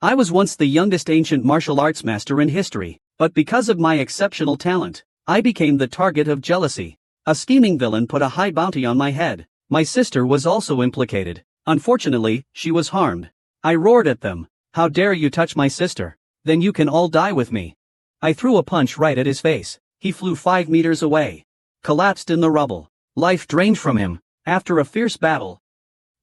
I was once the youngest ancient martial arts master in history, but because of my exceptional talent, I became the target of jealousy. A scheming villain put a high bounty on my head. My sister was also implicated. Unfortunately, she was harmed. I roared at them. How dare you touch my sister? Then you can all die with me. I threw a punch right at his face. He flew 5 meters away. Collapsed in the rubble. Life drained from him. After a fierce battle.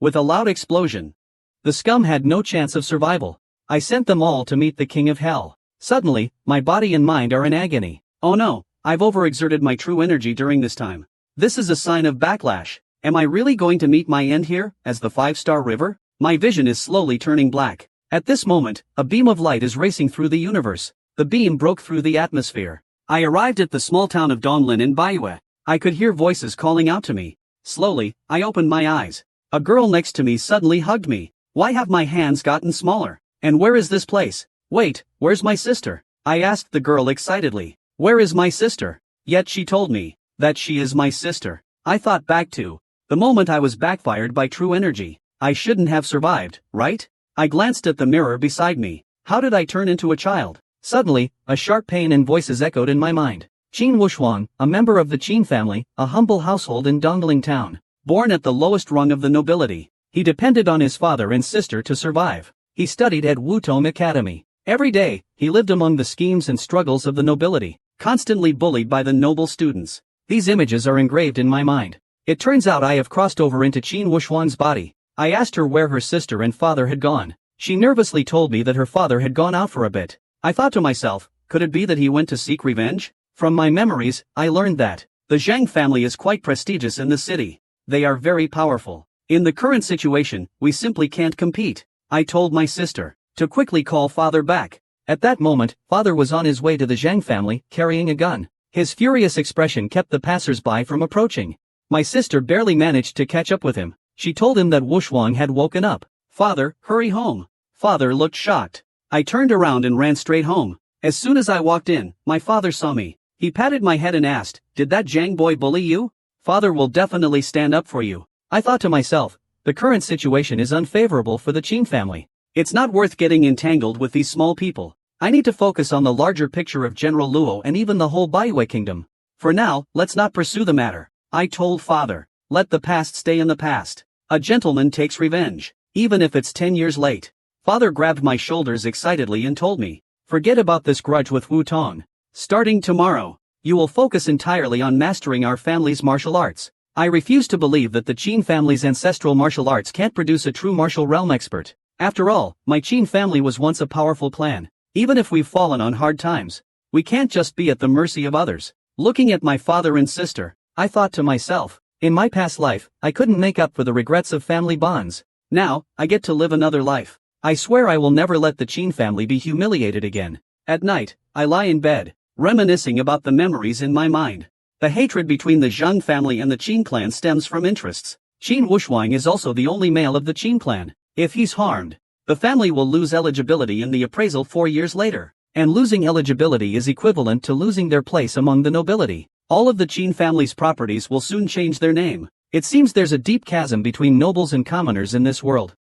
With a loud explosion. The scum had no chance of survival. I sent them all to meet the king of hell. Suddenly, my body and mind are in agony. Oh no, I've overexerted my true energy during this time. This is a sign of backlash. Am I really going to meet my end here, as the 5-star river? My vision is slowly turning black. At this moment, a beam of light is racing through the universe. The beam broke through the atmosphere. I arrived at the small town of Donglin in Baiwa. I could hear voices calling out to me. Slowly, I opened my eyes. A girl next to me suddenly hugged me. Why have my hands gotten smaller? And where is this place? Wait, where's my sister? I asked the girl excitedly. Where is my sister? Yet she told me that she is my sister. I thought back to the moment I was backfired by true energy. I shouldn't have survived, right? I glanced at the mirror beside me. How did I turn into a child? Suddenly, a sharp pain and voices echoed in my mind. Qin Wushuang, a member of the Qin family, a humble household in Dongling town. Born at the lowest rung of the nobility, he depended on his father and sister to survive. He studied at Wutong Academy. Every day, he lived among the schemes and struggles of the nobility, constantly bullied by the noble students. These images are engraved in my mind. It turns out I have crossed over into Qin Wushuang's body. I asked her where her sister and father had gone. She nervously told me that her father had gone out for a bit. I thought to myself, could it be that he went to seek revenge? From my memories, I learned that the Zhang family is quite prestigious in the city. They are very powerful. In the current situation, we simply can't compete. I told my sister to quickly call father back. At that moment, father was on his way to the Zhang family, carrying a gun. His furious expression kept the passers-by from approaching. My sister barely managed to catch up with him. She told him that Wushuang had woken up. Father, hurry home. Father looked shocked. I turned around and ran straight home. As soon as I walked in, my father saw me. He patted my head and asked, "Did that Zhang boy bully you? Father will definitely stand up for you." I thought to myself, the current situation is unfavorable for the Qin family. It's not worth getting entangled with these small people. I need to focus on the larger picture of General Luo and even the whole Baiwei kingdom. For now, let's not pursue the matter. I told father, let the past stay in the past. A gentleman takes revenge, even if it's 10 years late. Father grabbed my shoulders excitedly and told me, forget about this grudge with Wu Tong. Starting tomorrow, you will focus entirely on mastering our family's martial arts. I refuse to believe that the Qin family's ancestral martial arts can't produce a true martial realm expert. After all, my Qin family was once a powerful clan. Even if we've fallen on hard times, we can't just be at the mercy of others. Looking at my father and sister, I thought to myself, in my past life, I couldn't make up for the regrets of family bonds. Now, I get to live another life. I swear I will never let the Qin family be humiliated again. At night, I lie in bed, reminiscing about the memories in my mind. The hatred between the Zhang family and the Qin clan stems from interests. Qin Wushuang is also the only male of the Qin clan. If he's harmed, the family will lose eligibility in the appraisal 4 years later. And losing eligibility is equivalent to losing their place among the nobility. All of the Qin family's properties will soon change their name. It seems there's a deep chasm between nobles and commoners in this world.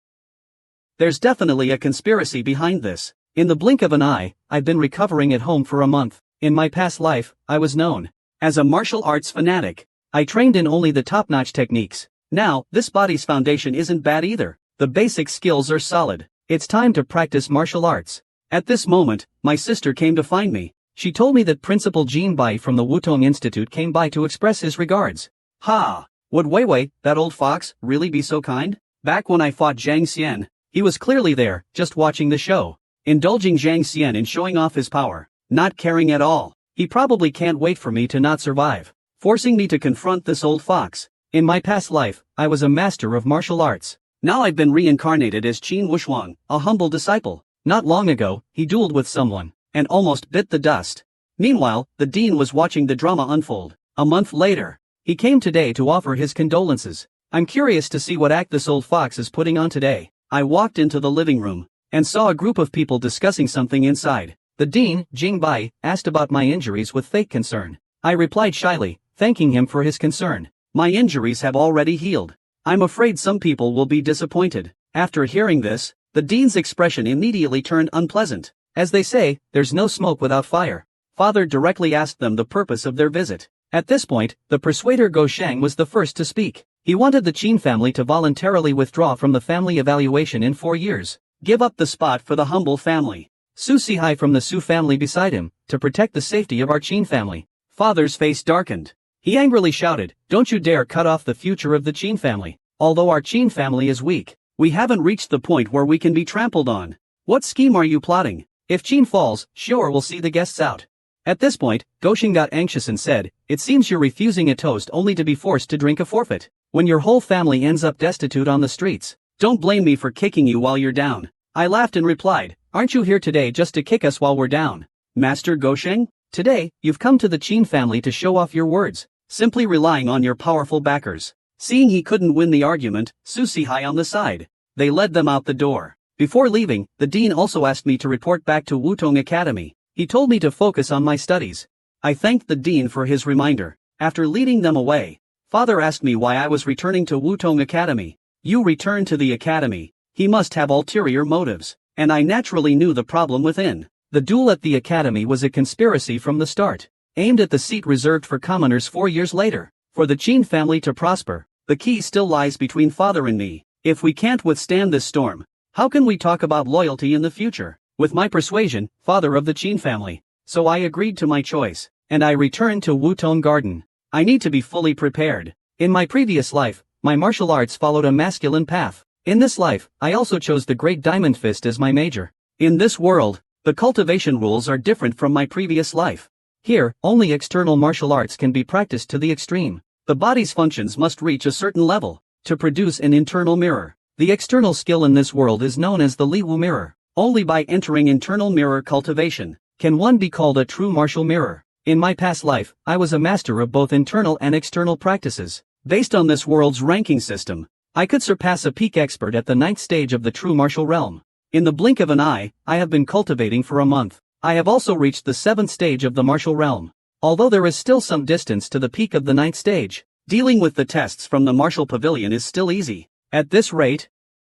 There's definitely a conspiracy behind this. In the blink of an eye, I've been recovering at home for a month. In my past life, I was known as a martial arts fanatic. I trained in only the top-notch techniques. Now, this body's foundation isn't bad either. The basic skills are solid. It's time to practice martial arts. At this moment, my sister came to find me. She told me that Principal Jin Bai from the Wutong Institute came by to express his regards. Ha! Would Wei Wei, that old fox, really be so kind? Back when I fought Zhang Xian, he was clearly there, just watching the show. Indulging Zhang Xian in showing off his power. Not caring at all. He probably can't wait for me to not survive. Forcing me to confront this old fox. In my past life, I was a master of martial arts. Now I've been reincarnated as Qin Wushuang, a humble disciple. Not long ago, he dueled with someone, and almost bit the dust. Meanwhile, the dean was watching the drama unfold. A month later, he came today to offer his condolences. I'm curious to see what act this old fox is putting on today. I walked into the living room, and saw a group of people discussing something inside. The dean, Jing Bai, asked about my injuries with fake concern. I replied shyly, thanking him for his concern. My injuries have already healed. I'm afraid some people will be disappointed. After hearing this, The dean's expression immediately turned unpleasant. As they say, there's no smoke without fire. Father directly asked them the purpose of their visit. At this point, the persuader Go Sheng was the first to speak. He wanted the Qin family to voluntarily withdraw from the family evaluation in 4 years. Give up the spot for the humble family. Su Sihai from the Su family beside him, to protect the safety of our Qin family. Father's face darkened. He angrily shouted, "Don't you dare cut off the future of the Qin family. Although our Qin family is weak, we haven't reached the point where we can be trampled on. What scheme are you plotting? If Qin falls, sure we'll see the guests out." At this point, Gosheng got anxious and said, "It seems you're refusing a toast only to be forced to drink a forfeit. When your whole family ends up destitute on the streets, don't blame me for kicking you while you're down." I laughed and replied, "Aren't you here today just to kick us while we're down? Master Gosheng? Today, you've come to the Qin family to show off your words, simply relying on your powerful backers." Seeing he couldn't win the argument, Su Sihai on the side. They led them out the door. Before leaving, the dean also asked me to report back to Wutong Academy. He told me to focus on my studies. I thanked the dean for his reminder. After leading them away, Father asked me why I was returning to Wutong Academy. You returned to the academy. He must have ulterior motives, and I naturally knew the problem within. The duel at the academy was a conspiracy from the start, aimed at the seat reserved for commoners 4 years later. For the Qin family to prosper, the key still lies between Father and me. If we can't withstand this storm, how can we talk about loyalty in the future? With my persuasion, Father of the Qin family. So I agreed to my choice, and I returned to Wutong Garden. I need to be fully prepared. In my previous life, my martial arts followed a masculine path. In this life, I also chose the Great Diamond Fist as my major. In this world, the cultivation rules are different from my previous life. Here, only external martial arts can be practiced to the extreme. The body's functions must reach a certain level to produce an internal mirror. The external skill in this world is known as the Li Wu mirror. Only by entering internal mirror cultivation can one be called a true martial mirror. In my past life, I was a master of both internal and external practices. Based on this world's ranking system, I could surpass a peak expert at the 9th stage of the true martial realm. In the blink of an eye, I have been cultivating for a month. I have also reached the 7th stage of the martial realm. Although there is still some distance to the peak of the 9th stage, dealing with the tests from the martial pavilion is still easy. At this rate,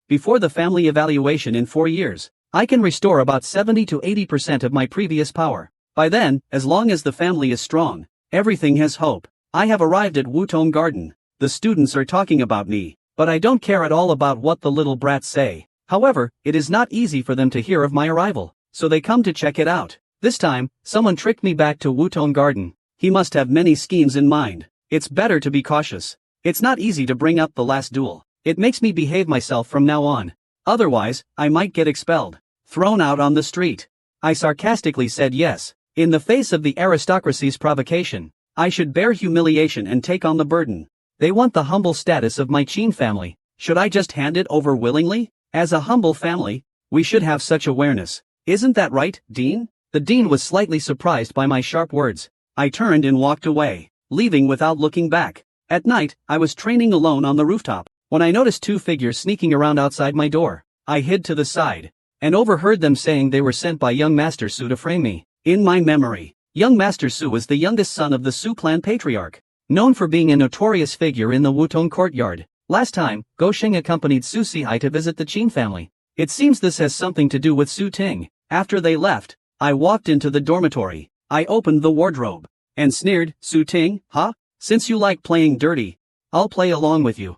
before the family evaluation in 4 years, I can restore about 70 to 80% of my previous power. By then, as long as the family is strong, everything has hope. I have arrived at Wutong Garden. The students are talking about me, but I don't care at all about what the little brats say. However, it is not easy for them to hear of my arrival, so they come to check it out. This time, someone tricked me back to Wutong Garden. He must have many schemes in mind. It's better to be cautious. It's not easy to bring up the last duel. It makes me behave myself from now on. Otherwise, I might get expelled, thrown out on the street. I sarcastically said yes. In the face of the aristocracy's provocation, I should bear humiliation and take on the burden. They want the humble status of my Qin family. Should I just hand it over willingly? As a humble family, we should have such awareness. Isn't that right, Dean? The Dean was slightly surprised by my sharp words. I turned and walked away, leaving without looking back. At night, I was training alone on the rooftop, when I noticed 2 figures sneaking around outside my door. I hid to the side, and overheard them saying they were sent by young Master Su to frame me. In my memory, young Master Su was the youngest son of the Su clan patriarch, known for being a notorious figure in the Wutong courtyard. Last time, Gosheng accompanied Su Sihai to visit the Qin family. It seems this has something to do with Su Ting. After they left, I walked into the dormitory. I opened the wardrobe, and sneered, "Su Ting, huh? Since you like playing dirty, I'll play along with you."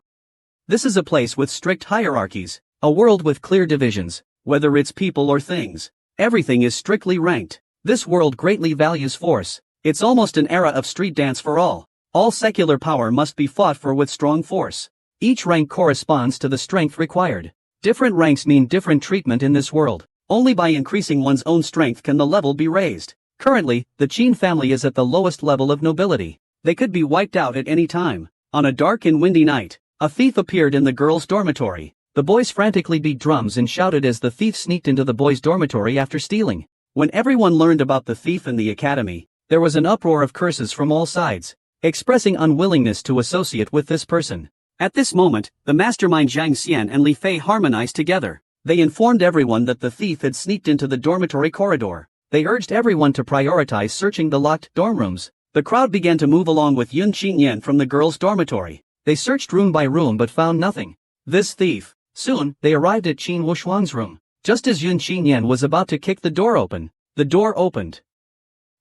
This is a place with strict hierarchies, a world with clear divisions, whether it's people or things. Everything is strictly ranked. This world greatly values force. It's almost an era of street dance for all. All secular power must be fought for with strong force. Each rank corresponds to the strength required. Different ranks mean different treatment in this world. Only by increasing one's own strength can the level be raised. Currently, the Qin family is at the lowest level of nobility. They could be wiped out at any time. On a dark and windy night, a thief appeared in the girls' dormitory. The boys frantically beat drums and shouted as the thief sneaked into the boys' dormitory after stealing. When everyone learned about the thief in the academy, there was an uproar of curses from all sides, expressing unwillingness to associate with this person. At this moment, the mastermind Zhang Xian and Li Fei harmonized together. They informed everyone that the thief had sneaked into the dormitory corridor. They urged everyone to prioritize searching the locked dorm rooms. The crowd began to move along with Yun Qingyan from the girls' dormitory. They searched room by room but found nothing. This thief, Soon, they arrived at Qin Wushuang's room. Just as Yun Qinyan was about to kick the door open, the door opened.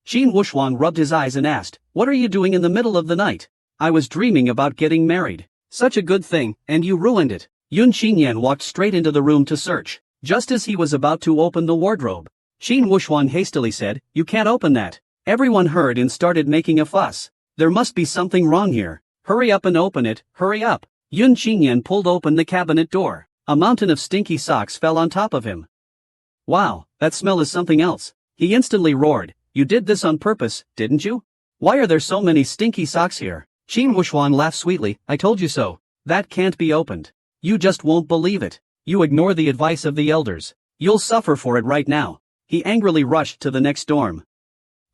Qin Wushuang rubbed his eyes and asked, "What are you doing in the middle of the night?" "I was dreaming about getting married." "Such a good thing, and you ruined it." Yun Qinyan walked straight into the room to search. Just as he was about to open the wardrobe, Qin Wushuang hastily said, "You can't open that." Everyone heard and started making a fuss. "There must be something wrong here. Hurry up and open it, hurry up." Yun Qinyan pulled open the cabinet door. A mountain of stinky socks fell on top of him. "Wow, that smell is something else." He instantly roared, "You did this on purpose, didn't you? Why are there so many stinky socks here?" Qin Wushuang laughed sweetly, "I told you so. That can't be opened. You just won't believe it. You ignore the advice of the elders. You'll suffer for it right now." He angrily rushed to the next dorm.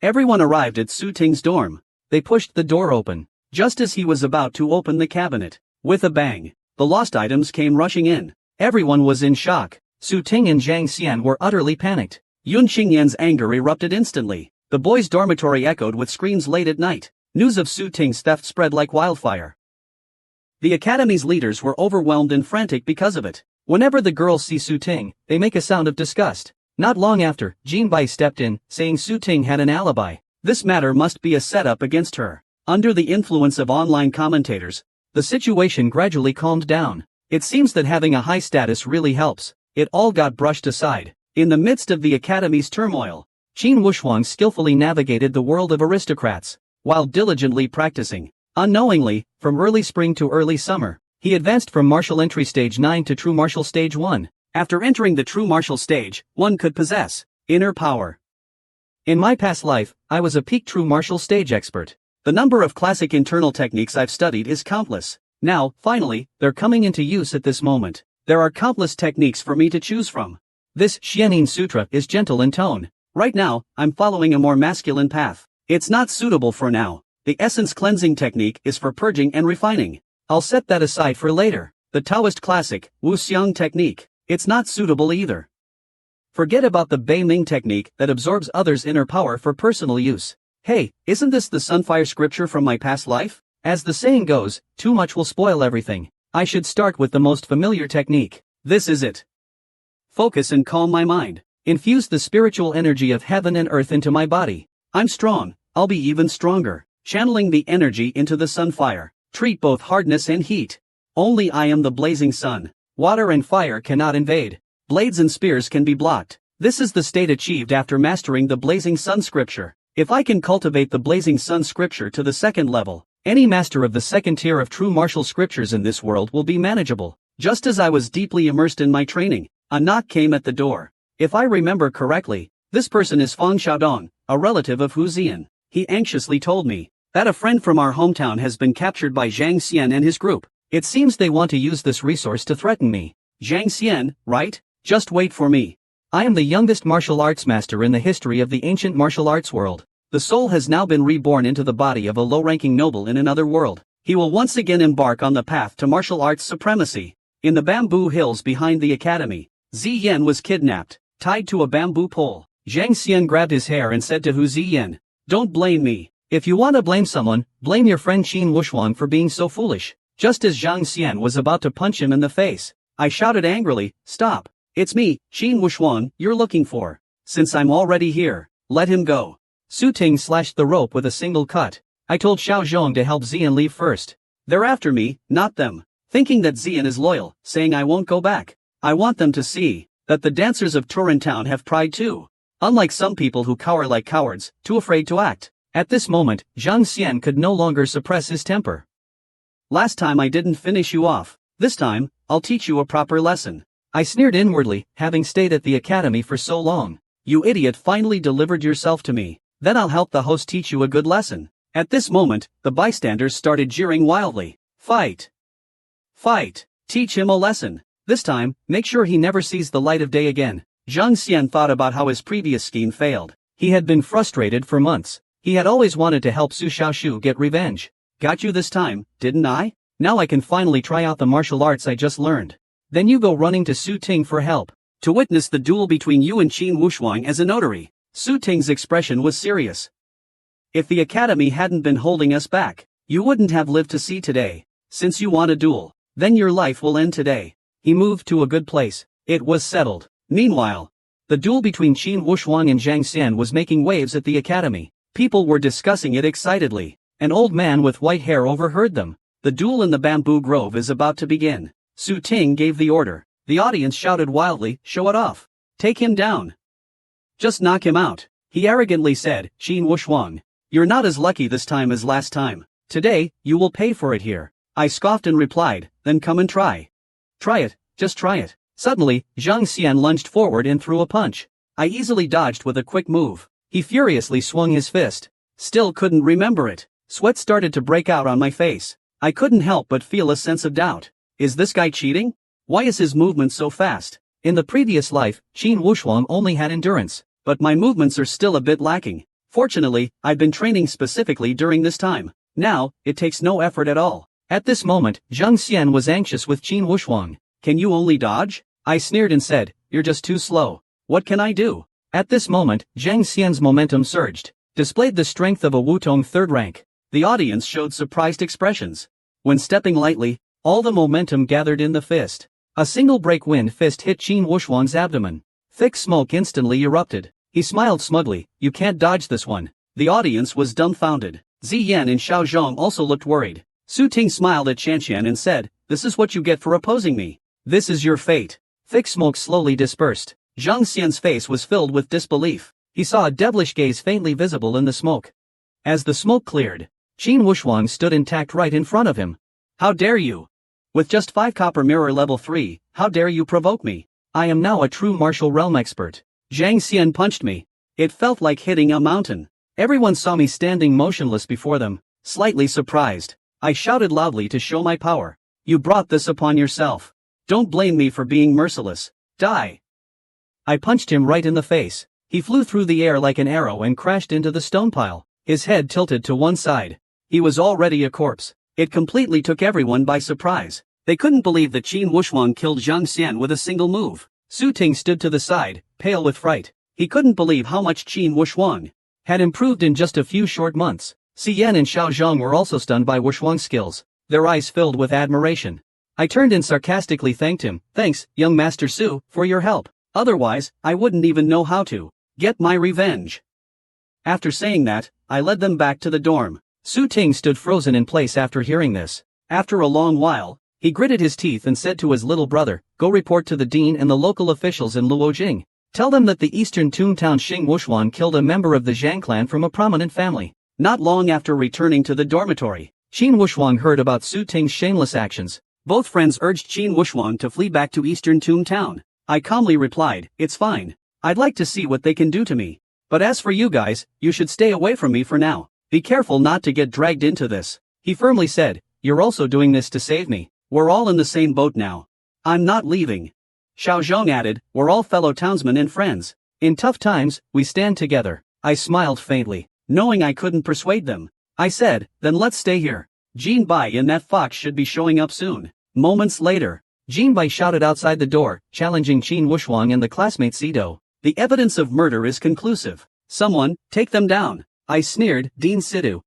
Everyone arrived at Su Ting's dorm. They pushed the door open. Just as he was about to open the cabinet, with a bang, the lost items came rushing in. Everyone was in shock. Su Ting and Zhang Xian were utterly panicked. Yun Qingyan's anger erupted instantly. The boys' dormitory echoed with screams late at night. News of Su Ting's theft spread like wildfire. The academy's leaders were overwhelmed and frantic because of it. Whenever the girls see Su Ting, they make a sound of disgust. Not long after, Jin Bai stepped in, saying Su Ting had an alibi. This matter must be a setup against her. Under the influence of online commentators, the situation gradually calmed down. It seems that having a high status really helps. It all got brushed aside. In the midst of the academy's turmoil, Qin Wushuang skillfully navigated the world of aristocrats, while diligently practicing. Unknowingly, from early spring to early summer, he advanced from martial entry stage 9 to true martial stage 1. After entering the true martial stage, one could possess inner power. In my past life, I was a peak true martial stage expert. The number of classic internal techniques I've studied is countless. Now, finally, they're coming into use at this moment. There are countless techniques for me to choose from. This Xianin Sutra is gentle in tone. Right now, I'm following a more masculine path. It's not suitable for now. The essence cleansing technique is for purging and refining. I'll set that aside for later. The Taoist classic, Wu Xiang technique. It's not suitable either. Forget about the Bei Ming technique that absorbs others' inner power for personal use. Hey, isn't this the Sunfire scripture from my past life? As the saying goes, too much will spoil everything. I should start with the most familiar technique. This is it. Focus and calm my mind. Infuse the spiritual energy of heaven and earth into my body. I'm strong, I'll be even stronger. Channeling the energy into the sunfire. Treat both hardness and heat. Only I am the blazing sun. Water and fire cannot invade. Blades and spears can be blocked. This is the state achieved after mastering the blazing sun scripture. If I can cultivate the blazing sun scripture to the second level, any master of the second tier of true martial scriptures in this world will be manageable. Just as I was deeply immersed in my training, a knock came at the door. If I remember correctly, this person is Fang Xiaodong, a relative of Hu Zian. He anxiously told me that a friend from our hometown has been captured by Zhang Xian and his group. It seems they want to use this resource to threaten me. Zhang Xian, right? Just wait for me. I am the youngest martial arts master in the history of the ancient martial arts world. The soul has now been reborn into the body of a low-ranking noble in another world. He will once again embark on the path to martial arts supremacy. In the bamboo hills behind the academy, Ziyan was kidnapped, tied to a bamboo pole. Zhang Xian grabbed his hair and said to Hu Ziyan, "Don't blame me. If you want to blame someone, blame your friend Qin Wushuang for being so foolish." Just as Zhang Xian was about to punch him in the face, I shouted angrily, "Stop. It's me, Qin Wushuang, you're looking for. Since I'm already here, let him go." Su Ting slashed the rope with a single cut. I told Xiao Zhong to help Ziyan leave first. They're after me, not them. Thinking that Ziyan is loyal, saying I won't go back. I want them to see that the dancers of Turin Town have pride too. Unlike some people who cower like cowards, too afraid to act. At this moment, Zhang Xian could no longer suppress his temper. "Last time I didn't finish you off. This time, I'll teach you a proper lesson." I sneered inwardly, having stayed at the academy for so long. "You idiot finally delivered yourself to me. Then I'll help the host teach you a good lesson." At this moment, the bystanders started jeering wildly. "Fight! Fight! Teach him a lesson. This time, make sure he never sees the light of day again." Zhang Xian thought about how his previous scheme failed. He had been frustrated for months. He had always wanted to help Su Xiaoshu get revenge. "Got you this time, didn't I? Now I can finally try out the martial arts I just learned." Then you go running to Su Ting for help. To witness the duel between you and Qin Wushuang as a notary, Su Ting's expression was serious. "If the academy hadn't been holding us back, you wouldn't have lived to see today. Since you want a duel, then your life will end today." he moved to a good place. It was settled. Meanwhile, the duel between Qin Wushuang and Zhang Xian was making waves at the academy. People were discussing it excitedly. An old man with white hair overheard them. The duel in the bamboo grove is about to begin. Su Ting gave the order. The audience shouted wildly, "Show it off! Take him down! Just knock him out!" He arrogantly said, "Qin Wushuang, you're not as lucky this time as last time. Today, you will pay for it here." I scoffed and replied, "Then come and try. Try it, just try it." Suddenly, Zhang Xian lunged forward and threw a punch. I easily dodged with a quick move. He furiously swung his fist. Still couldn't remember it. Sweat started to break out on my face. I couldn't help but feel a sense of doubt. Is this guy cheating? Why is his movement so fast? In the previous life, Qin Wushuang only had endurance, but my movements are still a bit lacking. Fortunately, I've been training specifically during this time. Now, it takes no effort at all. At this moment, Zhang Xian was anxious with Qin Wushuang. "Can you only dodge?" I sneered and said, "You're just too slow. What can I do?" At this moment, Zhang Xian's momentum surged, displayed the strength of a Wutong third rank. The audience showed surprised expressions. When stepping lightly, all the momentum gathered in the fist. A single break-wind fist hit Qin Wushuang's abdomen. Thick smoke instantly erupted. He smiled smugly, "You can't dodge this one." The audience was dumbfounded. Ziyan and Xiao Zhong also looked worried. Su Ting smiled at Qianqian and said, "This is what you get for opposing me. This is your fate." Thick smoke slowly dispersed. Zhang Xian's face was filled with disbelief. He saw a devilish gaze faintly visible in the smoke. As the smoke cleared, Qin Wushuang stood intact right in front of him. "How dare you? With just 5 copper mirror level 3, how dare you provoke me? I am now a true martial realm expert." Zhang Xian punched me. It felt like hitting a mountain. Everyone saw me standing motionless before them, slightly surprised. I shouted loudly to show my power. "You brought this upon yourself. Don't blame me for being merciless. Die!" I punched him right in the face. He flew through the air like an arrow and crashed into the stone pile. His head tilted to one side. He was already a corpse. It completely took everyone by surprise. They couldn't believe that Qin Wushuang killed Zhang Xian with a single move. Su Ting stood to the side, pale with fright. He couldn't believe how much Qin Wushuang had improved in just a few short months. Ziyan and Xiao Zhong were also stunned by Wushuang's skills. Their eyes filled with admiration. I turned and sarcastically thanked him. "Thanks, young Master Su, for your help. Otherwise, I wouldn't even know how to get my revenge." After saying that, I led them back to the dorm. Su Ting stood frozen in place after hearing this. After a long while, he gritted his teeth and said to his little brother, "Go report to the dean and the local officials in Luojing. Tell them that the eastern town Xing Wushuang killed a member of the Zhang clan from a prominent family." Not long after returning to the dormitory, Qin Wushuang heard about Su Ting's shameless actions. Both friends urged Qin Wushuang to flee back to eastern town. I calmly replied, "It's fine. I'd like to see what they can do to me. But as for you guys, you should stay away from me for now. Be careful not to get dragged into this." He firmly said, "You're also doing this to save me. We're all in the same boat now. I'm not leaving." Xiao Zhong added, "We're all fellow townsmen and friends. In tough times, we stand together." I smiled faintly, knowing I couldn't persuade them. I said, "Then let's stay here. Jin Bai and that fox should be showing up soon." Moments later, Jin Bai shouted outside the door, challenging Qin Wushuang and the classmate Sido. "The evidence of murder is conclusive. Someone, take them down." I sneered, "Dean Sido,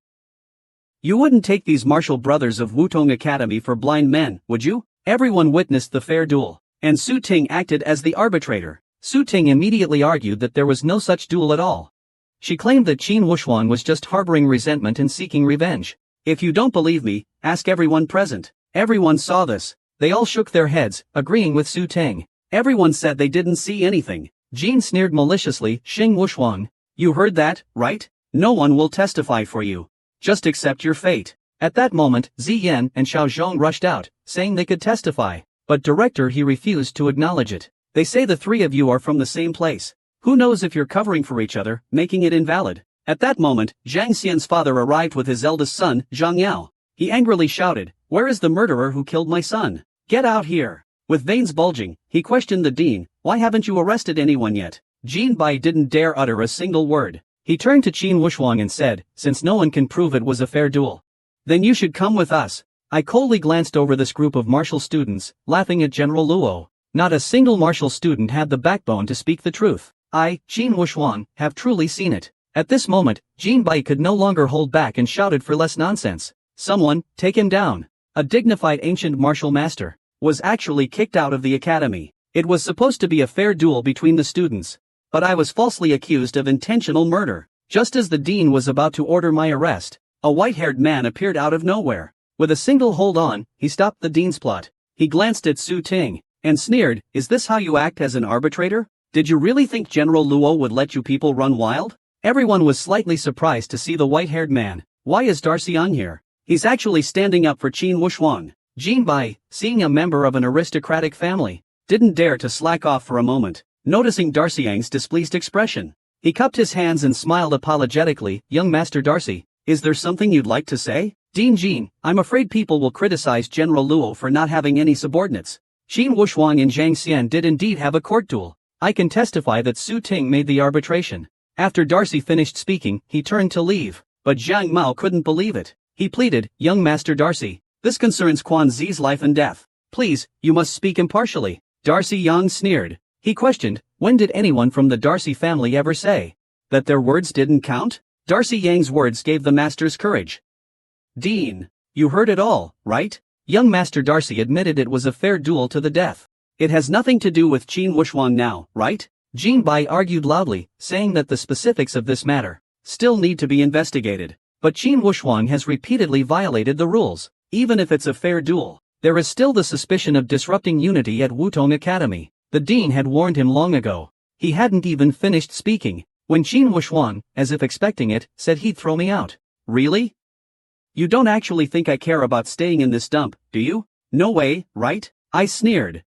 you wouldn't take these martial brothers of Wutong Academy for blind men, would you?" Everyone witnessed the fair duel, and Su Ting acted as the arbitrator. Su Ting immediately argued that there was no such duel at all. She claimed that Qin Wushuang was just harboring resentment and seeking revenge. "If you don't believe me, ask everyone present." Everyone saw this. They all shook their heads, agreeing with Su Ting. Everyone said they didn't see anything. Jin sneered maliciously, "Xing Wushuang, you heard that, right? No one will testify for you. Just accept your fate." At that moment, Ziyan and Xiao Zhong rushed out, saying they could testify. But director he refused to acknowledge it. "They say the three of you are from the same place. Who knows if you're covering for each other, making it invalid." At that moment, Zhang Xian's father arrived with his eldest son, Zhang Yao. He angrily shouted, "Where is the murderer who killed my son? Get out here!" With veins bulging, he questioned the dean, "Why haven't you arrested anyone yet?" Jin Bai didn't dare utter a single word. He turned to Qin Wushuang and said, "Since no one can prove it was a fair duel, then you should come with us." I coldly glanced over this group of martial students, laughing at General Luo. Not a single martial student had the backbone to speak the truth. I, Qin Wushuang, have truly seen it. At this moment, Jin Bai could no longer hold back and shouted for less nonsense. "Someone, take him down." A dignified ancient martial master, was actually kicked out of the academy. It was supposed to be a fair duel between the students. But I was falsely accused of intentional murder. Just as the dean was about to order my arrest, a white-haired man appeared out of nowhere. With a single hold on, he stopped the dean's plot. He glanced at Su Ting and sneered, "Is this how you act as an arbitrator? Did you really think General Luo would let you people run wild?" Everyone was slightly surprised to see the white-haired man. "Why is Darcy Yang here? He's actually standing up for Qin Wushuang." Jin Bai, seeing a member of an aristocratic family, didn't dare to slack off for a moment, noticing Darcy Yang's displeased expression. He cupped his hands and smiled apologetically. "Young Master Darcy, is there something you'd like to say?" "Dean Jin, I'm afraid people will criticize General Luo for not having any subordinates. Qin Wushuang and Zhang Xian did indeed have a court duel. I can testify that Su Ting made the arbitration." After Darcy finished speaking, he turned to leave, but Zhang Mao couldn't believe it. He pleaded, "Young Master Darcy, this concerns Quan Zi's life and death. Please, you must speak impartially." Darcy Yang sneered. He questioned, "When did anyone from the Darcy family ever say that their words didn't count?" Darcy Yang's words gave the masters courage. "Dean, you heard it all, right?" Young Master Darcy admitted it was a fair duel to the death. "It has nothing to do with Qin Wushuang now, right?" Jin Bai argued loudly, saying that the specifics of this matter still need to be investigated. But Qin Wushuang has repeatedly violated the rules. Even if it's a fair duel, there is still the suspicion of disrupting unity at Wutong Academy. The dean had warned him long ago. He hadn't even finished speaking when Qin Wushuang, as if expecting it, said he'd throw me out. "Really? You don't actually think I care about staying in this dump, do you?" "No way, right?" I sneered.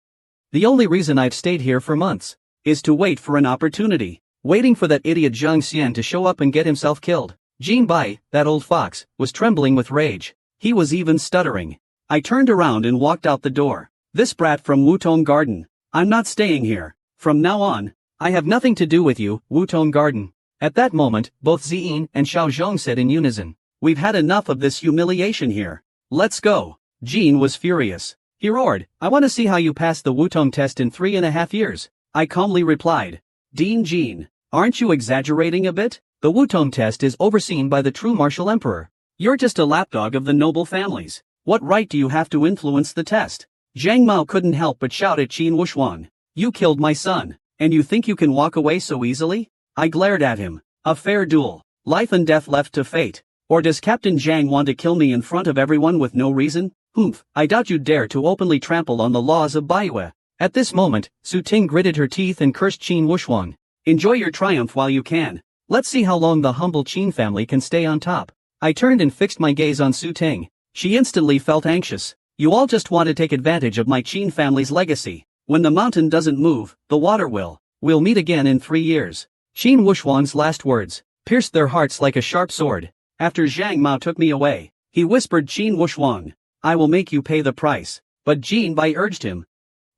"The only reason I've stayed here for months is to wait for an opportunity, waiting for that idiot Zhang Xian to show up and get himself killed." Jin Bai, that old fox, was trembling with rage. He was even stuttering. I turned around and walked out the door. "This brat from Wutong Garden. I'm not staying here. From now on, I have nothing to do with you, Wutong Garden." At that moment, both Ziyin and Xiao Zhong said in unison, "We've had enough of this humiliation here. Let's go." Jin was furious. He roared, "I want to see how you pass the Wutong test in 3.5 years. I calmly replied, "Dean Jin, aren't you exaggerating a bit? The Wutong test is overseen by the true martial emperor. You're just a lapdog of the noble families. What right do you have to influence the test?" Zhang Mao couldn't help but shout at Qin Wushuang, "You killed my son, and you think you can walk away so easily?" I glared at him. "A fair duel, life and death left to fate. Or does Captain Zhang want to kill me in front of everyone with no reason? Humph, I doubt you'd dare to openly trample on the laws of Baihui." At this moment, Su Ting gritted her teeth and cursed Qin Wushuang. "Enjoy your triumph while you can. Let's see how long the humble Qin family can stay on top." I turned and fixed my gaze on Su Ting. She instantly felt anxious. "You all just want to take advantage of my Qin family's legacy. When the mountain doesn't move, the water will. We'll meet again in 3 years." Qin Wushuang's last words pierced their hearts like a sharp sword. After Zhang Mao took me away, he whispered Qin Wushuang, "I will make you pay the price." But Jin Bai urged him,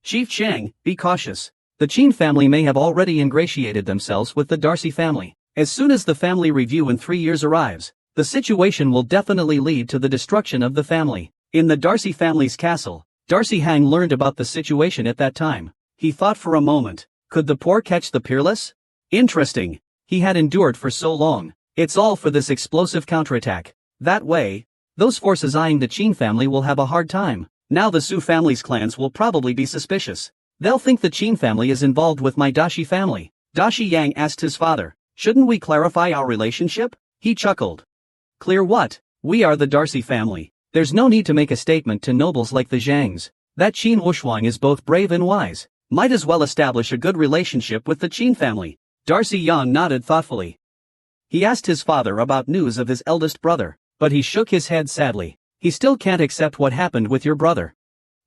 "Chief Chang, be cautious. The Qin family may have already ingratiated themselves with the Darcy family. As soon as the family review in 3 years arrives, the situation will definitely lead to the destruction of the family." In the Darcy family's castle, Darcy Hang learned about the situation at that time. He thought for a moment, could the poor catch the peerless? Interesting. He had endured for so long. It's all for this explosive counterattack. That way, those forces eyeing the Qin family will have a hard time. Now the Su family's clans will probably be suspicious. They'll think the Qin family is involved with my Dashi family. Dashi Yang asked his father, "Shouldn't we clarify our relationship?" He chuckled. "Clear what? We are the Darcy family. There's no need to make a statement to nobles like the Zhangs. That Qin Wushuang is both brave and wise. Might as well establish a good relationship with the Qin family." Darcy Yang nodded thoughtfully. He asked his father about news of his eldest brother, but he shook his head sadly. "He still can't accept what happened with your brother.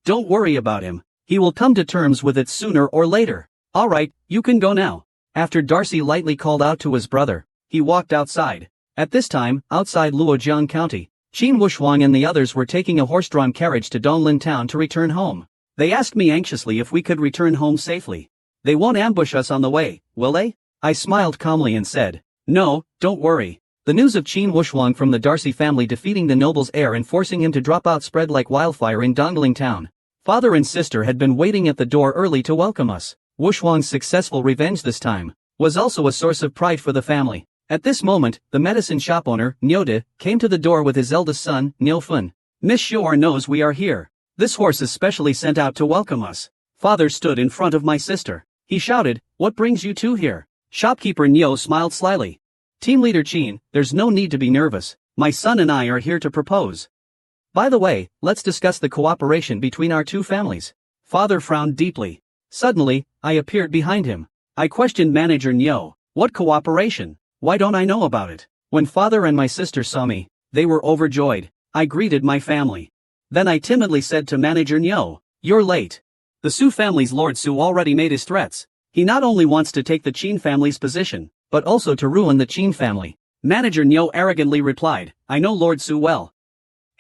Don't worry about him. He will come to terms with it sooner or later. All right, you can go now." After Darcy lightly called out to his brother, he walked outside. At this time, outside Luojiang County, Qin Wushuang and the others were taking a horse-drawn carriage to Donglin Town to return home. They asked me anxiously if we could return home safely. "They won't ambush us on the way, will they?" I smiled calmly and said, "No, don't worry." The news of Qin Wushuang from the Darcy family defeating the noble's heir and forcing him to drop out spread like wildfire in Dongling Town. Father and sister had been waiting at the door early to welcome us. Wushuang's successful revenge this time was also a source of pride for the family. At this moment, the medicine shop owner, Niode, came to the door with his eldest son, Niufun. "Miss Xior knows we are here. This horse is specially sent out to welcome us. Father stood in front of my sister. He shouted, "What brings you two here?" Shopkeeper Nyo smiled slyly. "Team leader Chin, there's no need to be nervous. My son and I are here to propose. By the way, let's discuss the cooperation between our two families." Father frowned deeply. Suddenly, I appeared behind him. I questioned Manager Nyo. "What cooperation? Why don't I know about it?" When father and my sister saw me, they were overjoyed. I greeted my family. Then I timidly said to Manager Nyo, "You're late. The Su family's Lord Su already made his threats. He not only wants to take the Chin family's position, but also to ruin the Chin family." Manager Nyo arrogantly replied, "I know Lord Su well.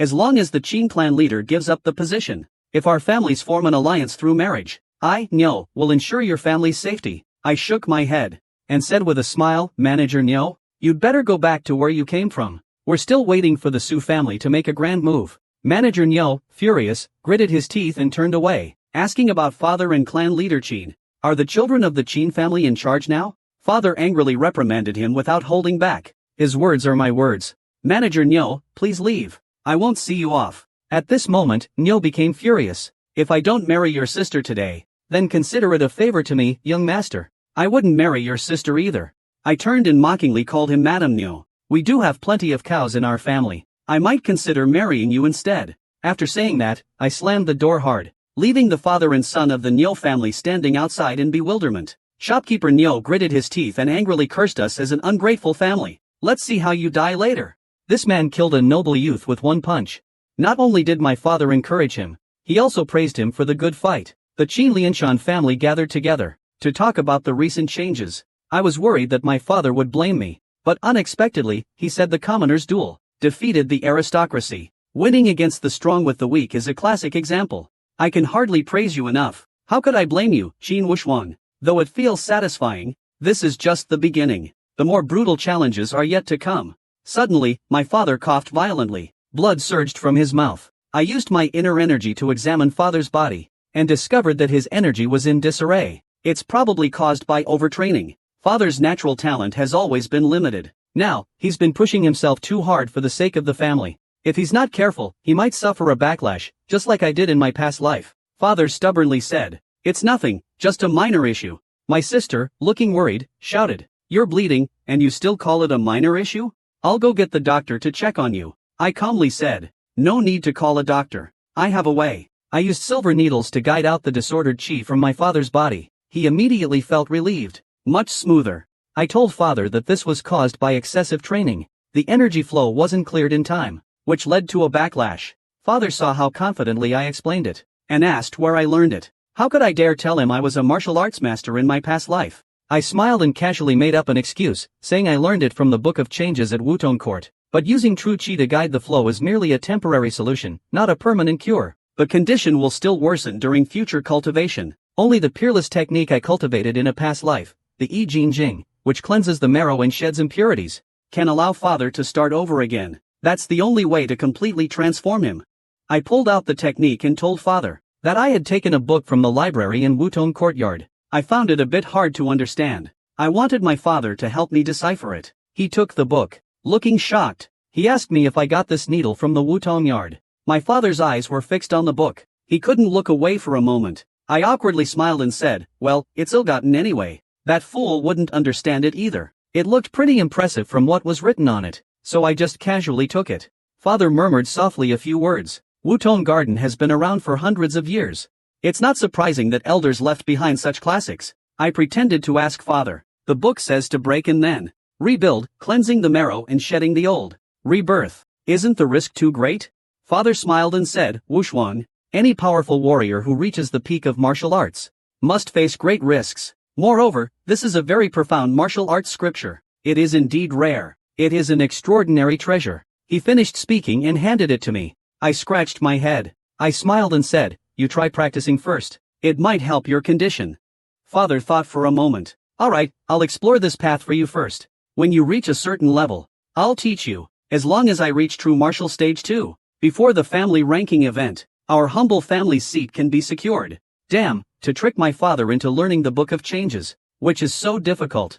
As long as the Chin clan leader gives up the position, if our families form an alliance through marriage, I, Nyo, will ensure your family's safety." I shook my head and said with a smile, "Manager Nyo, you'd better go back to where you came from. We're still waiting for the Su family to make a grand move." Manager Nyo, furious, gritted his teeth and turned away, asking about father and clan leader Chin. "Are the children of the Chin family in charge now?" Father angrily reprimanded him without holding back. "His words are my words. Manager Nyo, please leave. I won't see you off." At this moment, Nyo became furious. "If I don't marry your sister today, then consider it a favor to me, young master." "I wouldn't marry your sister either." I turned and mockingly called him Madam Nyo. "We do have plenty of cows in our family. I might consider marrying you instead." After saying that, I slammed the door hard, leaving the father and son of the Nyo family standing outside in bewilderment. Shopkeeper Nyo gritted his teeth and angrily cursed us as an ungrateful family. "Let's see how you die later." This man killed a noble youth with one punch. Not only did my father encourage him, he also praised him for the good fight. The Chin Lianshan family gathered together to talk about the recent changes. I was worried that my father would blame me, but unexpectedly, he said the commoners' duel defeated the aristocracy. Winning against the strong with the weak is a classic example. I can hardly praise you enough. How could I blame you, Qin Wuxuan? Though it feels satisfying, this is just the beginning. The more brutal challenges are yet to come. Suddenly, my father coughed violently. Blood surged from his mouth. I used my inner energy to examine father's body, and discovered that his energy was in disarray. It's probably caused by overtraining. Father's natural talent has always been limited. Now, he's been pushing himself too hard for the sake of the family. If he's not careful, he might suffer a backlash, just like I did in my past life. Father stubbornly said, "It's nothing, just a minor issue." My sister, looking worried, shouted, "You're bleeding, and you still call it a minor issue? I'll go get the doctor to check on you." I calmly said, "No need to call a doctor. I have a way." I used silver needles to guide out the disordered chi from my father's body. He immediately felt relieved, much smoother. I told father that this was caused by excessive training. The energy flow wasn't cleared in time, which led to a backlash. Father saw how confidently I explained it, and asked where I learned it. How could I dare tell him I was a martial arts master in my past life? I smiled and casually made up an excuse, saying I learned it from the Book of Changes at Wutong Court. But using true chi to guide the flow is merely a temporary solution, not a permanent cure. The condition will still worsen during future cultivation. Only the peerless technique I cultivated in a past life, the I Jing Jing, which cleanses the marrow and sheds impurities, can allow father to start over again. That's the only way to completely transform him. I pulled out the technique and told father that I had taken a book from the library in Wutong Courtyard. I found it a bit hard to understand. I wanted my father to help me decipher it. He took the book. Looking shocked, he asked me if I got this needle from the Wutong yard. My father's eyes were fixed on the book. He couldn't look away for a moment. I awkwardly smiled and said, "Well, it's ill-gotten anyway. That fool wouldn't understand it either." It looked pretty impressive from what was written on it, so I just casually took it. Father murmured softly a few words. Wutong Garden has been around for hundreds of years. It's not surprising that elders left behind such classics. I pretended to ask father. The book says to break and then rebuild, cleansing the marrow and shedding the old. Rebirth. Isn't the risk too great? Father smiled and said, "Wuxuan, any powerful warrior who reaches the peak of martial arts must face great risks. Moreover, this is a very profound martial arts scripture. It is indeed rare. It is an extraordinary treasure." He finished speaking and handed it to me. I scratched my head. I smiled and said, "You try practicing first. It might help your condition." Father thought for a moment. "All right, I'll explore this path for you first. When you reach a certain level, I'll teach you, as long as I reach true martial stage 2. Before the family ranking event, our humble family's seat can be secured." Damn, to trick my father into learning the Book of Changes, which is so difficult.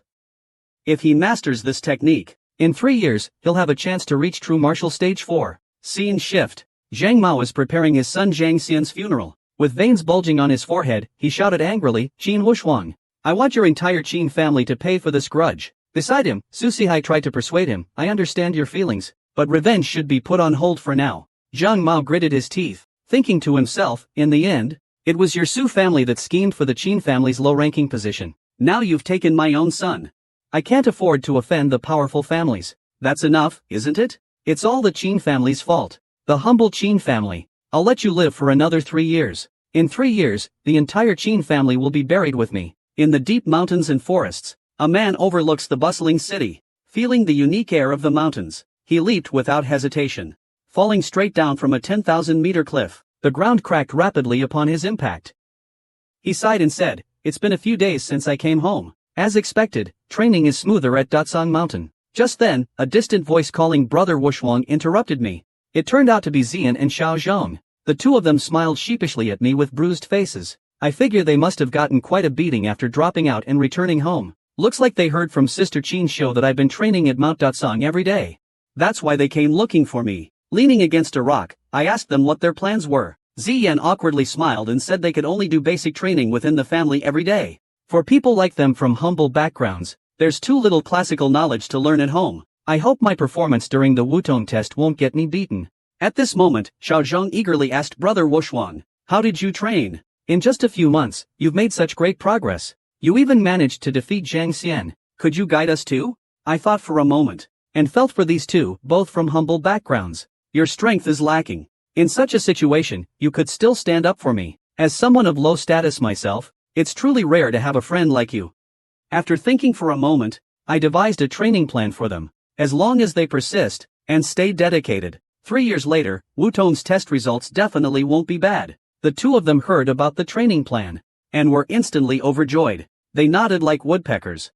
If he masters this technique, in 3 years, he'll have a chance to reach true martial stage 4. Scene shift. Zhang Mao is preparing his son Zhang Xian's funeral. With veins bulging on his forehead, he shouted angrily, Qin Wushuang. I want your entire Qin family to pay for this grudge. Beside him, Su Sihai tried to persuade him, I understand your feelings, but revenge should be put on hold for now. Zhang Mao gritted his teeth, thinking to himself, in the end, it was your Su family that schemed for the Qin family's low-ranking position. Now you've taken my own son. I can't afford to offend the powerful families. That's enough, isn't it? It's all the Qin family's fault. The humble Qin family. I'll let you live for another 3 years. In 3 years, the entire Qin family will be buried with me. In the deep mountains and forests, a man overlooks the bustling city. Feeling the unique air of the mountains, he leaped without hesitation. Falling straight down from a 10,000-meter cliff, the ground cracked rapidly upon his impact. He sighed and said, it's been a few days since I came home. As expected, training is smoother at Datsang Mountain. Just then, a distant voice calling Brother Wushuang interrupted me. It turned out to be Xian and Xiao Zhong. The two of them smiled sheepishly at me with bruised faces. I figure they must have gotten quite a beating after dropping out and returning home. Looks like they heard from Sister Qin's show that I've been training at Mount Datsang every day. That's why they came looking for me. Leaning against a rock, I asked them what their plans were. Ziyan awkwardly smiled and said they could only do basic training within the family every day. For people like them from humble backgrounds, there's too little classical knowledge to learn at home. I hope my performance during the Wutong test won't get me beaten. At this moment, Xiao Zhong eagerly asked Brother Wushuang, how did you train? In just a few months, you've made such great progress. You even managed to defeat Zhang Xian. Could you guide us too? I thought for a moment, and felt for these two, both from humble backgrounds. Your strength is lacking. In such a situation, you could still stand up for me. As someone of low status myself, it's truly rare to have a friend like you. After thinking for a moment, I devised a training plan for them. As long as they persist, and stay dedicated. 3 years later, Wutong's test results definitely won't be bad. The two of them heard about the training plan, and were instantly overjoyed. They nodded like woodpeckers,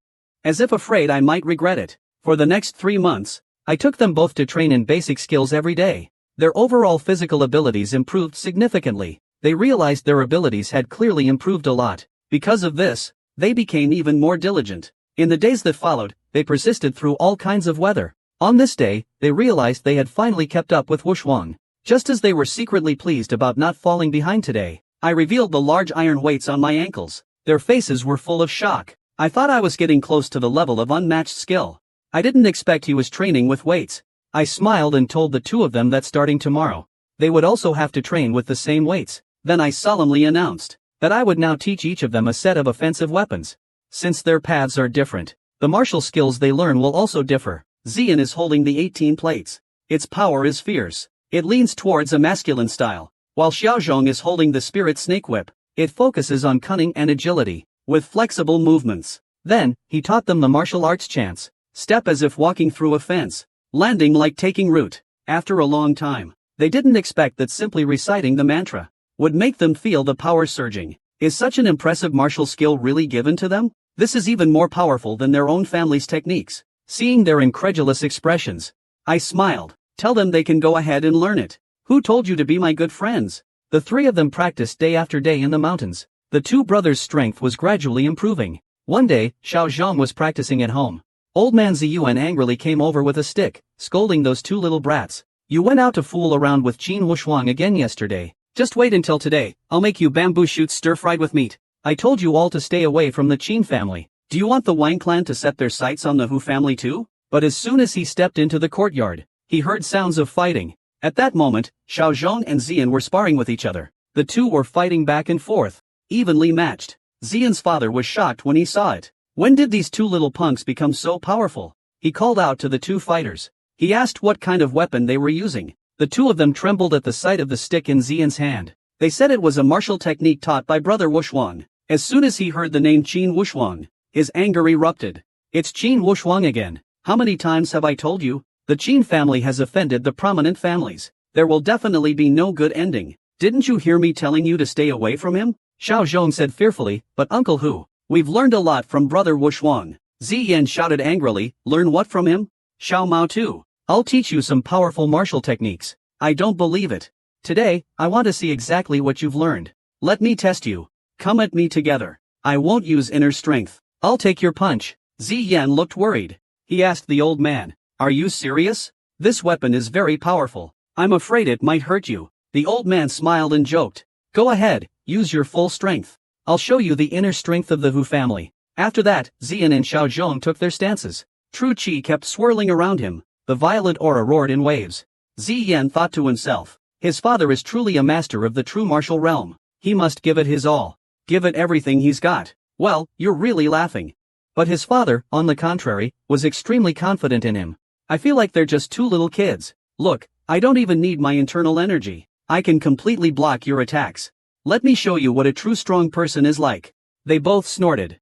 as if afraid I might regret it. For the next 3 months, I took them both to train in basic skills every day. Their overall physical abilities improved significantly. They realized their abilities had clearly improved a lot. Because of this, they became even more diligent. In the days that followed, they persisted through all kinds of weather. On this day, they realized they had finally kept up with Wushuang. Just as they were secretly pleased about not falling behind today, I revealed the large iron weights on my ankles. Their faces were full of shock. I thought I was getting close to the level of unmatched skill. I didn't expect he was training with weights. I smiled and told the two of them that starting tomorrow, they would also have to train with the same weights. Then I solemnly announced that I would now teach each of them a set of offensive weapons. Since their paths are different, the martial skills they learn will also differ. Xian is holding the 18 plates. Its power is fierce. It leans towards a masculine style, while Xiaozhong is holding the spirit snake whip. It focuses on cunning and agility, with flexible movements. Then, he taught them the martial arts chants. Step as if walking through a fence. Landing like taking root. After a long time, they didn't expect that simply reciting the mantra would make them feel the power surging. Is such an impressive martial skill really given to them? This is even more powerful than their own family's techniques. Seeing their incredulous expressions, I smiled. Tell them they can go ahead and learn it. Who told you to be my good friends? The three of them practiced day after day in the mountains. The two brothers' strength was gradually improving. One day, Xiao Zhang was practicing at home. Old man Ziyuan angrily came over with a stick, scolding those two little brats. You went out to fool around with Qin Wushuang again yesterday. Just wait until today, I'll make you bamboo shoots stir-fried with meat. I told you all to stay away from the Qin family. Do you want the Wang clan to set their sights on the Hu family too? But as soon as he stepped into the courtyard, he heard sounds of fighting. At that moment, Xiao Zhong and Xian were sparring with each other. The two were fighting back and forth, evenly matched. Xian's father was shocked when he saw it. When did these two little punks become so powerful? He called out to the two fighters. He asked what kind of weapon they were using. The two of them trembled at the sight of the stick in Xian's hand. They said it was a martial technique taught by Brother Wushuang. As soon as he heard the name Qin Wushuang, his anger erupted. It's Qin Wushuang again. How many times have I told you? The Qin family has offended the prominent families. There will definitely be no good ending. Didn't you hear me telling you to stay away from him? Xiao Zhong said fearfully, but Uncle Hu, we've learned a lot from Brother Wushuang. Ziyan shouted angrily, learn what from him? Xiao Mao too. I'll teach you some powerful martial techniques. I don't believe it. Today, I want to see exactly what you've learned. Let me test you. Come at me together. I won't use inner strength. I'll take your punch. Ziyan looked worried. He asked the old man, are you serious? This weapon is very powerful. I'm afraid it might hurt you. The old man smiled and joked. Go ahead, use your full strength. I'll show you the inner strength of the Hu family. After that, Xian and Xiaozhong took their stances. True Qi kept swirling around him. The violet aura roared in waves. Ziyan thought to himself, his father is truly a master of the true martial realm. He must give it his all. Give it everything he's got. Well, you're really laughing. But his father, on the contrary, was extremely confident in him. I feel like they're just two little kids. Look, I don't even need my internal energy. I can completely block your attacks. Let me show you what a true strong person is like. They both snorted.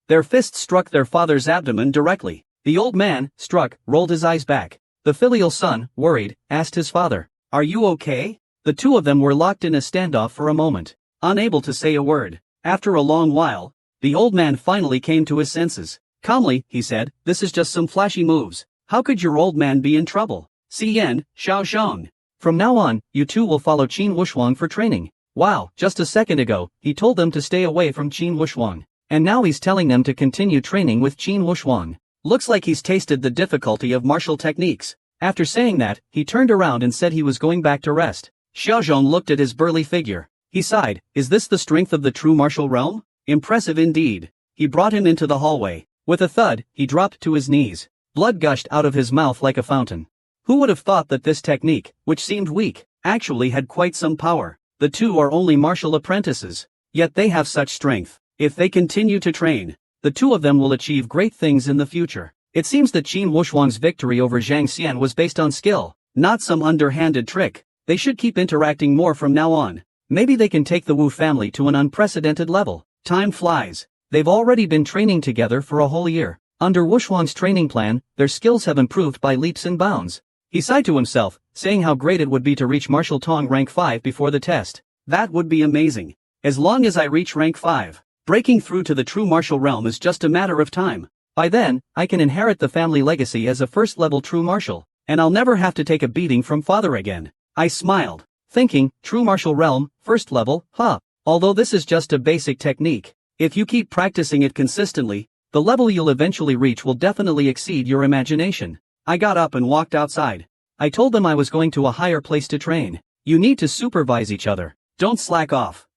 Their fists struck their father's abdomen directly. The old man, struck, rolled his eyes back. The filial son, worried, asked his father, "Are you okay?" The two of them were locked in a standoff for a moment, unable to say a word. After a long while, the old man finally came to his senses. Calmly, he said, "This is just some flashy moves. How could your old man be in trouble?" Xian, Xiaozhong. From now on, you two will follow Qin Wushuang for training. Wow, just a second ago, he told them to stay away from Qin Wushuang. And now he's telling them to continue training with Qin Wushuang. Looks like he's tasted the difficulty of martial techniques. After saying that, he turned around and said he was going back to rest. Xiaozhong looked at his burly figure. He sighed, is this the strength of the true martial realm? Impressive indeed. He brought him into the hallway. With a thud, he dropped to his knees. Blood gushed out of his mouth like a fountain. Who would have thought that this technique, which seemed weak, actually had quite some power? The two are only martial apprentices. Yet they have such strength. If they continue to train, the two of them will achieve great things in the future. It seems that Qin Wushuang's victory over Zhang Xian was based on skill, not some underhanded trick. They should keep interacting more from now on. Maybe they can take the Wu family to an unprecedented level. Time flies. They've already been training together for a whole year. Under Wushuang's training plan, their skills have improved by leaps and bounds. He sighed to himself, saying how great it would be to reach martial tong rank 5 before the test. That would be amazing. As long as I reach rank 5. Breaking through to the true martial realm is just a matter of time. By then, I can inherit the family legacy as a first-level true martial, and I'll never have to take a beating from father again. I smiled, thinking, true martial realm, first level, huh? Although this is just a basic technique, if you keep practicing it consistently, the level you'll eventually reach will definitely exceed your imagination. I got up and walked outside. I told them I was going to a higher place to train. You need to supervise each other. Don't slack off.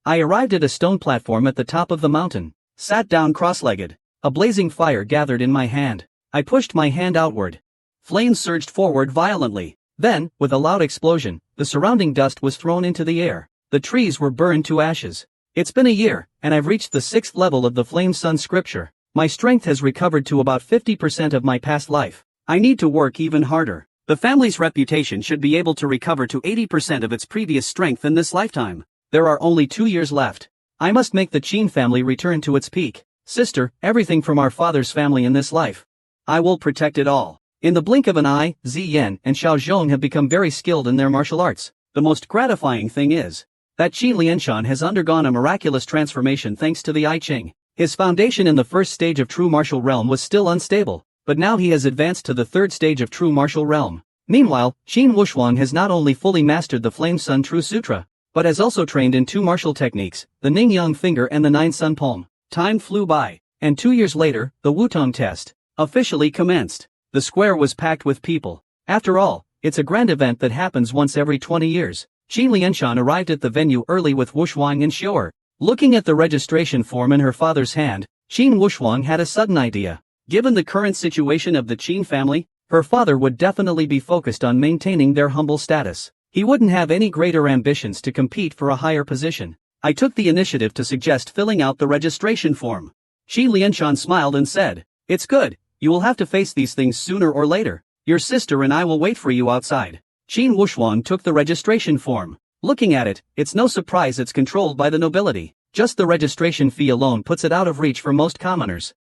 I arrived at a stone platform at the top of the mountain, sat down cross-legged. A blazing fire gathered in my hand. I pushed my hand outward. Flames surged forward violently. Then, with a loud explosion, the surrounding dust was thrown into the air. The trees were burned to ashes. It's been a year, and I've reached the 6th level of the Flame Sun scripture. My strength has recovered to about 50% of my past life. I need to work even harder. The family's reputation should be able to recover to 80% of its previous strength in this lifetime. There are only 2 years left. I must make the Qin family return to its peak. Sister, everything from our father's family in this life. I will protect it all. In the blink of an eye, Ziyan and Xiaozhong have become very skilled in their martial arts. The most gratifying thing is that Qi Lianshan has undergone a miraculous transformation thanks to the I Ching. His foundation in the first stage of true martial realm was still unstable, but now he has advanced to the third stage of true martial realm. Meanwhile, Qin Wushuang has not only fully mastered the Flame Sun True Sutra, but has also trained in 2 martial techniques, the Ning Yang Finger and the 9 Sun Palm. Time flew by, and 2 years later, the Wutong test officially commenced. The square was packed with people. After all, it's a grand event that happens once every 20 years. Qin Lianshan arrived at the venue early with Wushuang and Xior. Looking at the registration form in her father's hand, Qin Wushuang had a sudden idea. Given the current situation of the Qin family, her father would definitely be focused on maintaining their humble status. He wouldn't have any greater ambitions to compete for a higher position. I took the initiative to suggest filling out the registration form. Qin Lianshan smiled and said, "It's good, you will have to face these things sooner or later. Your sister and I will wait for you outside." Qin Wushuang took the registration form. Looking at it, it's no surprise it's controlled by the nobility. Just the registration fee alone puts it out of reach for most commoners.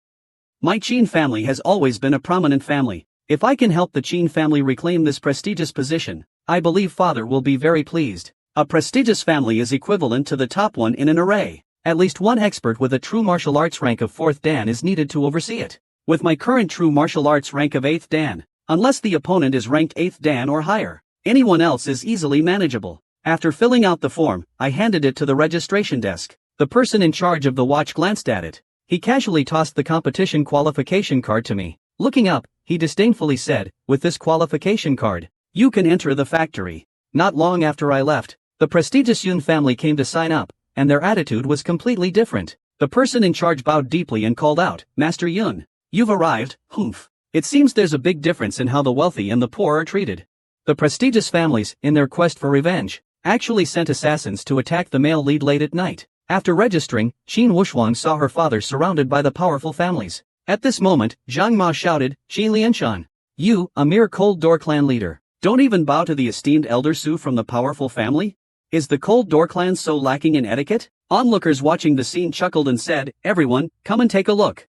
My Qin family has always been a prominent family. If I can help the Qin family reclaim this prestigious position, I believe father will be very pleased. A prestigious family is equivalent to the top one in an array. At least one expert with a true martial arts rank of 4th Dan is needed to oversee it. With my current true martial arts rank of 8th Dan, unless the opponent is ranked 8th Dan or higher, anyone else is easily manageable. After filling out the form, I handed it to the registration desk. The person in charge of the watch glanced at it. He casually tossed the competition qualification card to me. Looking up, he disdainfully said, "With this qualification card, You can enter the factory. Not long after I left, the prestigious Yun family came to sign up, and their attitude was completely different. The person in charge bowed deeply and called out, Master Yun, you've arrived, humph. It seems there's a big difference in how the wealthy and the poor are treated. The prestigious families, in their quest for revenge, actually sent assassins to attack the male lead late at night. After registering, Qin Wuxuang saw her father surrounded by the powerful families. At this moment, Zhang Ma shouted, Qi Lianshan, you, a mere Cold Door clan leader, don't even bow to the esteemed elder Su from the powerful family? Is the Cold Door clan so lacking in etiquette? Onlookers watching the scene chuckled and said, everyone, come and take a look.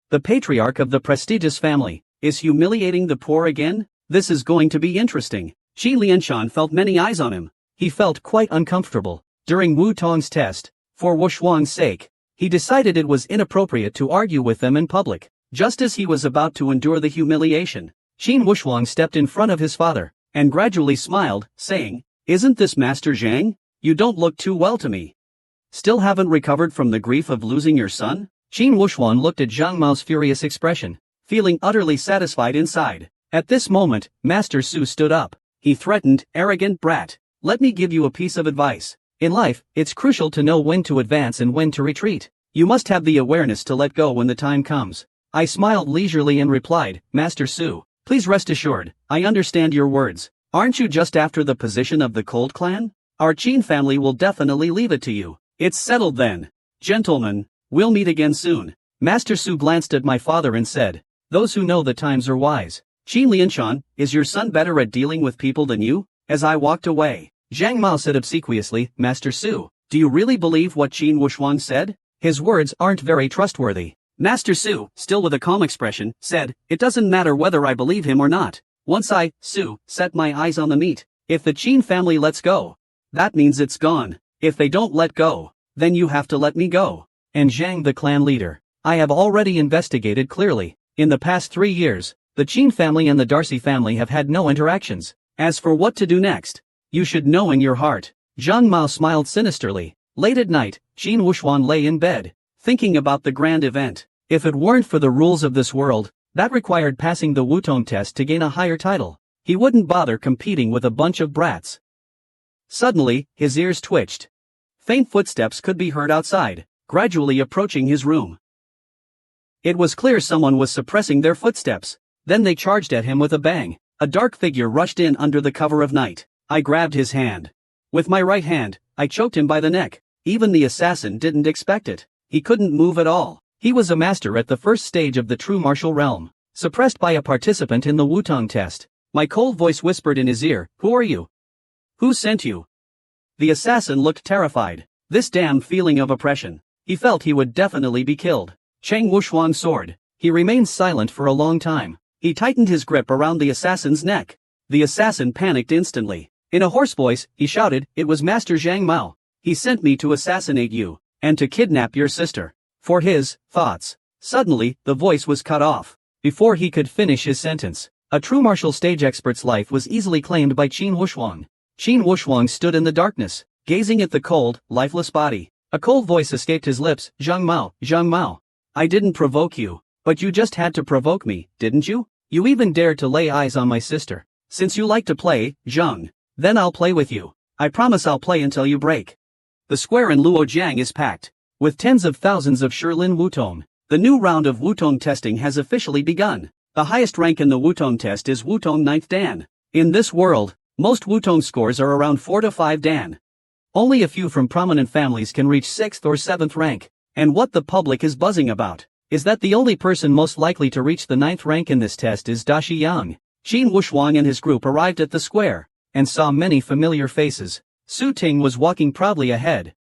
The patriarch of the prestigious family is humiliating the poor again? This is going to be interesting. Qi Lianshan felt many eyes on him. He felt quite uncomfortable. During Wu Tong's test, for Wuxuang's sake, he decided it was inappropriate to argue with them in public. Just as he was about to endure the humiliation, Qin Wuxuang stepped in front of his father, and gradually smiled, saying, isn't this Master Zhang? You don't look too well to me. Still haven't recovered from the grief of losing your son? Qin Wuxuang looked at Zhang Mao's furious expression, feeling utterly satisfied inside. At this moment, Master Su stood up. He threatened, arrogant brat, let me give you a piece of advice. In life, it's crucial to know when to advance and when to retreat. You must have the awareness to let go when the time comes. I smiled leisurely and replied, Master Su, please rest assured, I understand your words. Aren't you just after the position of the Cold Clan? Our Qin family will definitely leave it to you. It's settled then. Gentlemen, we'll meet again soon. Master Su glanced at my father and said, those who know the times are wise. Qi Lianshan, is your son better at dealing with people than you? As I walked away, Zhang Mao said obsequiously, Master Su, do you really believe what Qin Wuxuang said? His words aren't very trustworthy. Master Su, still with a calm expression, said, it doesn't matter whether I believe him or not. Once I, Su, set my eyes on the meat. If the Qin family lets go, that means it's gone. If they don't let go, then you have to let me go. And Zhang the clan leader, I have already investigated clearly. In the past 3 years, the Qin family and the Darcy family have had no interactions. As for what to do next, you should know in your heart. Zhang Mao smiled sinisterly. Late at night, Qin Wuxuang lay in bed, thinking about the grand event. If it weren't for the rules of this world, that required passing the Wutong test to gain a higher title, he wouldn't bother competing with a bunch of brats. Suddenly, his ears twitched. Faint footsteps could be heard outside, gradually approaching his room. It was clear someone was suppressing their footsteps. Then they charged at him with a bang. A dark figure rushed in under the cover of night. I grabbed his hand. With my right hand, I choked him by the neck. Even the assassin didn't expect it. He couldn't move at all. He was a master at the first stage of the true martial realm, suppressed by a participant in the Wutong test. My cold voice whispered in his ear, who are you? Who sent you? The assassin looked terrified. This damn feeling of oppression. He felt he would definitely be killed. Cheng Wuxuang's sword. He remained silent for a long time. He tightened his grip around the assassin's neck. The assassin panicked instantly. In a hoarse voice, he shouted, it was Master Zhang Mao. He sent me to assassinate you, and to kidnap your sister. For his thoughts. Suddenly, the voice was cut off. Before he could finish his sentence, a true martial stage expert's life was easily claimed by Qin Wuxuang. Qin Wuxuang stood in the darkness, gazing at the cold, lifeless body. A cold voice escaped his lips, Zhang Mao. I didn't provoke you, but you just had to provoke me, didn't you? You even dared to lay eyes on my sister. Since you like to play, Zhang, then I'll play with you. I promise I'll play until you break. The square in Luojiang is packed with tens of thousands of Shilin Wutong. The new round of Wutong testing has officially begun. The highest rank in the Wutong test is Wutong 9th Dan. In this world, most Wutong scores are around 4 to 5 Dan. Only a few from prominent families can reach 6th or 7th rank. And what the public is buzzing about is that the only person most likely to reach the 9th rank in this test is Dashi Yang. Qin Wuxuang and his group arrived at the square and saw many familiar faces. Su Ting was walking proudly ahead,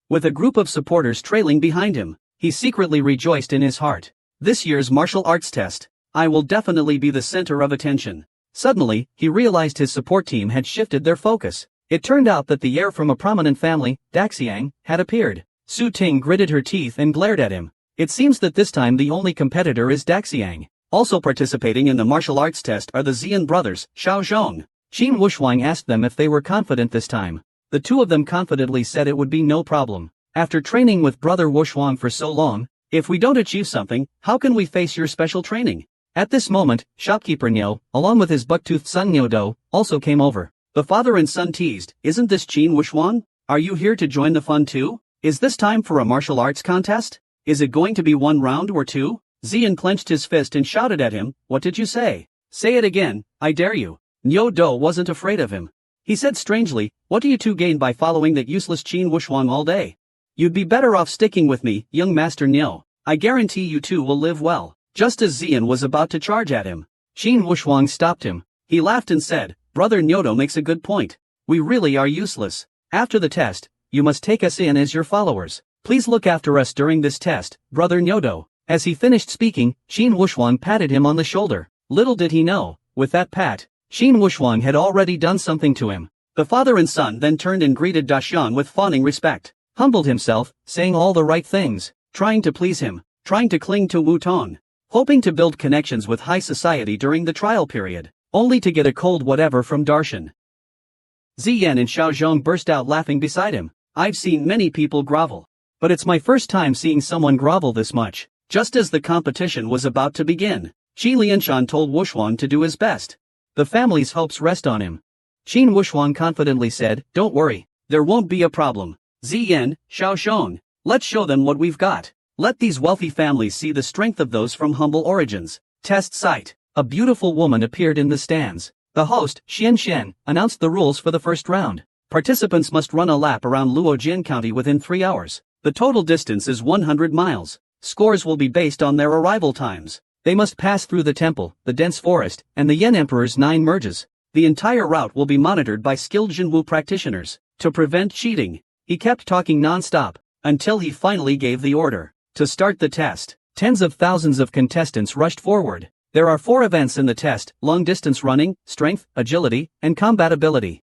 with a group of supporters trailing behind him. He secretly rejoiced in his heart. This year's martial arts test, I will definitely be the center of attention. Suddenly, he realized his support team had shifted their focus. It turned out that the heir from a prominent family, Daxiang, had appeared. Su Ting gritted her teeth and glared at him. It seems that this time the only competitor is Daxiang. Also participating in the martial arts test are the Zian brothers, Xiao Zhong. Qin Wuxuang asked them if they were confident this time. The two of them confidently said it would be no problem. After training with brother Wuxuang for so long, if we don't achieve something, how can we face your special training? At this moment, shopkeeper Niu, along with his buck-toothed son Nyodo, also came over. The father and son teased, "Isn't this Qin Wuxuan? Are you here to join the fun too? Is this time for a martial arts contest? Is it going to be 1 round or 2? Zian clenched his fist and shouted at him, "What did you say? Say it again, I dare you." Niu Do wasn't afraid of him. He said strangely, "What do you two gain by following that useless Qin Wuxuan all day? You'd be better off sticking with me, young Master Niu. I guarantee you two will live well." Just as Zian was about to charge at him, Qin Wuxuan stopped him. He laughed and said, "Brother Nyodo makes a good point. We really are useless. After the test, you must take us in as your followers. Please look after us during this test, Brother Nyodo." As he finished speaking, Qin Wuxuan patted him on the shoulder. Little did he know, with that pat, Qin Wuxuan had already done something to him. The father and son then turned and greeted Daxian with fawning respect, humbled himself, saying all the right things, trying to please him, trying to cling to Wu Tong, hoping to build connections with high society during the trial period, only to get a cold whatever from Darshan. Ziyan and Xiaozhong burst out laughing beside him. "I've seen many people grovel, but it's my first time seeing someone grovel this much." Just as the competition was about to begin, Qi Lianshan told Wuxuan to do his best. The family's hopes rest on him. Qin Wuxuan confidently said, "Don't worry, there won't be a problem. Ziyan, Xiaozhong, let's show them what we've got. Let these wealthy families see the strength of those from humble origins." Test site. A beautiful woman appeared in the stands. The host, Xian Shen, announced the rules for the first round. Participants must run a lap around Luojian County within 3 hours. The total distance is 100 miles. Scores will be based on their arrival times. They must pass through the temple, the dense forest, and the Yen Emperor's 9 merges. The entire route will be monitored by skilled Jinwu practitioners. To prevent cheating, he kept talking non-stop, until he finally gave the order to start the test. Tens of thousands of contestants rushed forward. There are 4 events in the test: long-distance running, strength, agility, and combatability.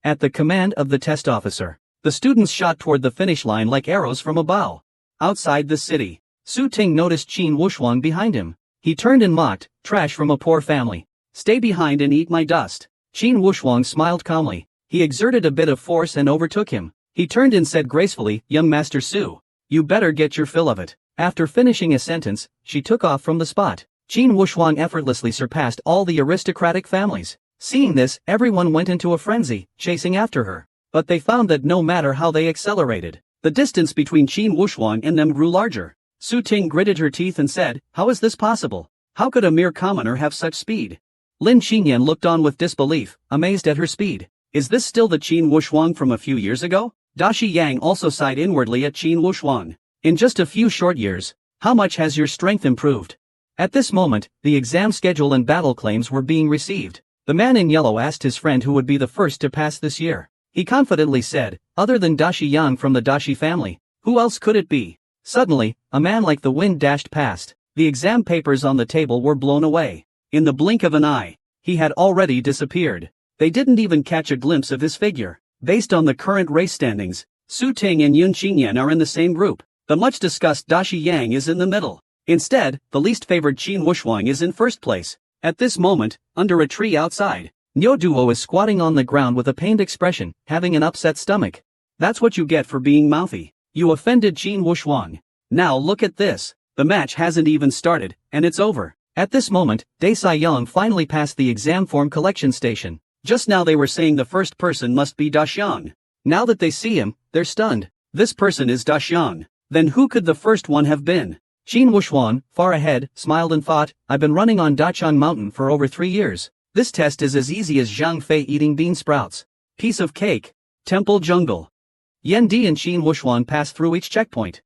At the command of the test officer, the students shot toward the finish line like arrows from a bow. Outside the city, Su Ting noticed Qin Wuxuan behind him. He turned and mocked, "Trash from a poor family. Stay behind and eat my dust." Qin Wuxuan smiled calmly. He exerted a bit of force and overtook him. He turned and said gracefully, "Young Master Su, you better get your fill of it." After finishing a sentence, she took off from the spot. Qin Wuxuan effortlessly surpassed all the aristocratic families. Seeing this, everyone went into a frenzy, chasing after her. But they found that no matter how they accelerated, the distance between Qin Wuxuan and them grew larger. Su Ting gritted her teeth and said, "How is this possible? How could a mere commoner have such speed?" Lin Qingyan looked on with disbelief, amazed at her speed. Is this still the Qin Wuxuan from a few years ago? Dashi Yang also sighed inwardly at Qin Wuxuan. In just a few short years, how much has your strength improved? At this moment, the exam schedule and battle claims were being received. The man in yellow asked his friend who would be the first to pass this year. He confidently said, "Other than Dashi Yang from the Dashi family, who else could it be?" Suddenly, a man like the wind dashed past. The exam papers on the table were blown away. In the blink of an eye, he had already disappeared. They didn't even catch a glimpse of his figure. Based on the current race standings, Su Ting and Yun Qingyan are in the same group. The much-discussed Dashi Yang is in the middle. Instead, the least favored Qin Wuxuan is in first place. At this moment, under a tree outside, Niu Duo is squatting on the ground with a pained expression, having an upset stomach. That's what you get for being mouthy. You offended Qin Wuxuan. Now look at this. The match hasn't even started, and it's over. At this moment, Dai Saiyang finally passed the exam form collection station. Just now they were saying the first person must be Daxiang. Now that they see him, they're stunned. This person is Daxiang. Then who could the first one have been? Qin Wuxuan, far ahead, smiled and thought, "I've been running on Dachang Mountain for over 3 years. This test is as easy as Zhang Fei eating bean sprouts. Piece of cake. Temple jungle." Yan Di and Qin Wuxuan passed through each checkpoint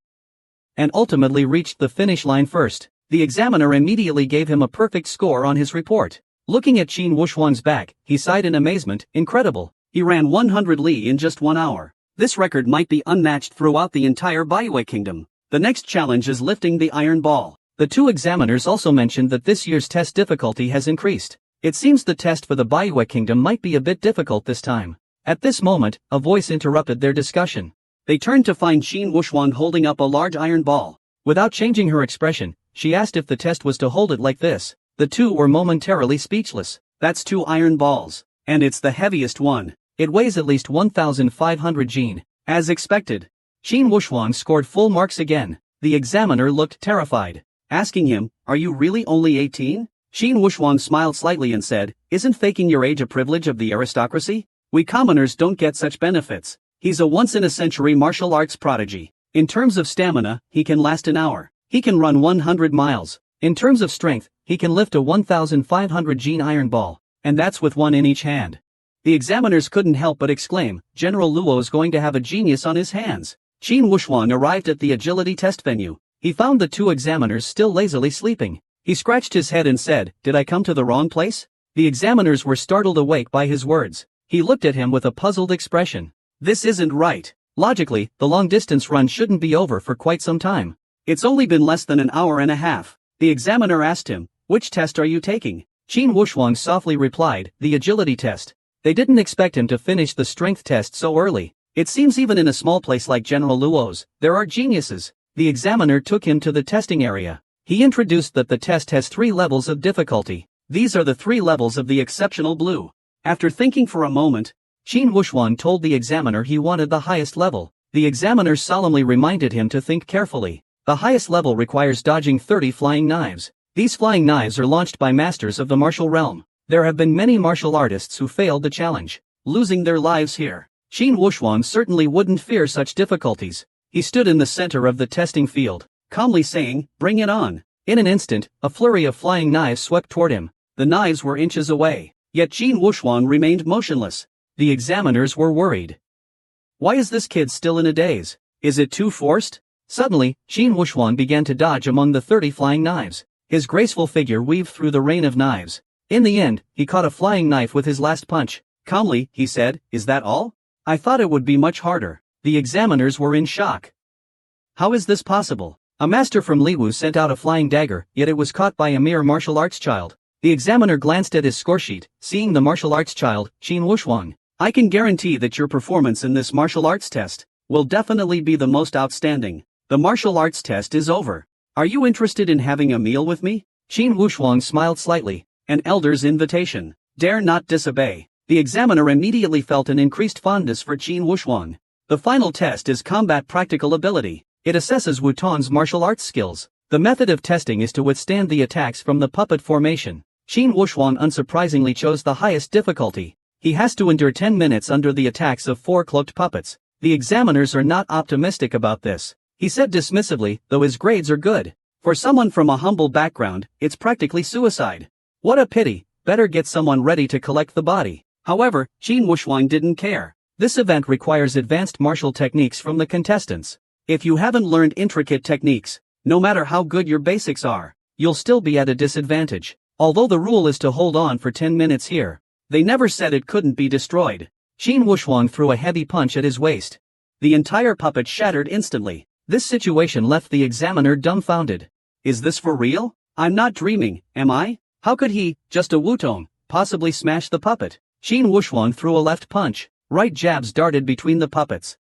and ultimately reached the finish line first. The examiner immediately gave him a perfect score on his report. Looking at Qin Wuxuan's back, he sighed in amazement, "Incredible. He ran 100 li in just 1 hour. This record might be unmatched throughout the entire Baiwei Kingdom." The next challenge is lifting the iron ball. The 2 examiners also mentioned that this year's test difficulty has increased. It seems the test for the Baiwei Kingdom might be a bit difficult this time. At this moment, a voice interrupted their discussion. They turned to find Qin Wuxuan holding up a large iron ball. Without changing her expression, she asked if the test was to hold it like this. The 2 were momentarily speechless. That's 2 iron balls. And it's the heaviest one. It weighs at least 1,500 jin. As expected, Qin Wuxuan scored full marks again. The examiner looked terrified, asking him, "Are you really only 18? Qin Wushuang smiled slightly and said, "Isn't faking your age a privilege of the aristocracy? We commoners don't get such benefits." He's a once-in-a-century martial arts prodigy. In terms of stamina, he can last an hour. He can run 100 miles. In terms of strength, he can lift a 1,500 gene iron ball, and that's with one in each hand. The examiners couldn't help but exclaim, General Luo's going to have a genius on his hands. Qin Wushuang arrived at the agility test venue. He found the two examiners still lazily sleeping. He scratched his head and said, "Did I come to the wrong place?" The examiners were startled awake by his words. He looked at him with a puzzled expression. "This isn't right. Logically, the long-distance run shouldn't be over for quite some time. It's only been less than an hour and a half." The examiner asked him, "Which test are you taking?" Qin Wushuang softly replied, "The agility test." They didn't expect him to finish the strength test so early. It seems even in a small place like General Luo's, there are geniuses. The examiner took him to the testing area. He introduced that the test has 3 levels of difficulty. These are the 3 levels of the exceptional blue. After thinking for a moment, Qin Wushuang told the examiner he wanted the highest level. The examiner solemnly reminded him to think carefully. The highest level requires dodging 30 flying knives. These flying knives are launched by masters of the martial realm. There have been many martial artists who failed the challenge, losing their lives here. Qin Wushuang certainly wouldn't fear such difficulties. He stood in the center of the testing field, calmly saying, "Bring it on." In an instant, a flurry of flying knives swept toward him. The knives were inches away, yet Qin Wushuang remained motionless. The examiners were worried. Why is this kid still in a daze? Is it too forced? Suddenly, Qin Wushuang began to dodge among the 30 flying knives. His graceful figure weaved through the rain of knives. In the end, he caught a flying knife with his last punch. Calmly, he said, "Is that all? I thought it would be much harder." The examiners were in shock. How is this possible? A master from Liwu sent out a flying dagger, yet it was caught by a mere martial arts child. The examiner glanced at his scoresheet, seeing the martial arts child, Qin Wushuang. "I can guarantee that your performance in this martial arts test will definitely be the most outstanding. The martial arts test is over. Are you interested in having a meal with me?" Qin Wushuang smiled slightly. An elder's invitation. Dare not disobey. The examiner immediately felt an increased fondness for Qin Wushuang. The final test is combat practical ability. It assesses Wu Tong's martial arts skills. The method of testing is to withstand the attacks from the puppet formation. Qin Wushuang unsurprisingly chose the highest difficulty. He has to endure 10 minutes under the attacks of 4 cloaked puppets. The examiners are not optimistic about this. He said dismissively, though his grades are good. For someone from a humble background, it's practically suicide. What a pity, better get someone ready to collect the body. However, Qin Wushuang didn't care. This event requires advanced martial techniques from the contestants. If you haven't learned intricate techniques, no matter how good your basics are, you'll still be at a disadvantage. Although the rule is to hold on for 10 minutes here, they never said it couldn't be destroyed. Qin Wushuang threw a heavy punch at his waist. The entire puppet shattered instantly. This situation left the examiner dumbfounded. Is this for real? I'm not dreaming, am I? How could he, just a Wutong, possibly smash the puppet? Qin Wushuang threw a left punch. Right jabs darted between the puppets.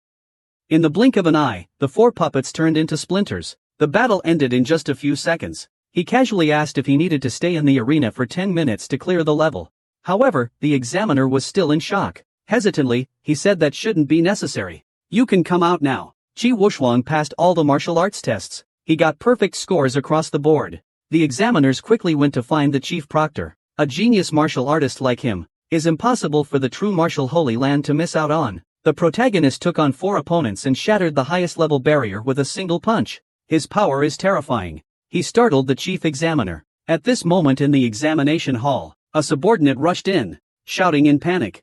In the blink of an eye, the 4 puppets turned into splinters. The battle ended in just a few seconds. He casually asked if he needed to stay in the arena for 10 minutes to clear the level. However, the examiner was still in shock. Hesitantly, he said that shouldn't be necessary. "You can come out now." Qin Wushuang passed all the martial arts tests. He got perfect scores across the board. The examiners quickly went to find the chief proctor. A genius martial artist like him is impossible for the true martial Holy Land to miss out on. The protagonist took on 4 opponents and shattered the highest level barrier with a single punch. His power is terrifying. He startled the chief examiner. At this moment in the examination hall, a subordinate rushed in, shouting in panic,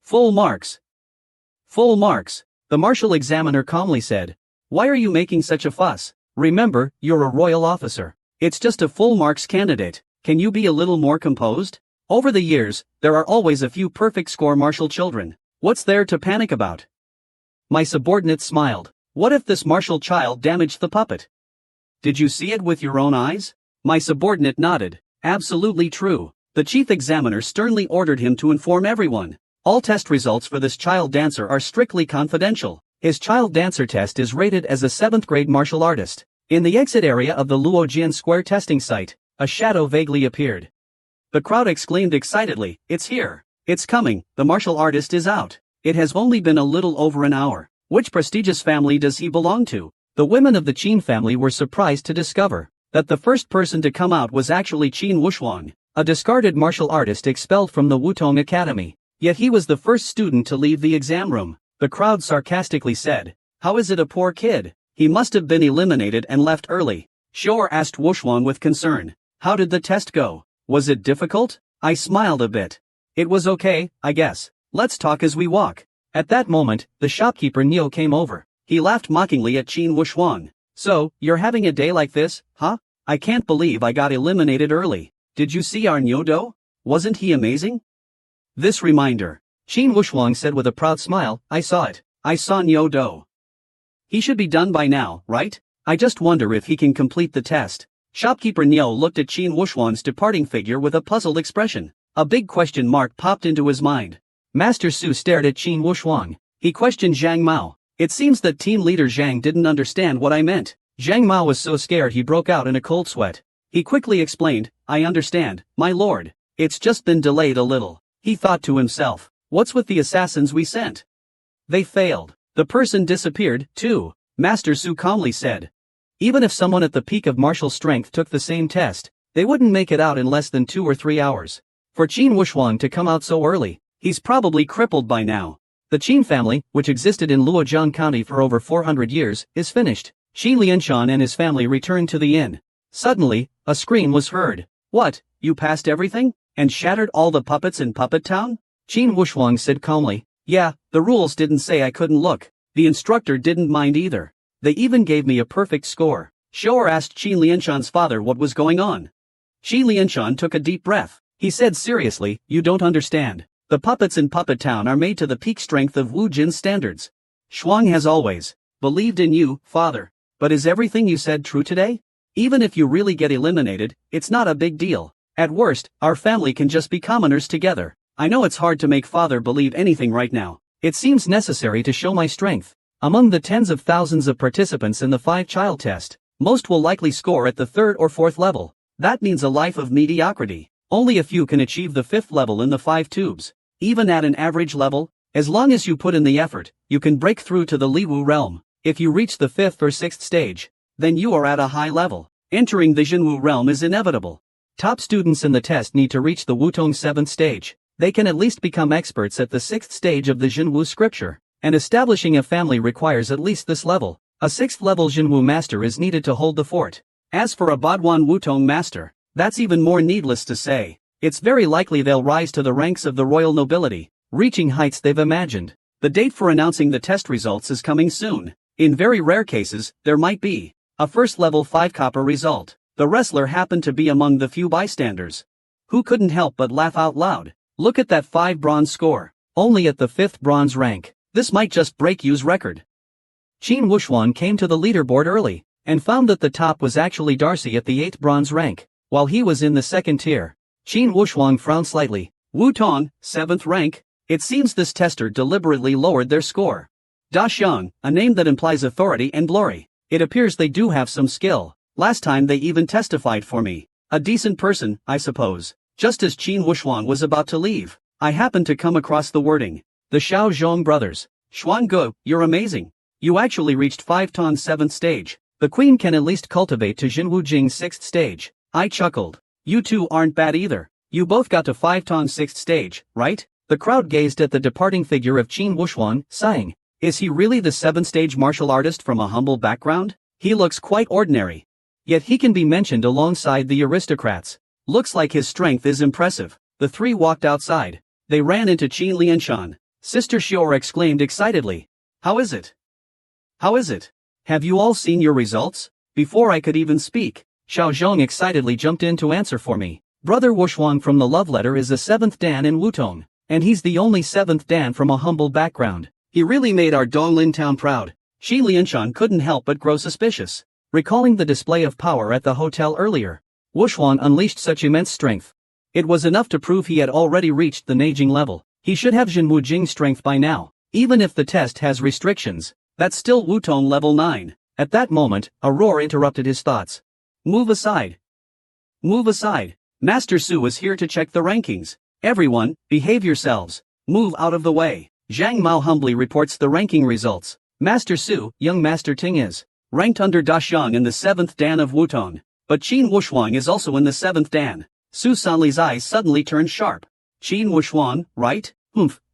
"Full marks! Full marks!" The martial examiner calmly said, "Why are you making such a fuss? Remember, you're a royal officer. It's just a full marks candidate. Can you be a little more composed? Over the years, there are always a few perfect score martial children. What's there to panic about?" My subordinate smiled. What if this martial child damaged the puppet? Did you see it with your own eyes? My subordinate nodded. Absolutely true. The chief examiner sternly ordered him to inform everyone. All test results for this child dancer are strictly confidential. His child dancer test is rated as a 7th grade martial artist. In the exit area of the Luojian Square testing site, a shadow vaguely appeared. The crowd exclaimed excitedly, "It's here! It's coming, the martial artist is out. It has only been a little over an hour. Which prestigious family does he belong to?" The women of the Qin family were surprised to discover that the first person to come out was actually Qin Wushuang. a discarded martial artist expelled from the Wutong Academy. Yet he was the first student to leave the exam room. The crowd sarcastically said, "How is it a poor kid? He must have been eliminated and left early." Xiao asked Wuxuan with concern. "How did the test go? Was it difficult?" I smiled a bit. "It was okay, I guess. Let's talk as we walk." At that moment, the shopkeeper Neo came over. He laughed mockingly at Qin Wuxuan. "So, you're having a day like this, huh? I can't believe I got eliminated early. Did you see our Nyodo? Wasn't he amazing?" This reminder. Qin Wuxuan said with a proud smile, "I saw it. I saw Nyodo. He should be done by now, right? I just wonder if he can complete the test." Shopkeeper Neo looked at Qin Wuxuan's departing figure with a puzzled expression. A big question mark popped into his mind. Master Su stared at Qin Wuxuan. He questioned Zhang Mao. "It seems that team leader Zhang didn't understand what I meant." Zhang Mao was so scared he broke out in a cold sweat. He quickly explained, "I understand, my lord. It's just been delayed a little." He thought to himself, "What's with the assassins we sent? They failed. The person disappeared, too." Master Su calmly said, "Even if someone at the peak of martial strength took the same test, they wouldn't make it out in less than 2 or 3 hours. For Qin Wuxuan to come out so early, he's probably crippled by now." The Qin family, which existed in Luojiang County for over 400 years, is finished. Qin Lianshan and his family returned to the inn. Suddenly, a scream was heard. "What, you passed everything? And shattered all the puppets in Puppet Town?" Qin Wuxuan said calmly, "Yeah, the rules didn't say I couldn't look. The instructor didn't mind either. They even gave me a perfect score." Xiao asked Qin Lianshan's father what was going on. Qin Lianshan took a deep breath. He said seriously, "You don't understand. The puppets in Puppet Town are made to the peak strength of Wu Jin's standards. Shuang has always believed in you, father. But is everything you said true today? Even if you really get eliminated, it's not a big deal. At worst, our family can just be commoners together. I know it's hard to make father believe anything right now. It seems necessary to show my strength. Among the tens of thousands of participants in the 5-child test, most will likely score at the 3rd or 4th level. That means a life of mediocrity. Only a few can achieve the 5th level in the 5 tubes. Even at an average level, as long as you put in the effort, you can break through to the Liwu realm. If you reach the 5th or 6th stage, then you are at a high level. Entering the Jinwu realm is inevitable. Top students in the test need to reach the Wutong 7th stage. They can at least become experts at the 6th stage of the Jinwu scripture, and establishing a family requires at least this level. A 6th level Jinwu master is needed to hold the fort. As for a Badwan Wutong master, that's even more needless to say. It's very likely they'll rise to the ranks of the royal nobility, reaching heights they've imagined. The date for announcing the test results is coming soon. In very rare cases, there might be a first level 5 copper result. The wrestler happened to be among the few bystanders who couldn't help but laugh out loud. Look at that 5 bronze score. Only at the 5th bronze rank. This might just break Yu's record. Qin Wuxuan came to the leaderboard early, and found that the top was actually Darcy at the 8th bronze rank, while he was in the 2nd tier. Qin Wuxuan frowned slightly. Wutong, 7th rank? It seems this tester deliberately lowered their score. Da Xiang, a name that implies authority and glory. It appears they do have some skill. Last time they even testified for me. A decent person, I suppose. Just as Qin Wuxuan was about to leave, I happened to come across the wording. The Xiao Zhong brothers. Xuangu, you're amazing. You actually reached 5 ton 7th stage. The queen can at least cultivate to Jinwu Jing's 6th stage. I chuckled. You two aren't bad either. You both got to 5 ton 6th stage, right? The crowd gazed at the departing figure of Qin Wuxuan, sighing. Is he really the 7th stage martial artist from a humble background? He looks quite ordinary. Yet he can be mentioned alongside the aristocrats. Looks like his strength is impressive. The 3 walked outside. They ran into Qin Lianshan. Sister Xiao exclaimed excitedly. How is it? How is it? Have you all seen your results? Before I could even speak, Xiao Zhong excitedly jumped in to answer for me. Brother Wuxuan from the love letter is a 7th Dan in Wutong, and he's the only 7th Dan from a humble background. He really made our Donglin town proud. Qin Lianshan couldn't help but grow suspicious. Recalling the display of power at the hotel earlier, Wuxuan unleashed such immense strength. It was enough to prove he had already reached the Neijing level. He should have Jinwu Jing strength by now. Even if the test has restrictions, that's still Wutong level 9. At that moment, a roar interrupted his thoughts. Move aside. Move aside. Master Su was here to check the rankings. Everyone, behave yourselves. Move out of the way. Zhang Mao humbly reports the ranking results. Master Su, young Master Ting is ranked under Da Xiang in the 7th Dan of Wutong. But Qin Wuxuan is also in the 7th Dan. Su Sanli's eyes suddenly turned sharp. Qin Wuxuan, right?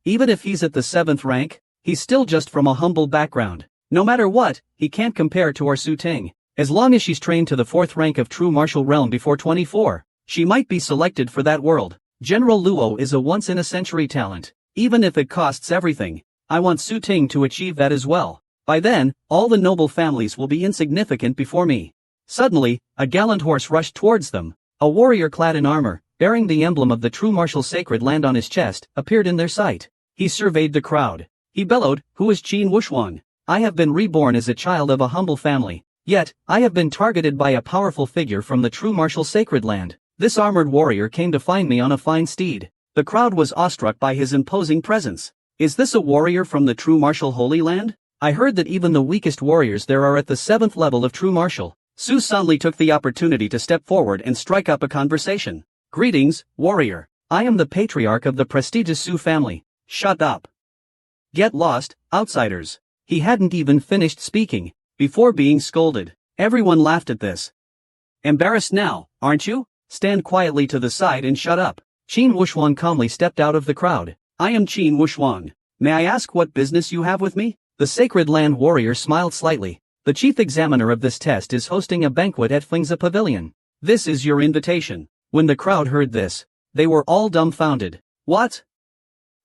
Even if he's at the 7th rank, he's still just from a humble background. No matter what, he can't compare to our Su Ting. As long as she's trained to the 4th rank of true martial realm before 24, she might be selected for that world. General Luo is a once-in-a-century talent. Even if it costs everything, I want Su Ting to achieve that as well. By then, all the noble families will be insignificant before me. Suddenly, a gallant horse rushed towards them. A warrior clad in armor, bearing the emblem of the true martial sacred land on his chest, appeared in their sight. He surveyed the crowd. He bellowed, "Who is Qin Wuxuan? I have been reborn as a child of a humble family. Yet, I have been targeted by a powerful figure from the true martial sacred land. This armored warrior came to find me on a fine steed." The crowd was awestruck by his imposing presence. Is this a warrior from the true martial Holy Land? I heard that even the weakest warriors there are at the 7th level of true martial. Su Sanli took the opportunity to step forward and strike up a conversation. "Greetings, warrior. I am the patriarch of the prestigious Su family." "Shut up. Get lost, outsiders." He hadn't even finished speaking before being scolded. Everyone laughed at this. "Embarrassed now, aren't you? Stand quietly to the side and shut up." Qin Wuxuan calmly stepped out of the crowd. "I am Qin Wuxuan. May I ask what business you have with me?" The Sacred Land warrior smiled slightly. "The chief examiner of this test is hosting a banquet at ENGSUB Pavilion. This is your invitation." When the crowd heard this, they were all dumbfounded. "What?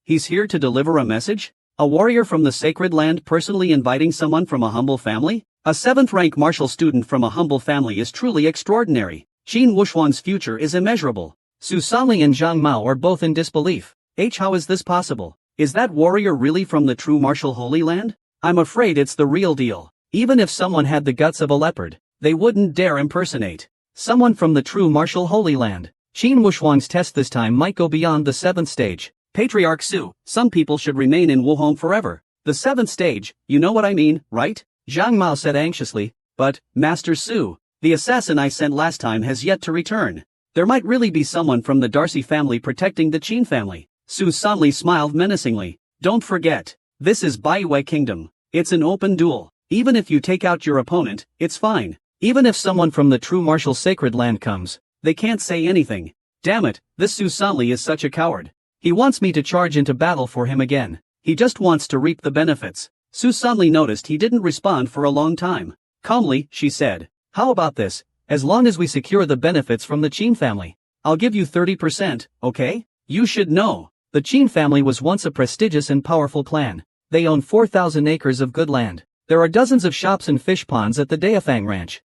He's here to deliver a message? A warrior from the Sacred Land personally inviting someone from a humble family? A 7th rank martial student from a humble family is truly extraordinary. Qin Wuxuan's future is immeasurable." Su Sanli and Zhang Mao are both in disbelief. How is this possible? Is that warrior really from the true martial Holy Land? I'm afraid it's the real deal. Even if someone had the guts of a leopard, they wouldn't dare impersonate someone from the true martial Holy Land. Qin Wuxuan's test this time might go beyond the 7th stage. Patriarch Su, some people should remain in Wuhong forever. The 7th stage, you know what I mean, right? Zhang Mao said anxiously. "But, Master Su, the assassin I sent last time has yet to return. There might really be someone from the Darcy family protecting the Qin family." Su Sanli smiled menacingly. "Don't forget, this is Baiwei Kingdom. It's an open duel. Even if you take out your opponent, it's fine. Even if someone from the true martial sacred land comes, they can't say anything. Damn it, this Su Sanli is such a coward. He wants me to charge into battle for him again. He just wants to reap the benefits." Su Sanli noticed he didn't respond for a long time. Calmly, she said, "How about this? As long as we secure the benefits from the Qin family, I'll give you 30%, okay? You should know, the Qin family was once a prestigious and powerful clan. They own 4,000 acres of good land. There are dozens of shops and fish ponds at the Daifang Ranch.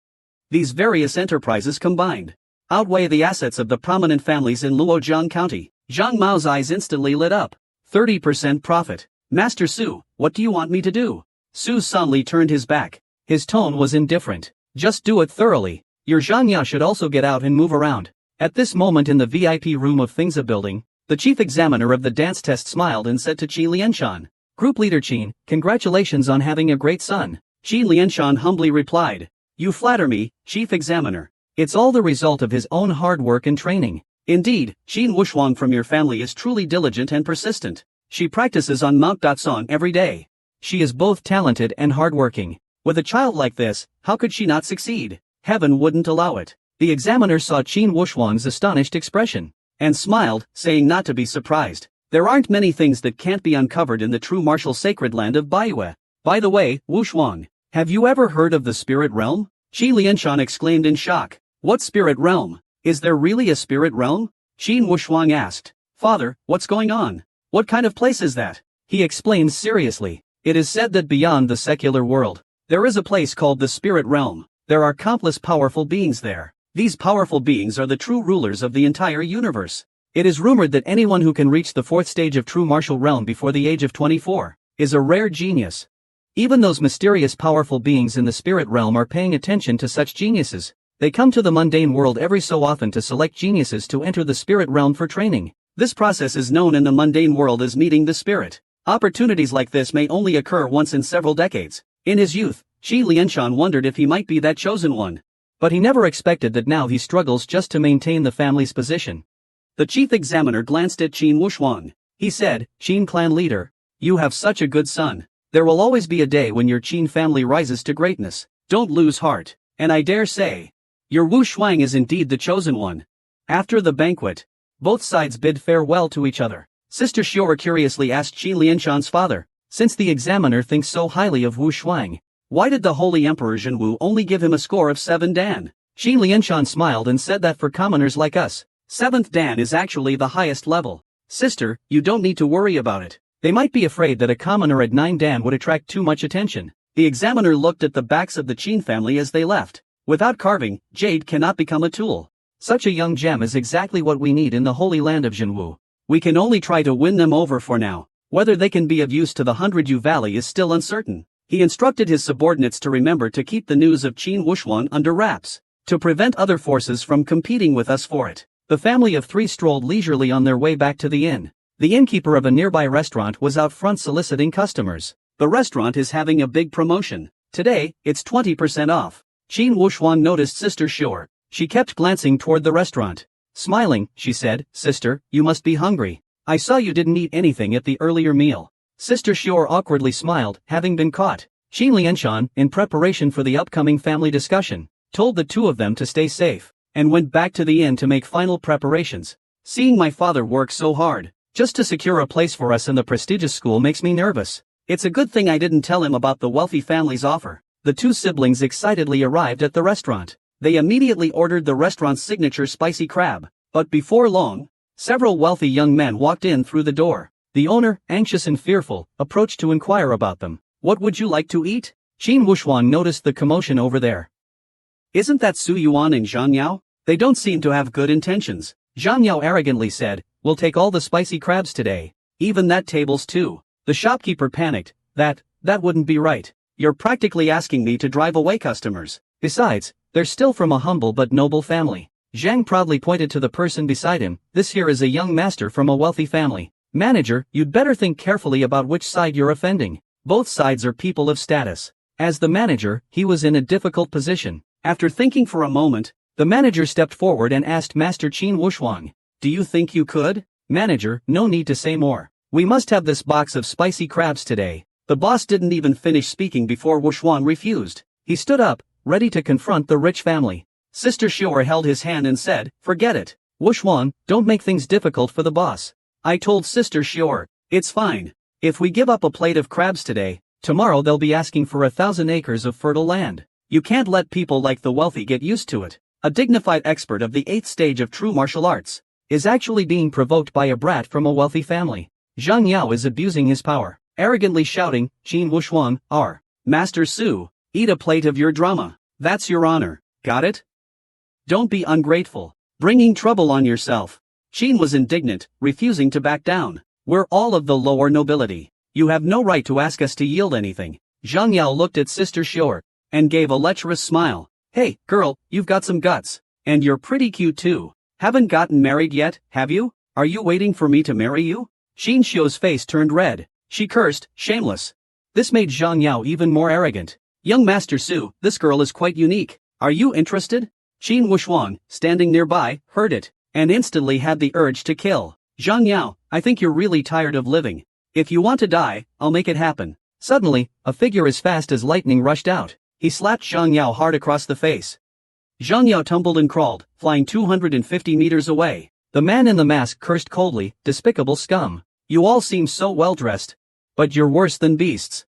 These various enterprises combined outweigh the assets of the prominent families in Luojiang County." Zhang Mao's eyes instantly lit up. 30% profit. "Master Su, what do you want me to do?" Su Sanli turned his back. His tone was indifferent. "Just do it thoroughly. Your Zhangya should also get out and move around." At this moment in the VIP room of ENGSUB building, the chief examiner of the dance test smiled and said to Qi Lianshan, "Group leader Qin, congratulations on having a great son." Qi Lianshan humbly replied, "You flatter me, chief examiner. It's all the result of his own hard work and training. Indeed, Qin Wuxuan from your family is truly diligent and persistent. She practices on Mount Datsong every day. She is both talented and hardworking. With a child like this, how could she not succeed? Heaven wouldn't allow it." The examiner saw Qin Wuxuan's astonished expression and smiled, saying not to be surprised. There aren't many things that can't be uncovered in the true martial sacred land of Baiwei. By the way, Wuxuan, have you ever heard of the spirit realm? Qi Lianshan exclaimed in shock. "What spirit realm? Is there really a spirit realm?" Qin Wuxuan asked. "Father, what's going on? What kind of place is that?" He explained seriously. "It is said that beyond the secular world, there is a place called the spirit realm. There are countless powerful beings there. These powerful beings are the true rulers of the entire universe. It is rumored that anyone who can reach the 4th stage of true martial realm before the age of 24 is a rare genius. Even those mysterious powerful beings in the spirit realm are paying attention to such geniuses. They come to the mundane world every so often to select geniuses to enter the spirit realm for training. This process is known in the mundane world as meeting the spirit. Opportunities like this may only occur once in several decades. In his youth, Qi Lianshan wondered if he might be that chosen one. But he never expected that now he struggles just to maintain the family's position. The chief examiner glanced at Qin Wuxuan. He said, "Qin clan leader, you have such a good son. There will always be a day when your Qin family rises to greatness. Don't lose heart. And I dare say, your Wu Shuang is indeed the chosen one." After the banquet, both sides bid farewell to each other. Sister Xiao curiously asked Qin Lianshan's father, since the examiner thinks so highly of Wu Shuang, why did the Holy Emperor Zhenwu only give him a score of 7 dan? Qin Lianshan smiled and said that for commoners like us, 7th dan is actually the highest level. Sister, you don't need to worry about it. They might be afraid that a commoner at 9 dan would attract too much attention. The examiner looked at the backs of the Qin family as they left. Without carving, jade cannot become a tool. Such a young gem is exactly what we need in the holy land of Zhenwu. We can only try to win them over for now. Whether they can be of use to the 100 Valley is still uncertain. He instructed his subordinates to remember to keep the news of Qin Wushuan under wraps, to prevent other forces from competing with us for it. The family of 3 strolled leisurely on their way back to the inn. The innkeeper of a nearby restaurant was out front soliciting customers. The restaurant is having a big promotion. Today, it's 20% off. Qin Wushuan noticed Sister Xiao. She kept glancing toward the restaurant. Smiling, she said, Sister, you must be hungry. I saw you didn't eat anything at the earlier meal. Sister Xiao awkwardly smiled, having been caught. Qin Lianshan, in preparation for the upcoming family discussion, told the 2 of them to stay safe, and went back to the inn to make final preparations. Seeing my father work so hard, just to secure a place for us in the prestigious school makes me nervous. It's a good thing I didn't tell him about the wealthy family's offer. The 2 siblings excitedly arrived at the restaurant. They immediately ordered the restaurant's signature spicy crab, but before long, several wealthy young men walked in through the door. The owner, anxious and fearful, approached to inquire about them. What would you like to eat? Qin Wushuan noticed the commotion over there. Isn't that Su Yuan and Zhang Yao? They don't seem to have good intentions. Zhang Yao arrogantly said, we'll take all the spicy crabs today. Even that table's too. The shopkeeper panicked. That wouldn't be right. You're practically asking me to drive away customers. Besides, they're still from a humble but noble family. Zhang proudly pointed to the person beside him. This here is a young master from a wealthy family. Manager, you'd better think carefully about which side you're offending. Both sides are people of status. As the manager, he was in a difficult position. After thinking for a moment, the manager stepped forward and asked Master Qin Wushuang, do you think you could? Manager, no need to say more. We must have this box of spicy crabs today. The boss didn't even finish speaking before Wushuang refused. He stood up, ready to confront the rich family. Sister Xiao held his hand and said, forget it. Wushuang, don't make things difficult for the boss. I told Sister Xiao, it's fine. If we give up a plate of crabs today, tomorrow they'll be asking for 1,000 acres of fertile land. You can't let people like the wealthy get used to it. A dignified expert of the 8th stage of true martial arts is actually being provoked by a brat from a wealthy family. Zhang Yao is abusing his power, arrogantly shouting, Qin Wushuang, Master Su, eat a plate of your drama. That's your honor. Got it? Don't be ungrateful, bringing trouble on yourself. Qin was indignant, refusing to back down. We're all of the lower nobility. You have no right to ask us to yield anything. Zhang Yao looked at Sister Xiao and gave a lecherous smile. Hey, girl, you've got some guts. And you're pretty cute too. Haven't gotten married yet, have you? Are you waiting for me to marry you? Qin Xiao's face turned red. She cursed, shameless. This made Zhang Yao even more arrogant. Young Master Su, this girl is quite unique. Are you interested? Qin Wushuang, standing nearby, heard it, and instantly had the urge to kill. Zhang Yao, I think you're really tired of living. If you want to die, I'll make it happen. Suddenly, a figure as fast as lightning rushed out. He slapped Zhang Yao hard across the face. Zhang Yao tumbled and crawled, flying 250 meters away. The man in the mask cursed coldly, despicable scum. You all seem so well dressed. But you're worse than beasts.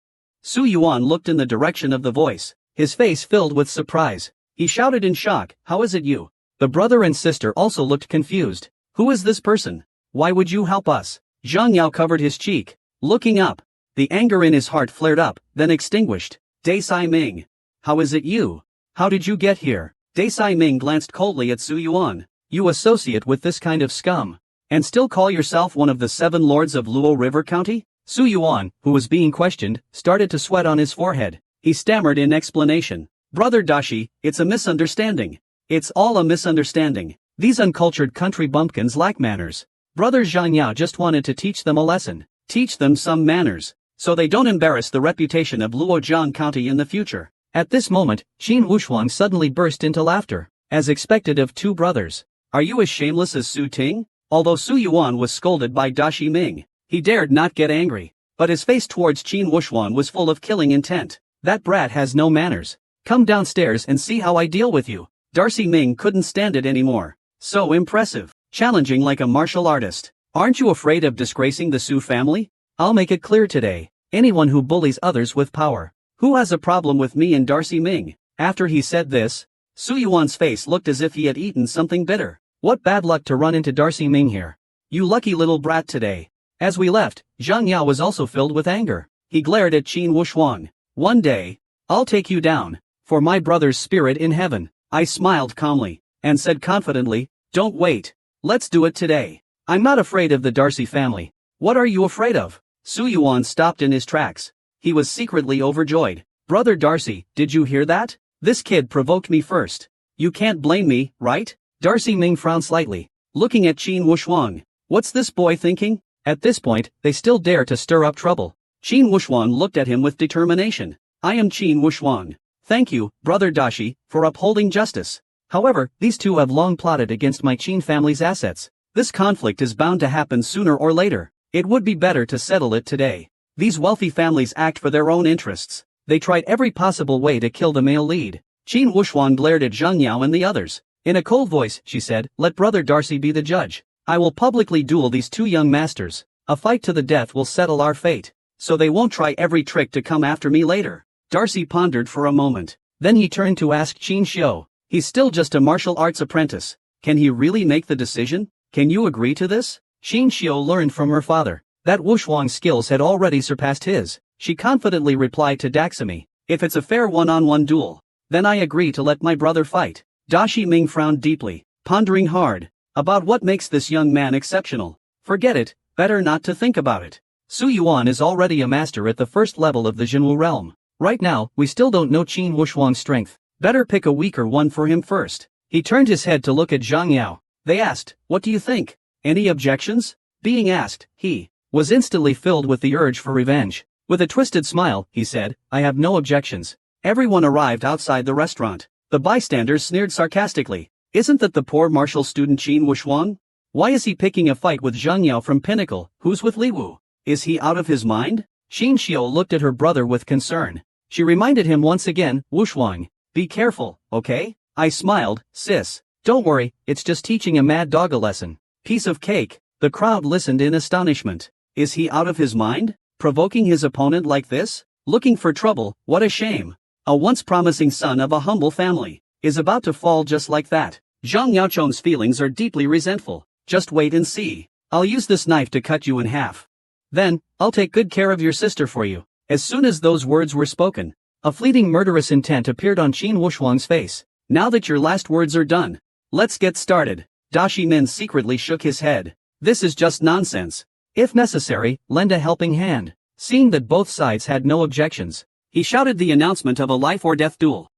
Su Yuan looked in the direction of the voice, his face filled with surprise. He shouted in shock, how is it you? The brother and sister also looked confused. Who is this person? Why would you help us? Zhang Yao covered his cheek, looking up. The anger in his heart flared up, then extinguished. Desai Ming. How is it you? How did you get here? Desai Ming glanced coldly at Su Yuan. You associate with this kind of scum, and still call yourself one of the 7 lords of Luo River County? Su Yuan, who was being questioned, started to sweat on his forehead. He stammered in explanation. Brother Dashi, it's a misunderstanding. It's all a misunderstanding. These uncultured country bumpkins lack manners. Brother Zhang Yao just wanted to teach them a lesson. Teach them some manners, so they don't embarrass the reputation of Luojiang County in the future. At this moment, Qin Wushuang suddenly burst into laughter, as expected of 2 brothers. Are you as shameless as Su Ting? Although Su Yuan was scolded by Dashi Ming, he dared not get angry, but his face towards Qin Wushuang was full of killing intent. That brat has no manners. Come downstairs and see how I deal with you. Darcy Ming couldn't stand it anymore. So impressive. Challenging like a martial artist. Aren't you afraid of disgracing the Su family? I'll make it clear today. Anyone who bullies others with power. Who has a problem with me and Darcy Ming? After he said this, Su Yuan's face looked as if he had eaten something bitter. What bad luck to run into Darcy Ming here. You lucky little brat today. As we left, Zhang Yao was also filled with anger. He glared at Qin Wushuang. One day, I'll take you down. For my brother's spirit in heaven. I smiled calmly, and said confidently, don't wait. Let's do it today. I'm not afraid of the Darcy family. What are you afraid of? Su Yuan stopped in his tracks. He was secretly overjoyed. Brother Darcy, did you hear that? This kid provoked me first. You can't blame me, right? Darcy Ming frowned slightly, looking at Qin Wushuang. What's this boy thinking? At this point, they still dare to stir up trouble. Qin Wushuang looked at him with determination. I am Qin Wushuang. Thank you, Brother Dashi, for upholding justice. However, these two have long plotted against my Qin family's assets. This conflict is bound to happen sooner or later. It would be better to settle it today. These wealthy families act for their own interests. They tried every possible way to kill the male lead. Qin Wushuang glared at Zhang Yao and the others. In a cold voice, she said, let Brother Darcy be the judge. I will publicly duel these two young masters. A fight to the death will settle our fate. So they won't try every trick to come after me later. Darcy pondered for a moment. Then he turned to ask Qin Xiu. He's still just a martial arts apprentice. Can he really make the decision? Can you agree to this? Qin Xiu learned from her father that Wushuang's skills had already surpassed his. She confidently replied to Daxami. If it's a fair one-on-one duel, then I agree to let my brother fight. Dashi Ming frowned deeply, pondering hard about what makes this young man exceptional. Forget it, better not to think about it. Su Yuan is already a master at the first level of the Jinwu realm. Right now, we still don't know Qin Wushuang's strength. Better pick a weaker one for him first. He turned his head to look at Zhang Yao. They asked, what do you think? Any objections? Being asked, he was instantly filled with the urge for revenge. With a twisted smile, he said, I have no objections. Everyone arrived outside the restaurant. The bystanders sneered sarcastically. Isn't that the poor martial student Qin Wushuang? Why is he picking a fight with Zhang Yao from Pinnacle, who's with Li Wu? Is he out of his mind? Qin Xiu looked at her brother with concern. She reminded him once again, Wushuang, be careful, okay? I smiled, sis. Don't worry, it's just teaching a mad dog a lesson. Piece of cake. The crowd listened in astonishment. Is he out of his mind? Provoking his opponent like this? Looking for trouble, what a shame. A once promising son of a humble family is about to fall just like that. Zhang Yaocheng's feelings are deeply resentful. Just wait and see. I'll use this knife to cut you in half. Then, I'll take good care of your sister for you. As soon as those words were spoken, a fleeting murderous intent appeared on Qin Wushuang's face. Now that your last words are done, let's get started. Dashi Min secretly shook his head. This is just nonsense. If necessary, lend a helping hand. Seeing that both sides had no objections, he shouted the announcement of a life-or-death duel.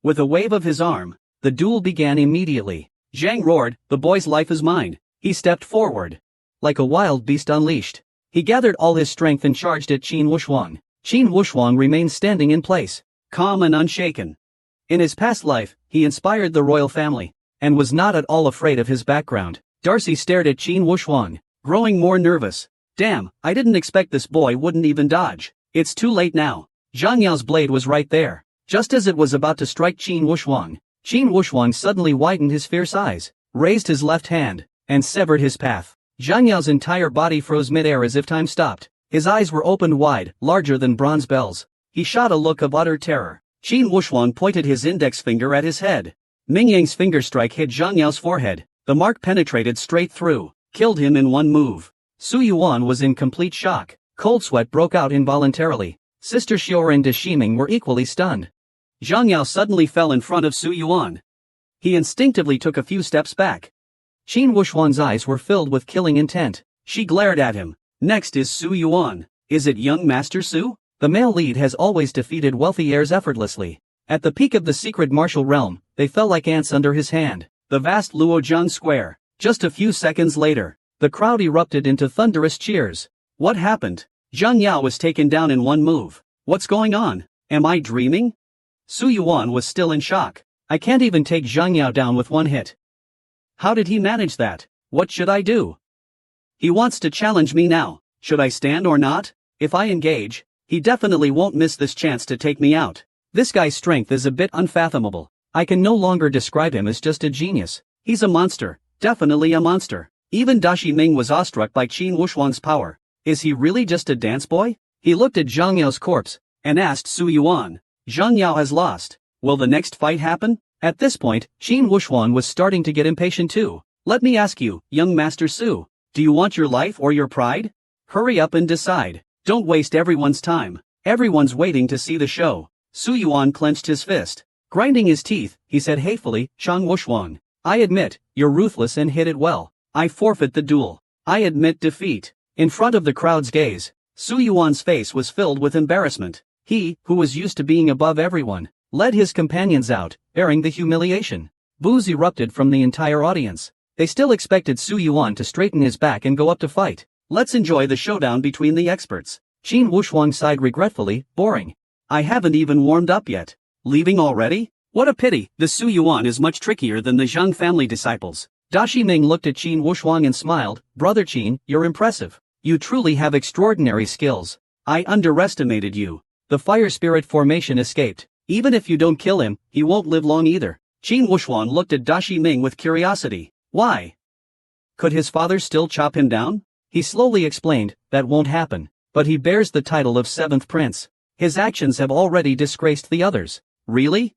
With a wave of his arm, the duel began immediately. Zhang roared, the boy's life is mine. He stepped forward. Like a wild beast unleashed, he gathered all his strength and charged at Qin Wushuang. Qin Wushuang remained standing in place, calm and unshaken. In his past life, he inspired the royal family, and was not at all afraid of his background. Darcy stared at Qin Wushuang, growing more nervous. Damn, I didn't expect this boy wouldn't even dodge. It's too late now. Zhang Yao's blade was right there. Just as it was about to strike Qin Wushuang suddenly widened his fierce eyes, raised his left hand, and severed his path. Zhang Yao's entire body froze midair as if time stopped. His eyes were opened wide, larger than bronze bells. He shot a look of utter terror. Qin Wushuang pointed his index finger at his head. Ming Yang's finger strike hit Zhang Yao's forehead. The mark penetrated straight through, killed him in one move. Su Yuan was in complete shock. Cold sweat broke out involuntarily. Sister Xior and Deshiming were equally stunned. Zhang Yao suddenly fell in front of Su Yuan. He instinctively took a few steps back. Qin Wushuang's eyes were filled with killing intent. She glared at him. Next is Su Yuan. Is it young Master Su? The male lead has always defeated wealthy heirs effortlessly. At the peak of the secret martial realm, they fell like ants under his hand. The vast Luojiang Square. Just a few seconds later, the crowd erupted into thunderous cheers. What happened? Zhang Yao was taken down in one move. What's going on? Am I dreaming? Su Yuan was still in shock. I can't even take Zhang Yao down with one hit. How did he manage that? What should I do? He wants to challenge me now. Should I stand or not? If I engage, he definitely won't miss this chance to take me out. This guy's strength is a bit unfathomable. I can no longer describe him as just a genius. He's a monster, definitely a monster. Even Dashi Ming was awestruck by Qin Wuxuan's power. Is he really just a dance boy? He looked at Zhang Yao's corpse and asked Su Yuan. Zhang Yao has lost. Will the next fight happen? At this point, Qin Wuxuan was starting to get impatient too. Let me ask you, young Master Su, do you want your life or your pride? Hurry up and decide. Don't waste everyone's time. Everyone's waiting to see the show. Su Yuan clenched his fist. Grinding his teeth, he said hatefully, Zhang Wuxuan, I admit, you're ruthless and hit it well. I forfeit the duel. I admit defeat. In front of the crowd's gaze, Su Yuan's face was filled with embarrassment. He, who was used to being above everyone, led his companions out, bearing the humiliation. Boos erupted from the entire audience. They still expected Su Yuan to straighten his back and go up to fight. Let's enjoy the showdown between the experts. Qin Wuxuan sighed regretfully, boring. I haven't even warmed up yet. Leaving already? What a pity. The Su Yuan is much trickier than the Zhang family disciples. Dashi Ming looked at Qin Wuxuan and smiled. Brother Qin, you're impressive. You truly have extraordinary skills. I underestimated you. The fire spirit formation escaped. Even if you don't kill him, he won't live long either. Qin Wuxuan looked at Dashi Ming with curiosity. Why? Could his father still chop him down? He slowly explained, that won't happen. But he bears the title of 7th prince. His actions have already disgraced the others. Really?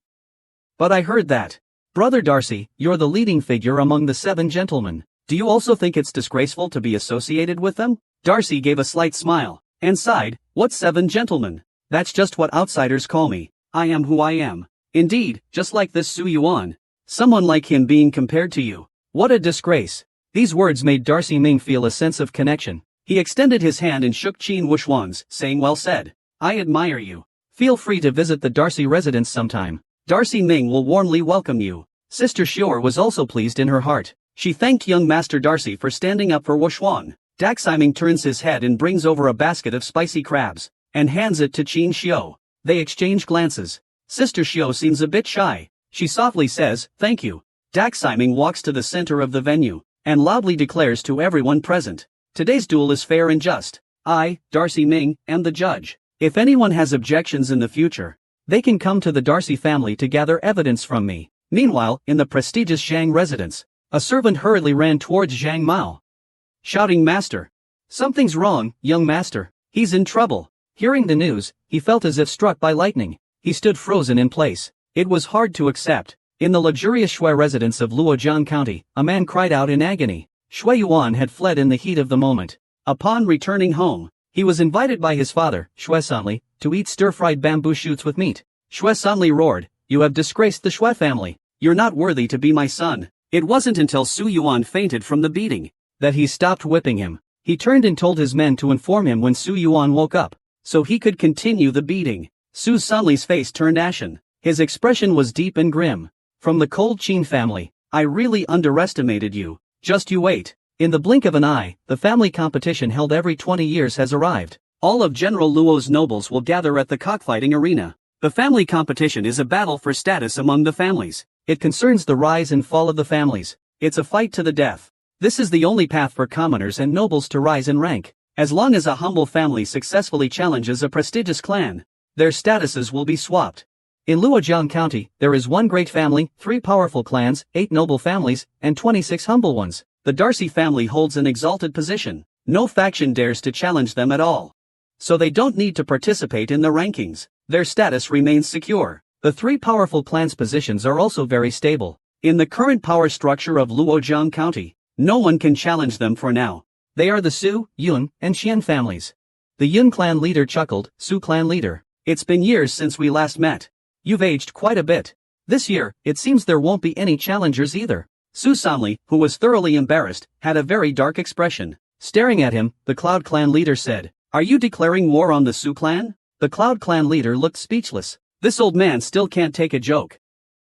But I heard that. Brother Darcy, you're the leading figure among the 7 gentlemen. Do you also think it's disgraceful to be associated with them? Darcy gave a slight smile, and sighed, what 7 gentlemen? That's just what outsiders call me. I am who I am. Indeed, just like this Su Yuan. Someone like him being compared to you. What a disgrace. These words made Darcy Ming feel a sense of connection. He extended his hand and shook Qin Wuxuan's, saying well said. I admire you. Feel free to visit the Darcy residence sometime. Darcy Ming will warmly welcome you. Sister Xior was also pleased in her heart. She thanked young Master Darcy for standing up for Wuxuan. Daximing turns his head and brings over a basket of spicy crabs, and hands it to Qin Xiu. They exchange glances. Sister Xiu seems a bit shy. She softly says, thank you. Daximing walks to the center of the venue, and loudly declares to everyone present. Today's duel is fair and just. I, Darcy Ming, am the judge. If anyone has objections in the future, they can come to the Darcy family to gather evidence from me. Meanwhile, in the prestigious Zhang residence, a servant hurriedly ran towards Zhang Mao, shouting, Master. Something's wrong, young master. He's in trouble. Hearing the news, he felt as if struck by lightning. He stood frozen in place. It was hard to accept. In the luxurious Shui residence of Luojiang County, a man cried out in agony. Shui Yuan had fled in the heat of the moment. Upon returning home, he was invited by his father, Shui Sanli, to eat stir-fried bamboo shoots with meat. Shui Sanli roared, you have disgraced the Shui family. You're not worthy to be my son. It wasn't until Su Yuan fainted from the beating that he stopped whipping him. He turned and told his men to inform him when Su Yuan woke up, so he could continue the beating. Su Sanli's face turned ashen. His expression was deep and grim. From the cold Qin family, I really underestimated you. Just you wait. In the blink of an eye, the family competition held every 20 years has arrived. All of General Luo's nobles will gather at the cockfighting arena. The family competition is a battle for status among the families. It concerns the rise and fall of the families. It's a fight to the death. This is the only path for commoners and nobles to rise in rank. As long as a humble family successfully challenges a prestigious clan, their statuses will be swapped. In Luojiang County, there is one great family, 3 powerful clans, 8 noble families, and 26 humble ones. The Darcy family holds an exalted position. No faction dares to challenge them at all. So they don't need to participate in the rankings. Their status remains secure. The 3 powerful clans' positions are also very stable. In the current power structure of Luojiang County, no one can challenge them for now. They are the Su, Yun, and Xian families. The Yun clan leader chuckled, Su clan leader. It's been years since we last met. You've aged quite a bit. This year, it seems there won't be any challengers either. Su Sanli, who was thoroughly embarrassed, had a very dark expression. Staring at him, the Cloud clan leader said, are you declaring war on the Su clan? The Cloud clan leader looked speechless. This old man still can't take a joke.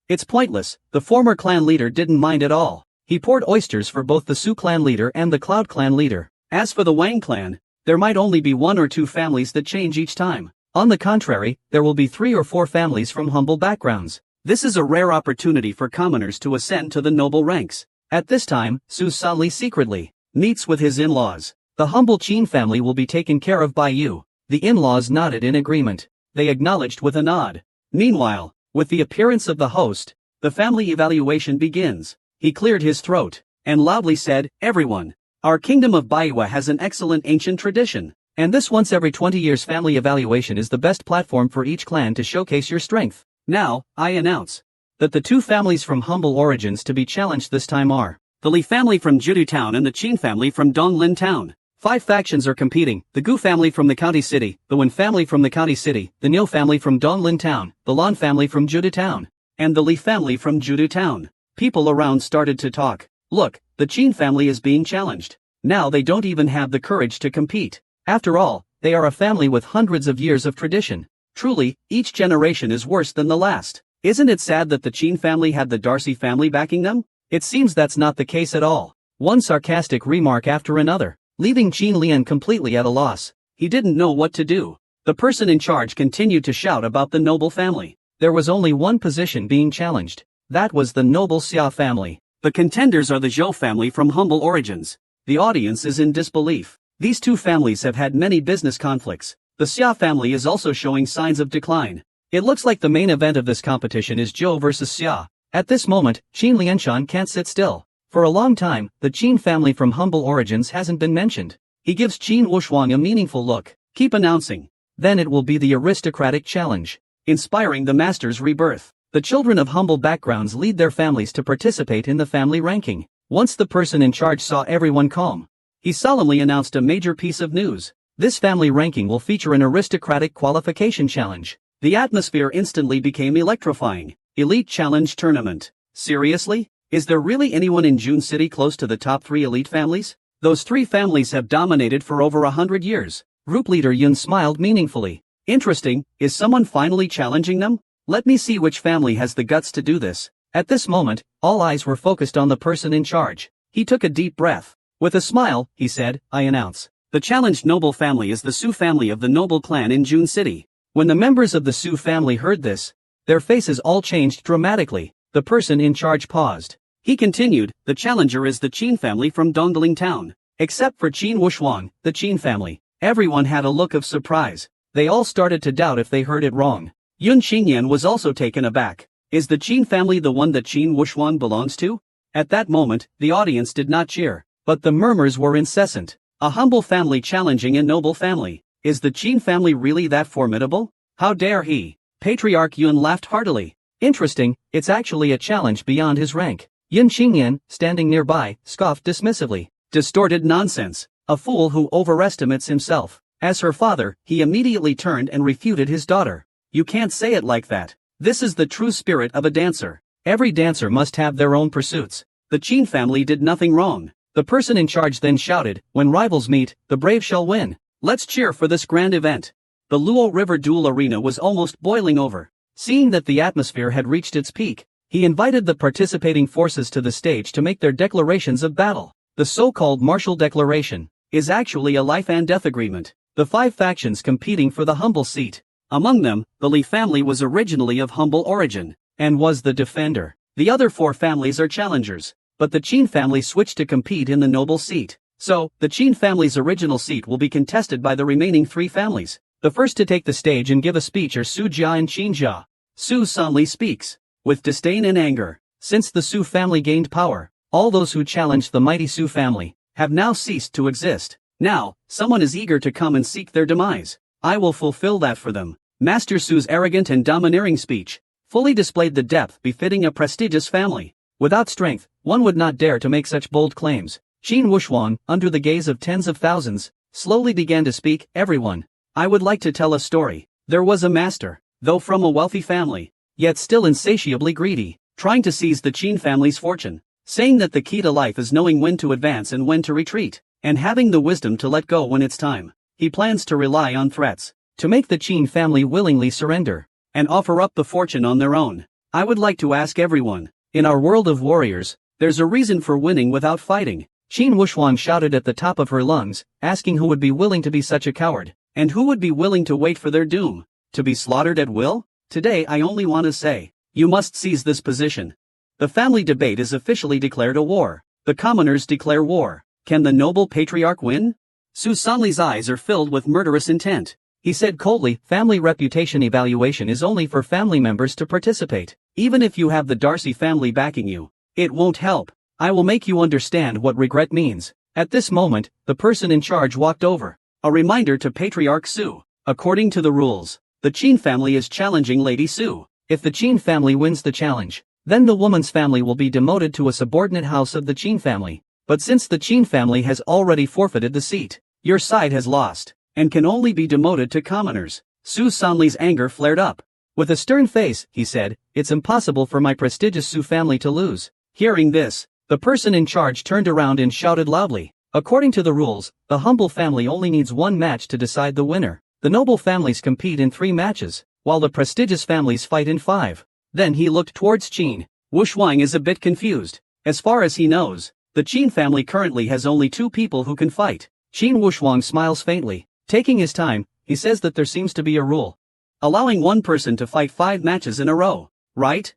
It's pointless. The former clan leader didn't mind at all. He poured oysters for both the Su clan leader and the Cloud clan leader. As for the Wang clan, there might only be 1 or 2 families that change each time. On the contrary, there will be 3 or 4 families from humble backgrounds. This is a rare opportunity for commoners to ascend to the noble ranks. At this time, Su Sanli secretly meets with his in-laws. The humble Qin family will be taken care of by you. The in-laws nodded in agreement. They acknowledged with a nod. Meanwhile, with the appearance of the host, the family evaluation begins. He cleared his throat. and loudly said, "Everyone! Our kingdom of Baiwa has an excellent ancient tradition, and this once every 20 years family evaluation is the best platform for each clan to showcase your strength. Now, I announce that the two families from humble origins to be challenged this time are the Li family from Judu Town and the Qin family from Donglin Town. 5 factions are competing: the Gu family from the county city, the Wen family from the county city, the Niu family from Donglin Town, the Lan family from Judu Town, and the Li family from Judu Town." People around started to talk. Look, the Qin family is being challenged. Now they don't even have the courage to compete. After all, they are a family with hundreds of years of tradition. Truly, each generation is worse than the last. Isn't it sad that the Qin family had the Darcy family backing them? It seems that's not the case at all. One sarcastic remark after another, leaving Qin Lian completely at a loss. He didn't know what to do. The person in charge continued to shout about the noble family. There was only one position being challenged. That was the noble Xia family. The contenders are the Zhou family from humble origins. The audience is in disbelief. These two families have had many business conflicts. The Xia family is also showing signs of decline. It looks like the main event of this competition is Zhou versus Xia. At this moment, Qin Lianshan can't sit still. For a long time, the Qin family from humble origins hasn't been mentioned. He gives Qin Wushuang a meaningful look. Keep announcing. Then it will be the aristocratic challenge, inspiring the master's rebirth. The children of humble backgrounds lead their families to participate in the family ranking. Once the person in charge saw everyone calm, he solemnly announced a major piece of news. This family ranking will feature an aristocratic qualification challenge. The atmosphere instantly became electrifying. Elite Challenge Tournament. Seriously? Is there really anyone in June City close to the top 3 elite families? Those 3 families have dominated for over 100 years. Group leader Yun smiled meaningfully. Interesting, is someone finally challenging them? Let me see which family has the guts to do this. At this moment, all eyes were focused on the person in charge. He took a deep breath. With a smile, he said, "I announce. The challenged noble family is the Su family of the noble clan in June City." When the members of the Su family heard this, their faces all changed dramatically. The person in charge paused. He continued, "The challenger is the Qin family from Dongling Town. Except for Qin Wushuang, the Qin family." Everyone had a look of surprise. They all started to doubt if they heard it wrong. Yun Qingyan was also taken aback. Is the Qin family the one that Qin Wushuang belongs to? At that moment, the audience did not cheer, but the murmurs were incessant. A humble family challenging a noble family. Is the Qin family really that formidable? How dare he? Patriarch Yun laughed heartily. Interesting, it's actually a challenge beyond his rank. Yun Qingyan, standing nearby, scoffed dismissively. Distorted nonsense. A fool who overestimates himself. As her father, he immediately turned and refuted his daughter. You can't say it like that. This is the true spirit of a dancer. Every dancer must have their own pursuits. The Qin family did nothing wrong. The person in charge then shouted, "When rivals meet, the brave shall win. Let's cheer for this grand event." The Luo River duel arena was almost boiling over. Seeing that the atmosphere had reached its peak, he invited the participating forces to the stage to make their declarations of battle. The so-called martial declaration is actually a life and death agreement. The 5 factions competing for the humble seat. Among them, the Li family was originally of humble origin, and was the defender. The other 4 families are challengers, but the Qin family switched to compete in the noble seat. So, the Qin family's original seat will be contested by the remaining 3 families. The first to take the stage and give a speech are Su Jia and Qin Jia. Su Sanli speaks, with disdain and anger. Since the Su family gained power, all those who challenged the mighty Su family have now ceased to exist. Now, someone is eager to come and seek their demise. I will fulfill that for them. Master Su's arrogant and domineering speech fully displayed the depth befitting a prestigious family. Without strength, one would not dare to make such bold claims. Qin Wushuang, under the gaze of tens of thousands, slowly began to speak. Everyone, I would like to tell a story. There was a master, though from a wealthy family, yet still insatiably greedy, trying to seize the Qin family's fortune, saying that the key to life is knowing when to advance and when to retreat, and having the wisdom to let go when it's time. He plans to rely on threats to make the Qin family willingly surrender and offer up the fortune on their own. I would like to ask everyone, in our world of warriors, there's a reason for winning without fighting. Qin Wushuang shouted at the top of her lungs, asking who would be willing to be such a coward, and who would be willing to wait for their doom, to be slaughtered at will? Today I only want to say, you must seize this position. The family debate is officially declared a war. The commoners declare war. Can the noble patriarch win? Su Sanli's eyes are filled with murderous intent. He said coldly, family reputation evaluation is only for family members to participate. Even if you have the Darcy family backing you, it won't help. I will make you understand what regret means. At this moment, the person in charge walked over. A reminder to Patriarch Su. According to the rules, the Qin family is challenging Lady Su. If the Qin family wins the challenge, then the woman's family will be demoted to a subordinate house of the Qin family. But since the Qin family has already forfeited the seat, your side has lost, and can only be demoted to commoners. Su Sanli's anger flared up. With a stern face, he said, "It's impossible for my prestigious Su family to lose." Hearing this, the person in charge turned around and shouted loudly, "According to the rules, the humble family only needs one match to decide the winner. The noble families compete in 3 matches, while the prestigious families fight in 5. Then he looked towards Qin. Wuxuang is a bit confused. As far as he knows, the Qin family currently has only 2 people who can fight. Qin Wuxuang smiles faintly. Taking his time, he says that there seems to be a rule allowing one person to fight 5 matches in a row, right?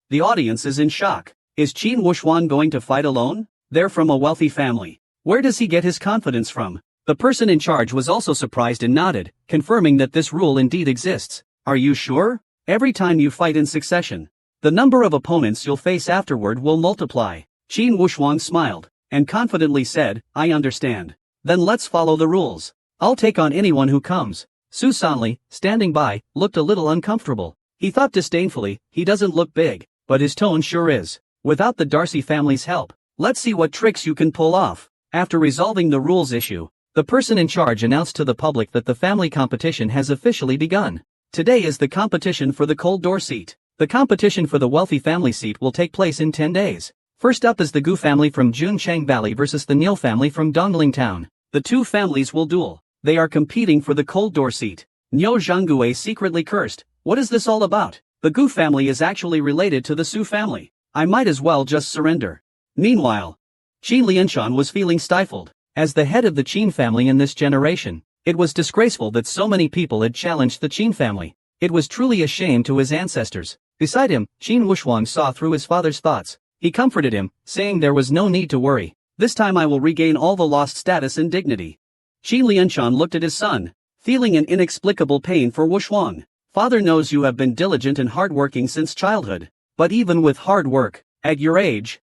The audience is in shock. Is Qin Wuxuang going to fight alone? They're from a wealthy family. Where does he get his confidence from? The person in charge was also surprised and nodded, confirming that this rule indeed exists. Are you sure? Every time you fight in succession, the number of opponents you'll face afterward will multiply. Qin Wuxuang smiled, and confidently said, "I understand. Then let's follow the rules. I'll take on anyone who comes." Su Sanli, standing by, looked a little uncomfortable. He thought disdainfully, "He doesn't look big, but his tone sure is. Without the Darcy family's help, let's see what tricks you can pull off." After resolving the rules issue, the person in charge announced to the public that the family competition has officially begun. Today is the competition for the cold door seat. The competition for the wealthy family seat will take place in 10 days. First up is the Gu family from Junchang Valley versus the Niel family from Dongling Town. The 2 families will duel. They are competing for the cold door seat. Niu Zhanggue secretly cursed. What is this all about? The Gu family is actually related to the Su family. I might as well just surrender. Meanwhile, Qin Lianshan was feeling stifled. As the head of the Qin family in this generation, it was disgraceful that so many people had challenged the Qin family. It was truly a shame to his ancestors. Beside him, Qin Wuxuang saw through his father's thoughts. He comforted him, saying there was no need to worry. This time I will regain all the lost status and dignity. Qin Lianshan looked at his son, feeling an inexplicable pain for Wuxuang. Father knows you have been diligent and hardworking since childhood. But even with hard work, at your age,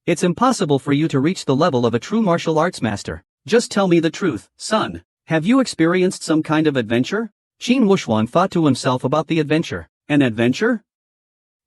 it's impossible for you to reach the level of a true martial arts master. Just tell me the truth, son. Have you experienced some kind of adventure? Qin Wuxuang thought to himself about the adventure. An adventure?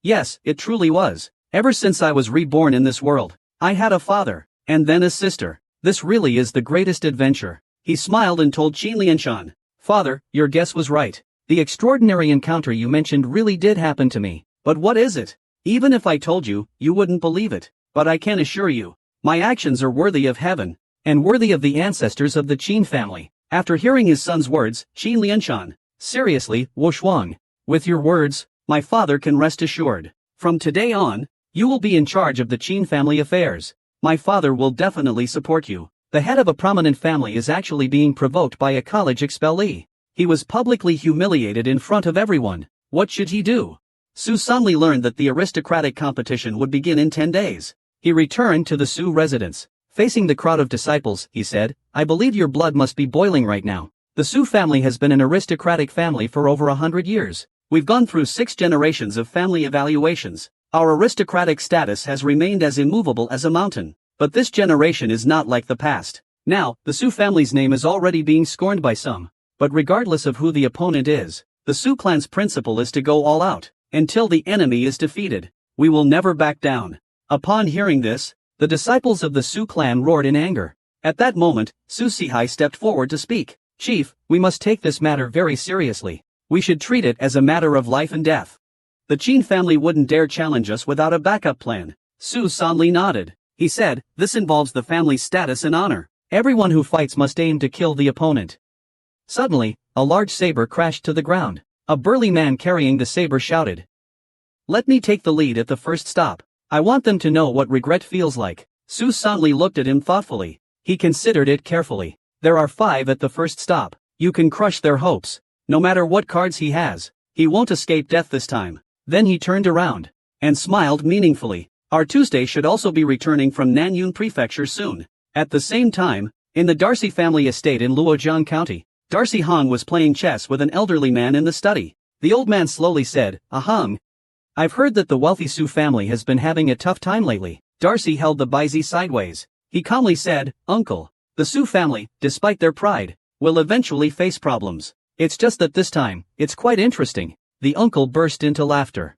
Yes, it truly was. Ever since I was reborn in this world, I had a father, and then a sister. This really is the greatest adventure. He smiled and told Qin Lianshan, "Father, your guess was right. The extraordinary encounter you mentioned really did happen to me. But what is it? Even if I told you, you wouldn't believe it. But I can assure you, my actions are worthy of heaven, and worthy of the ancestors of the Qin family." After hearing his son's words, Qin Lianshan, "Seriously, Wuxuang, with your words, my father can rest assured. From today on, you will be in charge of the Qin family affairs. My father will definitely support you." The head of a prominent family is actually being provoked by a college expellee. He was publicly humiliated in front of everyone. What should he do? Su Sanli learned that the aristocratic competition would begin in 10 days. He returned to the Su residence. Facing the crowd of disciples, he said, "I believe your blood must be boiling right now. The Su family has been an aristocratic family for over 100 years. We've gone through 6 generations of family evaluations. Our aristocratic status has remained as immovable as a mountain. But this generation is not like the past. Now, the Su family's name is already being scorned by some. But regardless of who the opponent is, the Su clan's principle is to go all out, until the enemy is defeated. We will never back down." Upon hearing this, the disciples of the Su clan roared in anger. At that moment, Su Sihai stepped forward to speak. "Chief, we must take this matter very seriously. We should treat it as a matter of life and death. The Qin family wouldn't dare challenge us without a backup plan." Su Sanli nodded. He said, "This involves the family's status and honor. Everyone who fights must aim to kill the opponent." Suddenly, a large saber crashed to the ground. A burly man carrying the saber shouted, "Let me take the lead at the first stop. I want them to know what regret feels like." Su Sanli looked at him thoughtfully. He considered it carefully. There are 5 at the first stop. You can crush their hopes. No matter what cards he has, he won't escape death this time. Then he turned around and smiled meaningfully. "Our Tuesday should also be returning from Nanyun Prefecture soon." At the same time, in the Darcy family estate in Luojiang County, Darcy Hong was playing chess with an elderly man in the study. The old man slowly said, "Ahung, I've heard that the wealthy Su family has been having a tough time lately. Darcy held the baizi sideways. He calmly said, "Uncle, the Su family, despite their pride, will eventually face problems. It's just that this time, it's quite interesting." The uncle burst into laughter.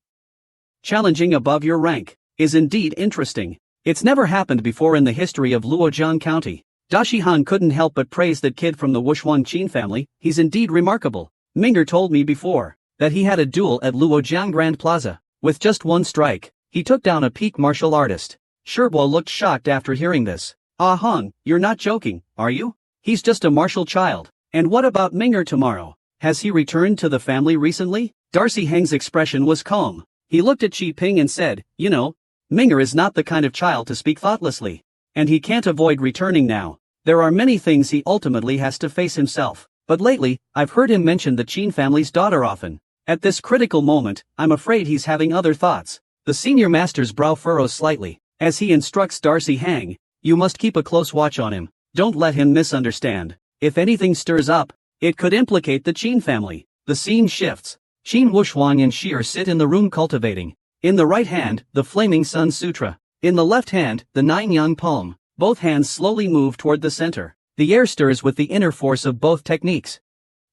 Challenging above your rank is indeed interesting. It's never happened before in the history of Luojiang County. Dashi Han couldn't help but praise that kid from the Wushuang Qin family. He's indeed remarkable. Minger told me before that he had a duel at Luojiang Grand Plaza. With just one strike, he took down a peak martial artist. Sherbo looked shocked after hearing this. "Ah Hong, you're not joking, are you? He's just a martial child. And what about Minger tomorrow? Has he returned to the family recently?" Darcy Heng's expression was calm. He looked at Qi Ping and said, "You know, Minger is not the kind of child to speak thoughtlessly. And he can't avoid returning now. There are many things he ultimately has to face himself. But lately, I've heard him mention the Qin family's daughter often. At this critical moment, I'm afraid he's having other thoughts." The senior master's brow furrows slightly, as he instructs Darcy Heng, "You must keep a close watch on him. Don't let him misunderstand. If anything stirs up, it could implicate the Qin family." The scene shifts. Qin Wushuang and Shi'er sit in the room cultivating. In the right hand, the Flaming Sun Sutra. In the left hand, the Nine Yang palm. Both hands slowly move toward the center. The air stirs with the inner force of both techniques.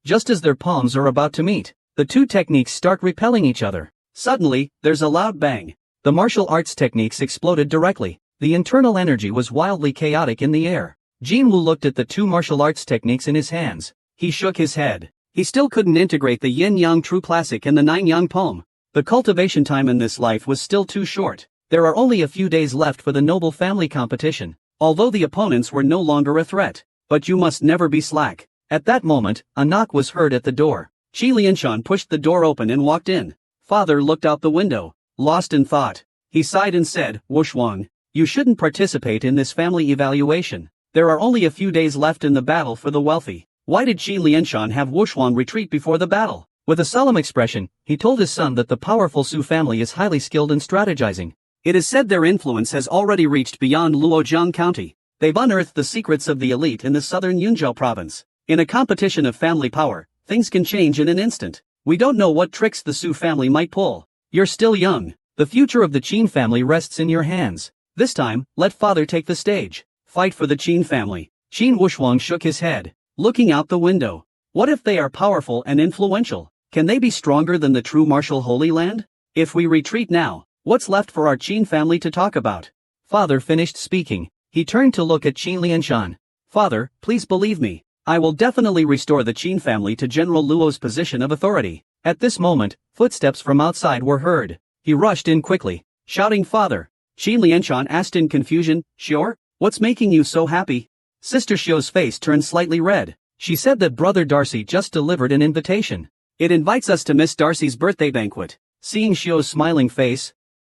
Just as their palms are about to meet, the two techniques start repelling each other. Suddenly, there's a loud bang. The martial arts techniques exploded directly. The internal energy was wildly chaotic in the air. Jinwoo looked at the two martial arts techniques in his hands. He shook his head. He still couldn't integrate the Yin-Yang True Classic and the Nine-Yang Palm. The cultivation time in this life was still too short. There are only a few days left for the noble family competition, although the opponents were no longer a threat. But you must never be slack. At that moment, a knock was heard at the door. Qi Lianshan pushed the door open and walked in. Father looked out the window, lost in thought. He sighed and said, "Wushuang, you shouldn't participate in this family evaluation. There are only a few days left in the battle for the wealthy." Why did Qi Lianshan have Wushuang retreat before the battle? With a solemn expression, he told his son that the powerful Su family is highly skilled in strategizing. It is said their influence has already reached beyond Luojiang County. They've unearthed the secrets of the elite in the southern Yunzhou province. In a competition of family power, things can change in an instant. We don't know what tricks the Su family might pull. You're still young. The future of the Qin family rests in your hands. This time, let father take the stage. Fight for the Qin family. Qin Wushuang shook his head, looking out the window. What if they are powerful and influential? Can they be stronger than the true martial Holy Land? If we retreat now, what's left for our Qin family to talk about? Father finished speaking. He turned to look at Qin Lianshan. "Father, please believe me. I will definitely restore the Qin family to General Luo's position of authority." At this moment, footsteps from outside were heard. He rushed in quickly, shouting, "Father!" Qin Lianshan asked in confusion, "Sure? What's making you so happy?" Sister Xiu's face turned slightly red. She said that Brother Darcy just delivered an invitation. "It invites us to Miss Darcy's birthday banquet." Seeing Xiu's smiling face,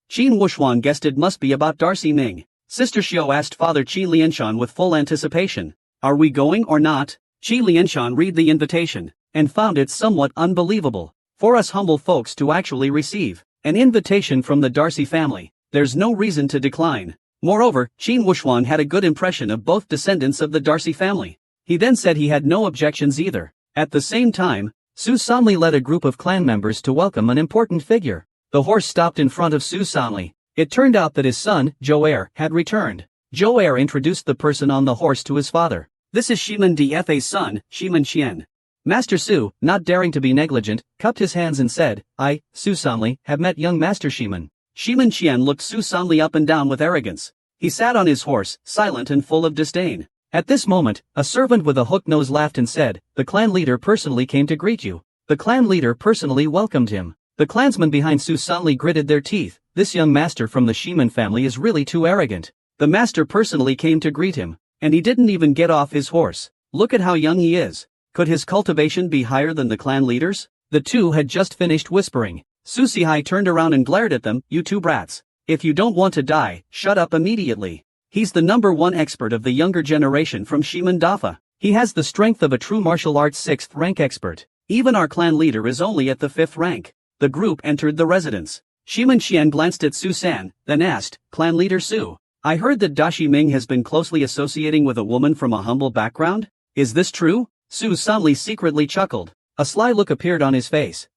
Qin Wushuang guessed it must be about Darcy Ming. Sister Xiu asked Father Qi Lianshan with full anticipation, "Are we going or not?" Qi Lianshan read the invitation, and found it somewhat unbelievable. For us humble folks to actually receive an invitation from the Darcy family, there's no reason to decline. Moreover, Qin Wushuang had a good impression of both descendants of the Darcy family. He then said he had no objections either. At the same time, Su Sanli led a group of clan members to welcome an important figure. The horse stopped in front of Su Sanli. It turned out that his son, Joer, had returned. Joer introduced the person on the horse to his father. "This is Shiman Dfa's son, Shiman Qian." Master Su, not daring to be negligent, cupped his hands and said, "I, Su Sanli, have met young Master Shiman." Shiman Qian looked Su Sanli up and down with arrogance. He sat on his horse, silent and full of disdain. At this moment, a servant with a hooked nose laughed and said, "The clan leader personally came to greet you." The clan leader personally welcomed him. The clansmen behind Su Sanli gritted their teeth. This young master from the Shiman family is really too arrogant. The master personally came to greet him, and he didn't even get off his horse. Look at how young he is. Could his cultivation be higher than the clan leaders? The two had just finished whispering. Su Sihai turned around and glared at them, "You two brats. If you don't want to die, shut up immediately." He's the #1 expert of the younger generation from Shiman Dafa. He has the strength of a true martial arts 6th rank expert. Even our clan leader is only at the 5th rank. The group entered the residence. Shiman Qian glanced at Su San, then asked, "Clan leader Su, I heard that Dashi Ming has been closely associating with a woman from a humble background. Is this true?" Su Sanli secretly chuckled. A sly look appeared on his face.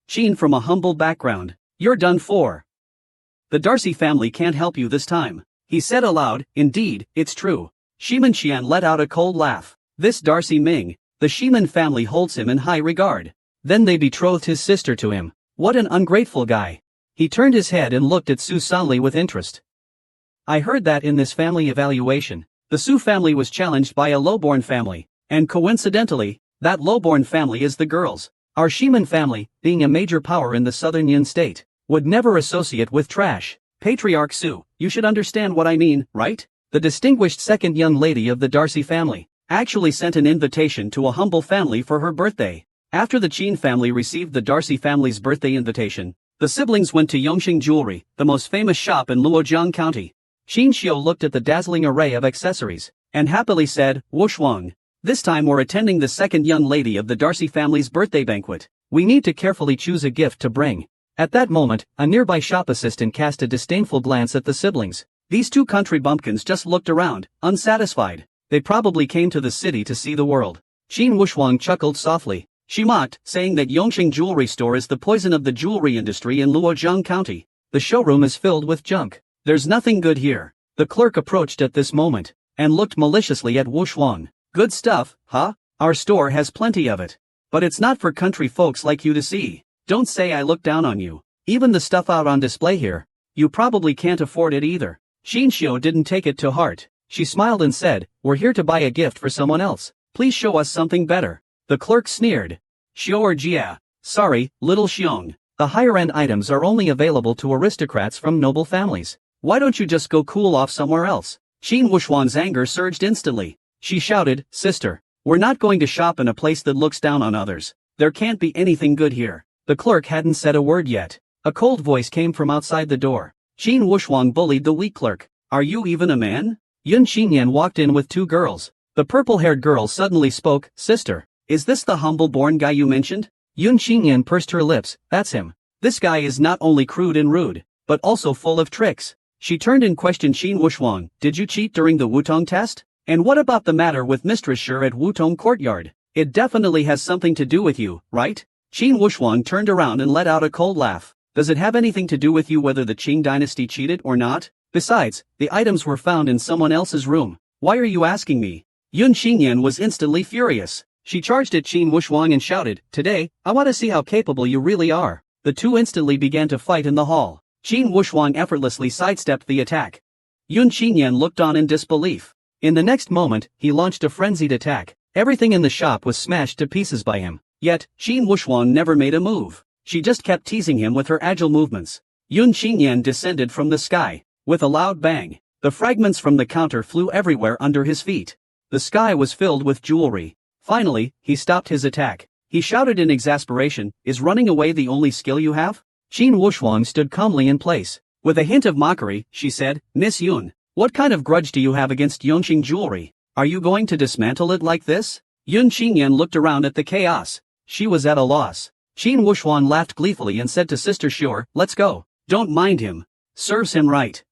"Qin from a humble background. You're done for." the Darcy family can't help you this time. He said aloud, indeed, it's true. Shiman Qian let out a cold laugh. This Darcy Ming, the Shiman family holds him in high regard. Then they betrothed his sister to him. What an ungrateful guy. He turned his head and looked at Su Sanli with interest. I heard that in this family evaluation, the Su family was challenged by a lowborn family, and coincidentally, that lowborn family is the girls. Our Shiman family, being a major power in the southern Yin state, would never associate with trash. Patriarch Su, you should understand what I mean, right? The distinguished second young lady of the Darcy family actually sent an invitation to a humble family for her birthday. After the Qin family received the Darcy family's birthday invitation, the siblings went to Yongxing Jewelry, the most famous shop in Luojiang County. Qin Xiu looked at the dazzling array of accessories, and happily said, Wushuang. This time we're attending the second young lady of the Darcy family's birthday banquet. We need to carefully choose a gift to bring. At that moment, a nearby shop assistant cast a disdainful glance at the siblings. These two country bumpkins just looked around, unsatisfied. They probably came to the city to see the world. Qin Wushuang chuckled softly. She mocked, saying that Yongxing Jewelry Store is the poison of the jewelry industry in Luojiang County. The showroom is filled with junk. There's nothing good here. The clerk approached at this moment, and looked maliciously at Wushuang. Good stuff, huh? Our store has plenty of it. But it's not for country folks like you to see. Don't say I look down on you. Even the stuff out on display here, you probably can't afford it either. Qin Xiu didn't take it to heart. She smiled and said, we're here to buy a gift for someone else. Please show us something better. The clerk sneered. Xiu or Jia. Sorry, little Xiong. The higher-end items are only available to aristocrats from noble families. Why don't you just go cool off somewhere else? Qin Wushuang's anger surged instantly. She shouted, Sister, we're not going to shop in a place that looks down on others. There can't be anything good here. The clerk hadn't said a word yet. A cold voice came from outside the door. Qin Wushuang bullied the weak clerk. Are you even a man? Yun Xinyan walked in with two girls. The purple-haired girl suddenly spoke, Sister, is this the humble-born guy you mentioned? Yun Xinyan pursed her lips, that's him. This guy is not only crude and rude, but also full of tricks. She turned and questioned Qin Wushuang, did you cheat during the Wutong test? And what about the matter with Mistress Shi at Wutong Courtyard? It definitely has something to do with you, right? Qin Wushuang turned around and let out a cold laugh. Does it have anything to do with you whether the Qing dynasty cheated or not? Besides, the items were found in someone else's room. Why are you asking me? Yun Xinyan was instantly furious. She charged at Qin Wushuang and shouted, Today, I want to see how capable you really are. The two instantly began to fight in the hall. Qin Wushuang effortlessly sidestepped the attack. Yun Xinyan looked on in disbelief. In the next moment, he launched a frenzied attack. Everything in the shop was smashed to pieces by him. Yet, Qin Wushuang never made a move. She just kept teasing him with her agile movements. Yun Xinyan descended from the sky. With a loud bang, the fragments from the counter flew everywhere under his feet. The sky was filled with jewelry. Finally, he stopped his attack. He shouted in exasperation, Is running away the only skill you have? Qin Wushuang stood calmly in place. With a hint of mockery, she said, Miss Yun, what kind of grudge do you have against Yongxing Jewelry? Are you going to dismantle it like this? Yun Xinyan looked around at the chaos. She was at a loss. Qin Wushuang laughed gleefully and said to Sister Shure, Let's go. Don't mind him. Serves him right.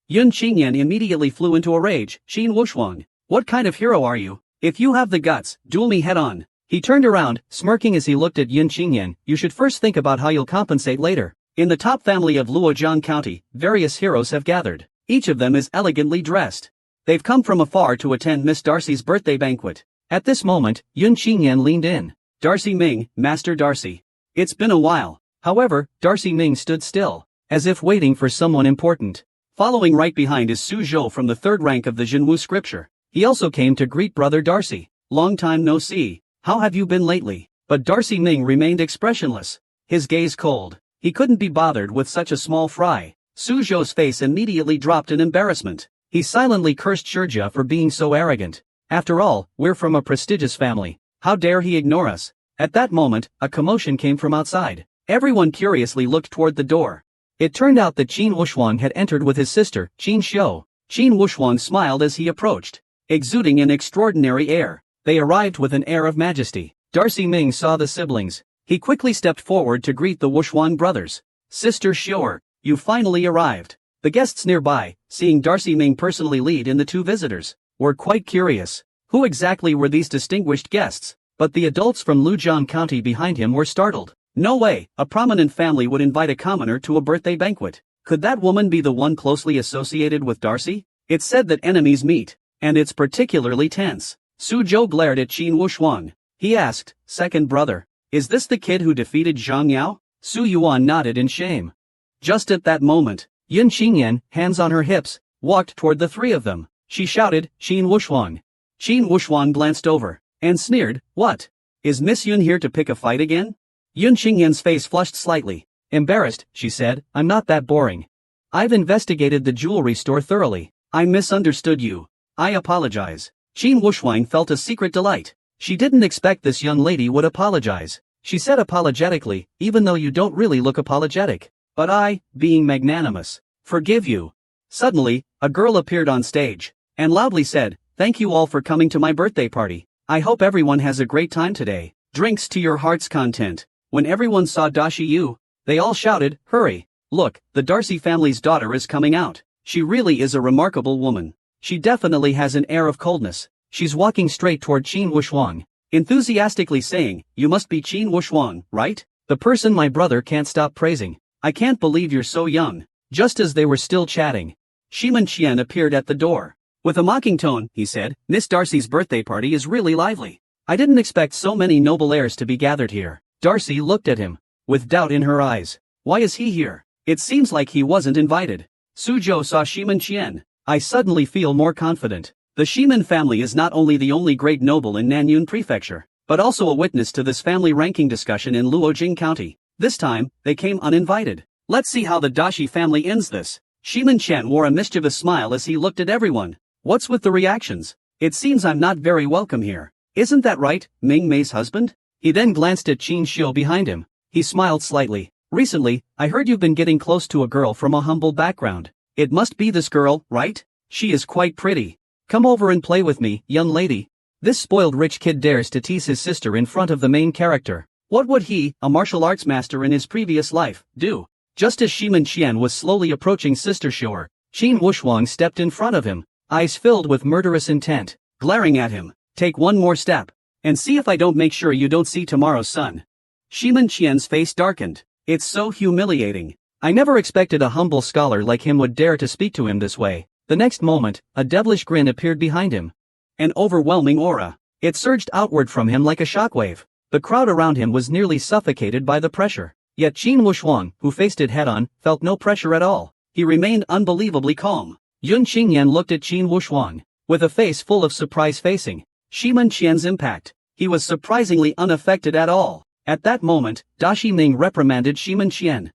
Yun Xinyan immediately flew into a rage. Qin Wushuang, what kind of hero are you? If you have the guts, duel me head on. He turned around, smirking as he looked at Yun Xinyan. You should first think about how you'll compensate later. In the top family of Luojiang County, various heroes have gathered. Each of them is elegantly dressed. They've come from afar to attend Miss Darcy's birthday banquet. At this moment, Yun Xinyan leaned in. Darcy Ming, Master Darcy. It's been a while. However, Darcy Ming stood still, as if waiting for someone important. Following right behind is Su Zhou from the third rank of the Jinwu scripture. He also came to greet brother Darcy. Long time no see. How have you been lately? But Darcy Ming remained expressionless. His gaze cold. He couldn't be bothered with such a small fry. Su Zhou's face immediately dropped in embarrassment. He silently cursed Shurjia for being so arrogant. After all, we're from a prestigious family. How dare he ignore us? At that moment, a commotion came from outside. Everyone curiously looked toward the door. It turned out that Qin Wushuang had entered with his sister, Qin Xiu. Qin Wushuang smiled as he approached. Exuding an extraordinary air, they arrived with an air of majesty. Darcy Ming saw the siblings. He quickly stepped forward to greet the Wushuang brothers. Sister Xiu, you finally arrived. The guests nearby, seeing Darcy Ming personally lead in the two visitors, were quite curious. Who exactly were these distinguished guests? But the adults from Lujiang County behind him were startled. No way, a prominent family would invite a commoner to a birthday banquet. Could that woman be the one closely associated with Darcy? It's said that enemies meet, and it's particularly tense. Suzhou glared at Qin Wushuang. He asked, second brother, is this the kid who defeated Zhang Yao? Su Yuan nodded in shame. Just at that moment, Yun Qingyan, hands on her hips, walked toward the three of them. She shouted, Qin Wushuang. Qin Wushuang glanced over, and sneered, what? Is Miss Yun here to pick a fight again? Yun Qingyan's face flushed slightly. Embarrassed, she said, I'm not that boring. I've investigated the jewelry store thoroughly. I misunderstood you. I apologize. Qin Wushuang felt a secret delight. She didn't expect this young lady would apologize. She said apologetically, even though you don't really look apologetic. But I, being magnanimous, forgive you. Suddenly, a girl appeared on stage, and loudly said, thank you all for coming to my birthday party. I hope everyone has a great time today. Drinks to your heart's content. When everyone saw Dashi Yu, they all shouted, hurry. Look, the Darcy family's daughter is coming out. She really is a remarkable woman. She definitely has an air of coldness. She's walking straight toward Qin Wushuang, enthusiastically saying, you must be Qin Wushuang, right? The person my brother can't stop praising. I can't believe you're so young. Just as they were still chatting, Shiman Qian appeared at the door. With a mocking tone, he said, Miss Darcy's birthday party is really lively. I didn't expect so many noble heirs to be gathered here. Darcy looked at him, with doubt in her eyes. Why is he here? It seems like he wasn't invited. Suzhou saw Shiman Qian. I suddenly feel more confident. The Shiman family is not only the only great noble in Nanyun Prefecture, but also a witness to this family ranking discussion in Luojing County. This time, they came uninvited. Let's see how the Dashi family ends this. Shiman Qian wore a mischievous smile as he looked at everyone. What's with the reactions? It seems I'm not very welcome here. Isn't that right, Ming Mei's husband? He then glanced at Qin Xiu behind him. He smiled slightly. Recently, I heard you've been getting close to a girl from a humble background. It must be this girl, right? She is quite pretty. Come over and play with me, young lady. This spoiled rich kid dares to tease his sister in front of the main character. What would he, a martial arts master in his previous life, do? Just as Shiman Qian was slowly approaching Sister Xiu, Qin Wushuang stepped in front of him, eyes filled with murderous intent, glaring at him. Take one more step, and see if I don't make sure you don't see tomorrow's sun. Shiman Qian's face darkened. It's so humiliating. I never expected a humble scholar like him would dare to speak to him this way. The next moment, a devilish grin appeared behind him. An overwhelming aura. It surged outward from him like a shockwave. The crowd around him was nearly suffocated by the pressure. Yet Qin Wushuang, who faced it head-on, felt no pressure at all. He remained unbelievably calm. Yun Qingyan looked at Qin Wushuang, with a face full of surprise facing Shiman Qian's impact. He was surprisingly unaffected at all. At that moment, Dashi Ming reprimanded Shiman Qian.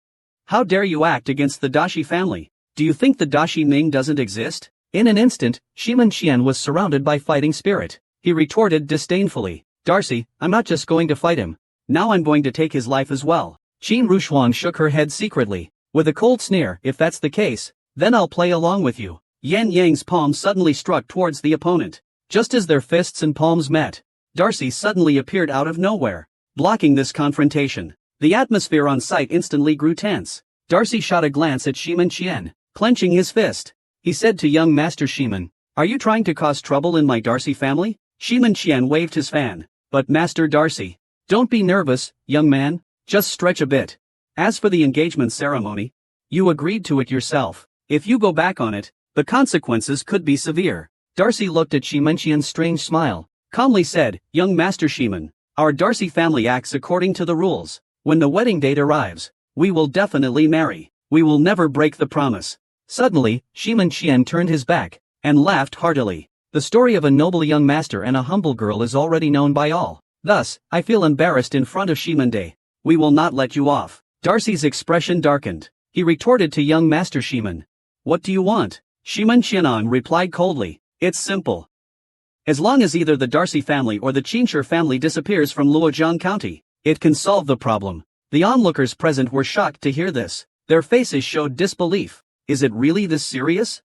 How dare you act against the Dashi family? Do you think the Dashi Ming doesn't exist? In an instant, Shiman Qian was surrounded by fighting spirit. He retorted disdainfully, Darcy, I'm not just going to fight him. Now I'm going to take his life as well. Qin Wushuang shook her head secretly, with a cold sneer, if that's the case, then I'll play along with you. Yan Yang's palm suddenly struck towards the opponent. Just as their fists and palms met, Darcy suddenly appeared out of nowhere, blocking this confrontation. The atmosphere on site instantly grew tense. Darcy shot a glance at Shiman Qian, clenching his fist. He said to young Master Shiman, are you trying to cause trouble in my Darcy family? Shiman Qian waved his fan. But Master Darcy, don't be nervous, young man, just stretch a bit. As for the engagement ceremony, you agreed to it yourself. If you go back on it, the consequences could be severe. Darcy looked at Shiman Qian's strange smile, calmly said, young Master Shiman, our Darcy family acts according to the rules. When the wedding date arrives, we will definitely marry. We will never break the promise. Suddenly, Shiman Qian turned his back, and laughed heartily. The story of a noble young master and a humble girl is already known by all. Thus, I feel embarrassed in front of Shimande. We will not let you off. Darcy's expression darkened. He retorted to young Master Shiman. What do you want? Shiman Qianan replied coldly. It's simple. As long as either the Darcy family or the Qinshi family disappears from Luojiang County, it can solve the problem. The onlookers present were shocked to hear this. Their faces showed disbelief. Is it really this serious?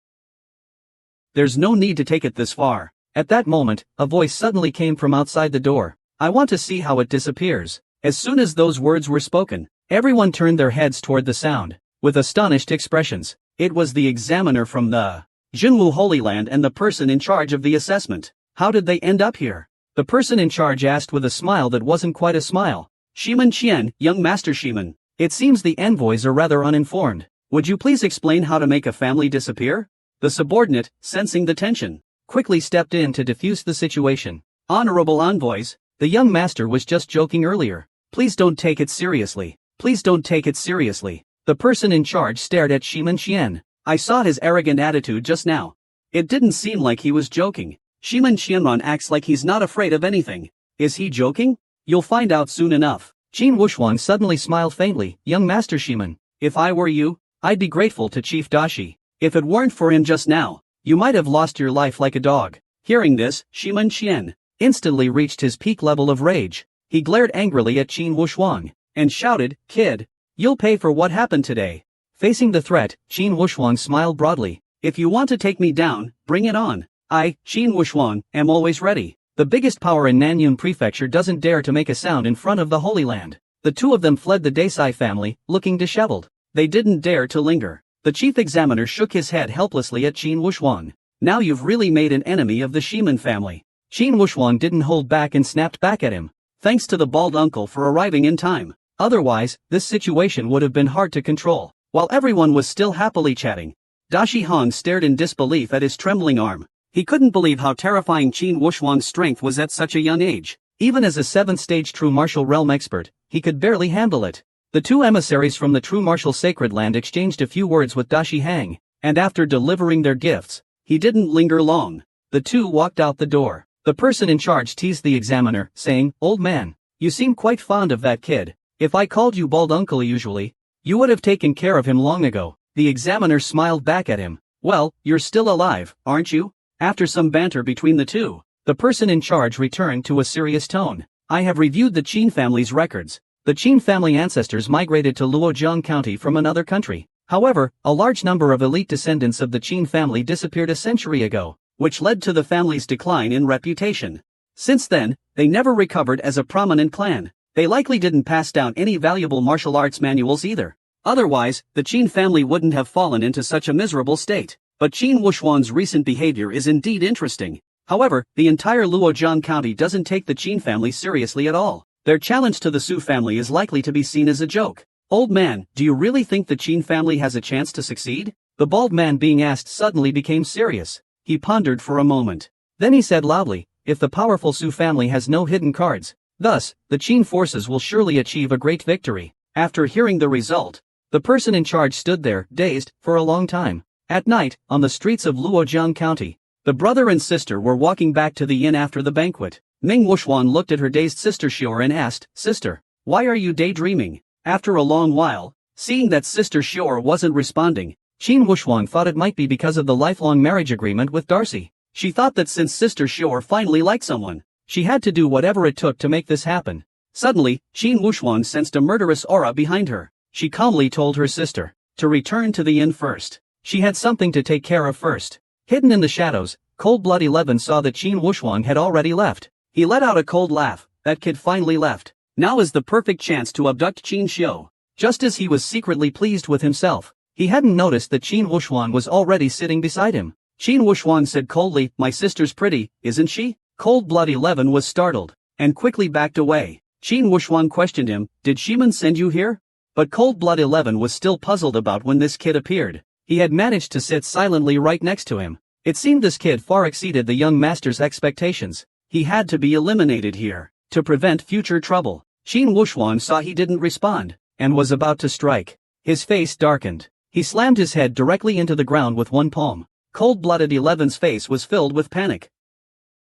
There's no need to take it this far. At that moment, a voice suddenly came from outside the door. I want to see how it disappears. As soon as those words were spoken, everyone turned their heads toward the sound, with astonished expressions. It was the examiner from the Jinwu Holy Land and the person in charge of the assessment. How did they end up here? The person in charge asked with a smile that wasn't quite a smile. Shiman Qian, young Master Shiman. It seems the envoys are rather uninformed. Would you please explain how to make a family disappear? The subordinate, sensing the tension, quickly stepped in to defuse the situation. Honorable envoys, the young master was just joking earlier. Please don't take it seriously. Please don't take it seriously. The person in charge stared at Shiman Qian. I saw his arrogant attitude just now. It didn't seem like he was joking. Shiman Qianran acts like he's not afraid of anything. Is he joking? You'll find out soon enough. Qin Wuxuan suddenly smiled faintly. Young Master Shiman, if I were you, I'd be grateful to Chief Dashi. If it weren't for him just now, you might have lost your life like a dog. Hearing this, Shiman Qian instantly reached his peak level of rage. He glared angrily at Qin Wuxuan and shouted, "Kid, you'll pay for what happened today." Facing the threat, Qin Wuxuan smiled broadly. If you want to take me down, bring it on. I, Qin Wuxuan, am always ready. The biggest power in Nanyun Prefecture doesn't dare to make a sound in front of the Holy Land. The two of them fled the Desai family, looking disheveled. They didn't dare to linger. The chief examiner shook his head helplessly at Qin Wuxuan. Now you've really made an enemy of the Shiman family. Qin Wuxuan didn't hold back and snapped back at him. Thanks to the bald uncle for arriving in time. Otherwise, this situation would have been hard to control. While everyone was still happily chatting, Dashi Hong stared in disbelief at his trembling arm. He couldn't believe how terrifying Qin Wuxuan's strength was at such a young age. Even as a 7th-stage true martial realm expert, he could barely handle it. The two emissaries from the true martial sacred land exchanged a few words with Dashi Hang, and after delivering their gifts, he didn't linger long. The two walked out the door. The person in charge teased the examiner, saying, "Old man, you seem quite fond of that kid. If I called you bald uncle usually, you would have taken care of him long ago." The examiner smiled back at him. "Well, you're still alive, aren't you?" After some banter between the two, the person in charge returned to a serious tone. "I have reviewed the Qin family's records. The Qin family ancestors migrated to Luojiang County from another country. However, a large number of elite descendants of the Qin family disappeared a century ago, which led to the family's decline in reputation. Since then, they never recovered as a prominent clan. They likely didn't pass down any valuable martial arts manuals either. Otherwise, the Qin family wouldn't have fallen into such a miserable state. But Qin Wuxuan's recent behavior is indeed interesting. However, the entire Luojiang County doesn't take the Qin family seriously at all. Their challenge to the Su family is likely to be seen as a joke. Old man, do you really think the Qin family has a chance to succeed? The bald man being asked suddenly became serious. He pondered for a moment. Then he said loudly, "If the powerful Su family has no hidden cards, thus, the Qin forces will surely achieve a great victory." After hearing the result, the person in charge stood there, dazed, for a long time. At night, on the streets of Luojiang County, the brother and sister were walking back to the inn after the banquet. Ming Wuxuan looked at her dazed sister Xior and asked, "Sister, why are you daydreaming?" After a long while, seeing that sister Xior wasn't responding, Qin Wuxuan thought it might be because of the lifelong marriage agreement with Darcy. She thought that since sister Xior finally liked someone, she had to do whatever it took to make this happen. Suddenly, Qin Wuxuan sensed a murderous aura behind her. She calmly told her sister to return to the inn first. She had something to take care of first. Hidden in the shadows, Cold Blood 11 saw that Qin Wuxuan had already left. He let out a cold laugh. That kid finally left. Now is the perfect chance to abduct Qin Xiu. Just as he was secretly pleased with himself, he hadn't noticed that Qin Wuxuan was already sitting beside him. Qin Wuxuan said coldly, "My sister's pretty, isn't she?" Cold Blood 11 was startled and quickly backed away. Qin Wuxuan questioned him, "Did Shiman send you here?" But Cold Blood 11 was still puzzled about when this kid appeared. He had managed to sit silently right next to him. It seemed this kid far exceeded the young master's expectations. He had to be eliminated here, to prevent future trouble. Qin Wuxuan saw he didn't respond, and was about to strike. His face darkened. He slammed his head directly into the ground with one palm. Cold-blooded 11's face was filled with panic.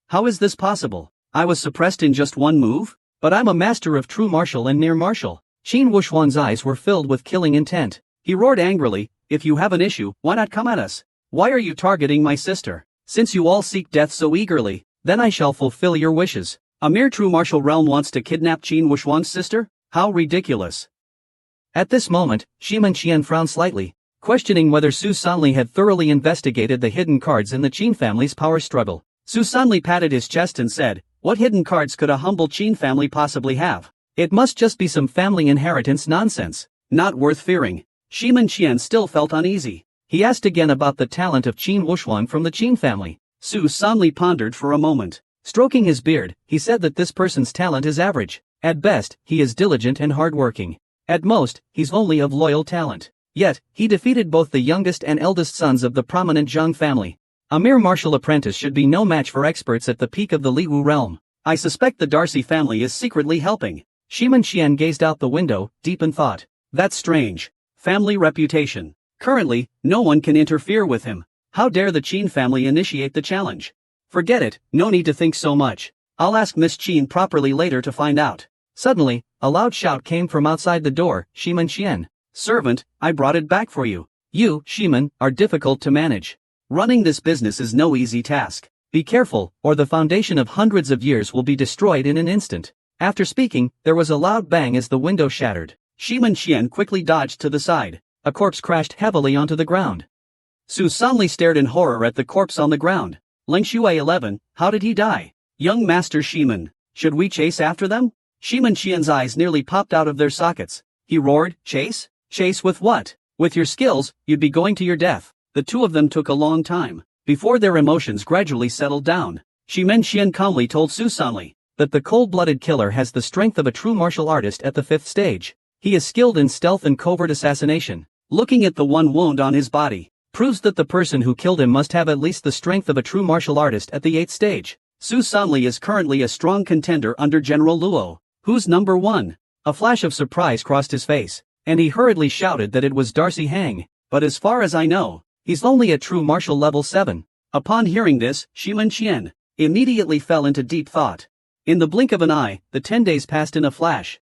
How is this possible? I was suppressed in just one move? But I'm a master of true martial and near martial. Qin Wuxuan's eyes were filled with killing intent. He roared angrily, "If you have an issue, why not come at us? Why are you targeting my sister? Since you all seek death so eagerly, then I shall fulfill your wishes." A mere true martial realm wants to kidnap Qin Wuxuan's sister? How ridiculous. At this moment, Shiman Qian frowned slightly, questioning whether Su Sanli had thoroughly investigated the hidden cards in the Qin family's power struggle. Su Sanli patted his chest and said, "What hidden cards could a humble Qin family possibly have? It must just be some family inheritance nonsense. Not worth fearing." Shiman Qian still felt uneasy. He asked again about the talent of Qin Wuxuan from the Qin family. Su Sanli pondered for a moment. Stroking his beard, he said that this person's talent is average. At best, he is diligent and hardworking. At most, he's only of loyal talent. Yet, he defeated both the youngest and eldest sons of the prominent Zhang family. A mere martial apprentice should be no match for experts at the peak of the Liwu realm. I suspect the Darcy family is secretly helping. Shiman Qian gazed out the window, deep in thought. That's strange. Family reputation. Currently, no one can interfere with him. How dare the Qin family initiate the challenge? Forget it, no need to think so much. I'll ask Miss Qin properly later to find out. Suddenly, a loud shout came from outside the door. Shiman Qian. Servant, I brought it back for you. You, Shiman, are difficult to manage. Running this business is no easy task. Be careful, or the foundation of hundreds of years will be destroyed in an instant. After speaking, there was a loud bang as the window shattered. Shiman Qian quickly dodged to the side. A corpse crashed heavily onto the ground. Su Sanli stared in horror at the corpse on the ground. Ling Shui 11, how did he die? Young Master Shiman, should we chase after them? Shiman Qian's eyes nearly popped out of their sockets. He roared, chase? Chase with what? With your skills, you'd be going to your death. The two of them took a long time, before their emotions gradually settled down. Shiman Qian calmly told Su Sanli that the cold-blooded killer has the strength of a true martial artist at the 5th stage. He is skilled in stealth and covert assassination. Looking at the one wound on his body proves that the person who killed him must have at least the strength of a true martial artist at the 8th stage. Su Sanli is currently a strong contender under General Luo. Who's number 1? A flash of surprise crossed his face, and he hurriedly shouted that it was Darcy Hang, but as far as I know, he's only at true martial level 7. Upon hearing this, Shiman Qian immediately fell into deep thought. In the blink of an eye, the 10 days passed in a flash.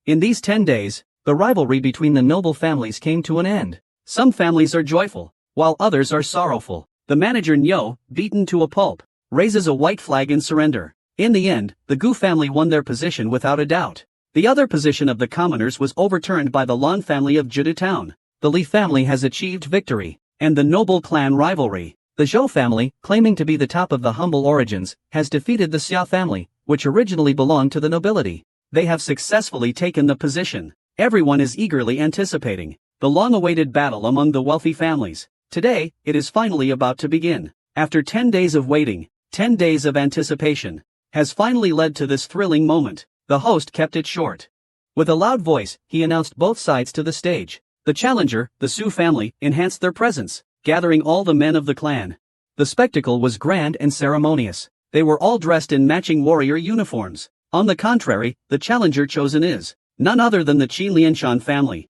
In these 10 days, the rivalry between the noble families came to an end. Some families are joyful, while others are sorrowful. The manager Nyo, beaten to a pulp, raises a white flag in surrender. In the end, the Gu family won their position without a doubt. The other position of the commoners was overturned by the Lan family of Jidu Town. The Li family has achieved victory, and the noble clan rivalry, the Zhou family, claiming to be the top of the humble origins, has defeated the Xia family, which originally belonged to the nobility. They have successfully taken the position. Everyone is eagerly anticipating the long-awaited battle among the wealthy families. Today, it is finally about to begin. After 10 days of waiting, 10 days of anticipation has finally led to this thrilling moment. The host kept it short. With a loud voice, he announced both sides to the stage. The challenger, the Su family, enhanced their presence, gathering all the men of the clan. The spectacle was grand and ceremonious. They were all dressed in matching warrior uniforms. On the contrary, the challenger chosen is none other than the Qin Lianshan family.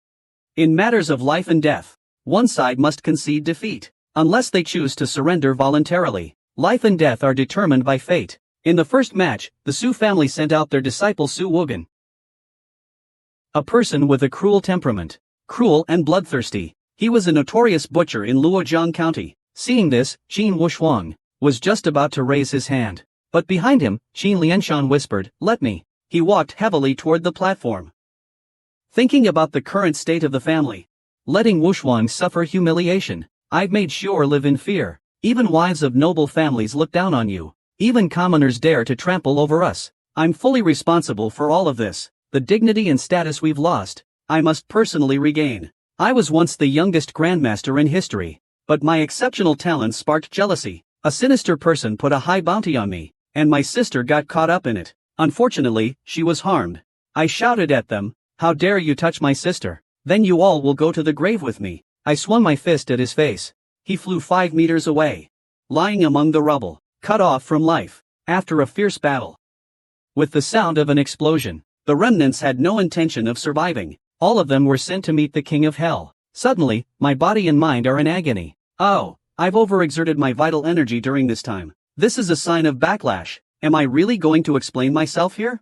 In matters of life and death, one side must concede defeat, unless they choose to surrender voluntarily. Life and death are determined by fate. In the first match, the Su family sent out their disciple Su Wugan, a person with a cruel temperament, cruel and bloodthirsty. He was a notorious butcher in Luojiang County. Seeing this, Qin Wushuang was just about to raise his hand. But behind him, Qin Lianshan whispered, "Let me." He walked heavily toward the platform, thinking about the current state of the family. Letting Wushuang suffer humiliation. I've made sure live in fear. Even wives of noble families look down on you. Even commoners dare to trample over us. I'm fully responsible for all of this. The dignity and status we've lost, I must personally regain. I was once the youngest grandmaster in history, but my exceptional talent sparked jealousy. A sinister person put a high bounty on me, and my sister got caught up in it. Unfortunately, she was harmed. I shouted at them, "How dare you touch my sister? Then you all will go to the grave with me." I swung my fist at his face. He flew 5 meters away, lying among the rubble, cut off from life, after a fierce battle. With the sound of an explosion, the remnants had no intention of surviving. All of them were sent to meet the King of Hell. Suddenly, my body and mind are in agony. Oh, I've overexerted my vital energy during this time. This is a sign of backlash. Am I really going to explain myself here?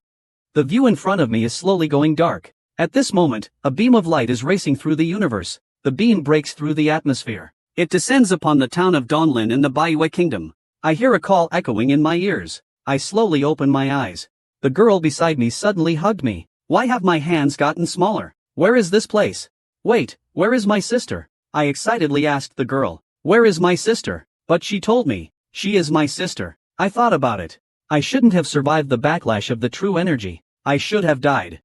The view in front of me is slowly going dark. At this moment, a beam of light is racing through the universe. The beam breaks through the atmosphere. It descends upon the town of Donlin in the Baihui Kingdom. I hear a call echoing in my ears. I slowly open my eyes. The girl beside me suddenly hugged me. Why have my hands gotten smaller? Where is this place? Wait, where is my sister? I excitedly asked the girl. Where is my sister? But she told me, she is my sister. I thought about it. I shouldn't have survived the backlash of the true energy. I should have died.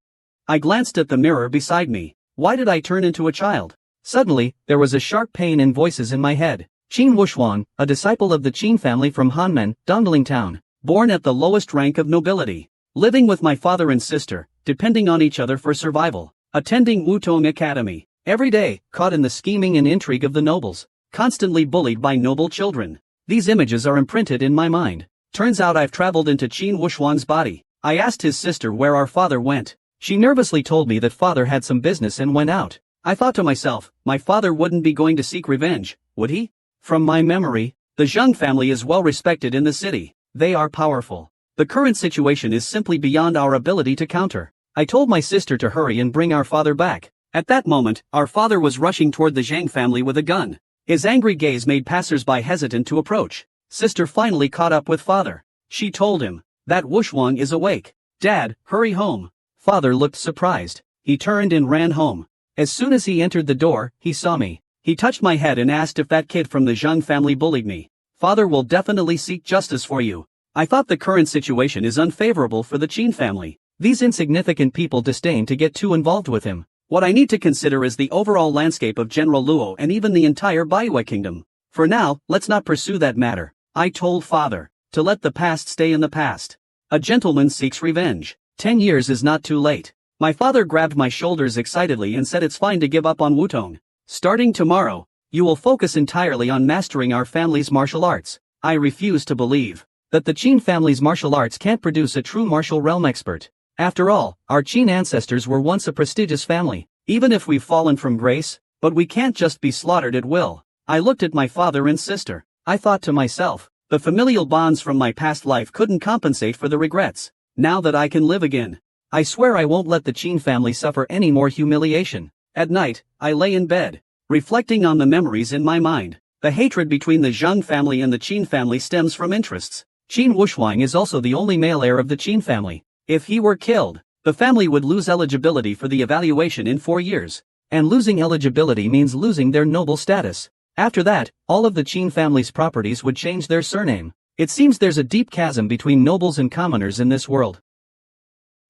I glanced at the mirror beside me. Why did I turn into a child? Suddenly, there was a sharp pain in voices in my head. Qin Wushuang, a disciple of the Qin family from Hanmen, Dongling Town, born at the lowest rank of nobility, living with my father and sister, depending on each other for survival, attending Wutong Academy, Every day, caught in the scheming and intrigue of the nobles, constantly bullied by noble children. These images are imprinted in my mind. Turns out I've traveled into Qin Wuxuan's body. I asked his sister where our father went. She nervously told me that father had some business and went out. I thought to myself, my father wouldn't be going to seek revenge, would he? From my memory, the Zheng family is well respected in the city. They are powerful. The current situation is simply beyond our ability to counter. I told my sister to hurry and bring our father back. At that moment, our father was rushing toward the Zhang family with a gun. His angry gaze made passers-by hesitant to approach. Sister finally caught up with father. She told him, that Wuxuan is awake. Dad, hurry home. Father looked surprised. He turned and ran home. As soon as he entered the door, he saw me. He touched my head and asked if that kid from the Zhang family bullied me. Father will definitely seek justice for you. I thought the current situation is unfavorable for the Qin family. These insignificant people disdain to get too involved with him. What I need to consider is the overall landscape of General Luo and even the entire Baiwei kingdom. For now, let's not pursue that matter. I told father to let the past stay in the past. A gentleman seeks revenge. 10 years is not too late. My father grabbed my shoulders excitedly and said it's fine to give up on Wutong. Starting tomorrow, you will focus entirely on mastering our family's martial arts. I refuse to believe that the Qin family's martial arts can't produce a true martial realm expert. After all, our Qin ancestors were once a prestigious family, even if we've fallen from grace, but we can't just be slaughtered at will. I looked at my father and sister. I thought to myself, the familial bonds from my past life couldn't compensate for the regrets. Now that I can live again, I swear I won't let the Qin family suffer any more humiliation. At night, I lay in bed, reflecting on the memories in my mind. The hatred between the Zheng family and the Qin family stems from interests. Qin Wuxuan is also the only male heir of the Qin family. If he were killed, the family would lose eligibility for the evaluation in 4 years. And losing eligibility means losing their noble status. After that, all of the Qin family's properties would change their surname. It seems there's a deep chasm between nobles and commoners in this world.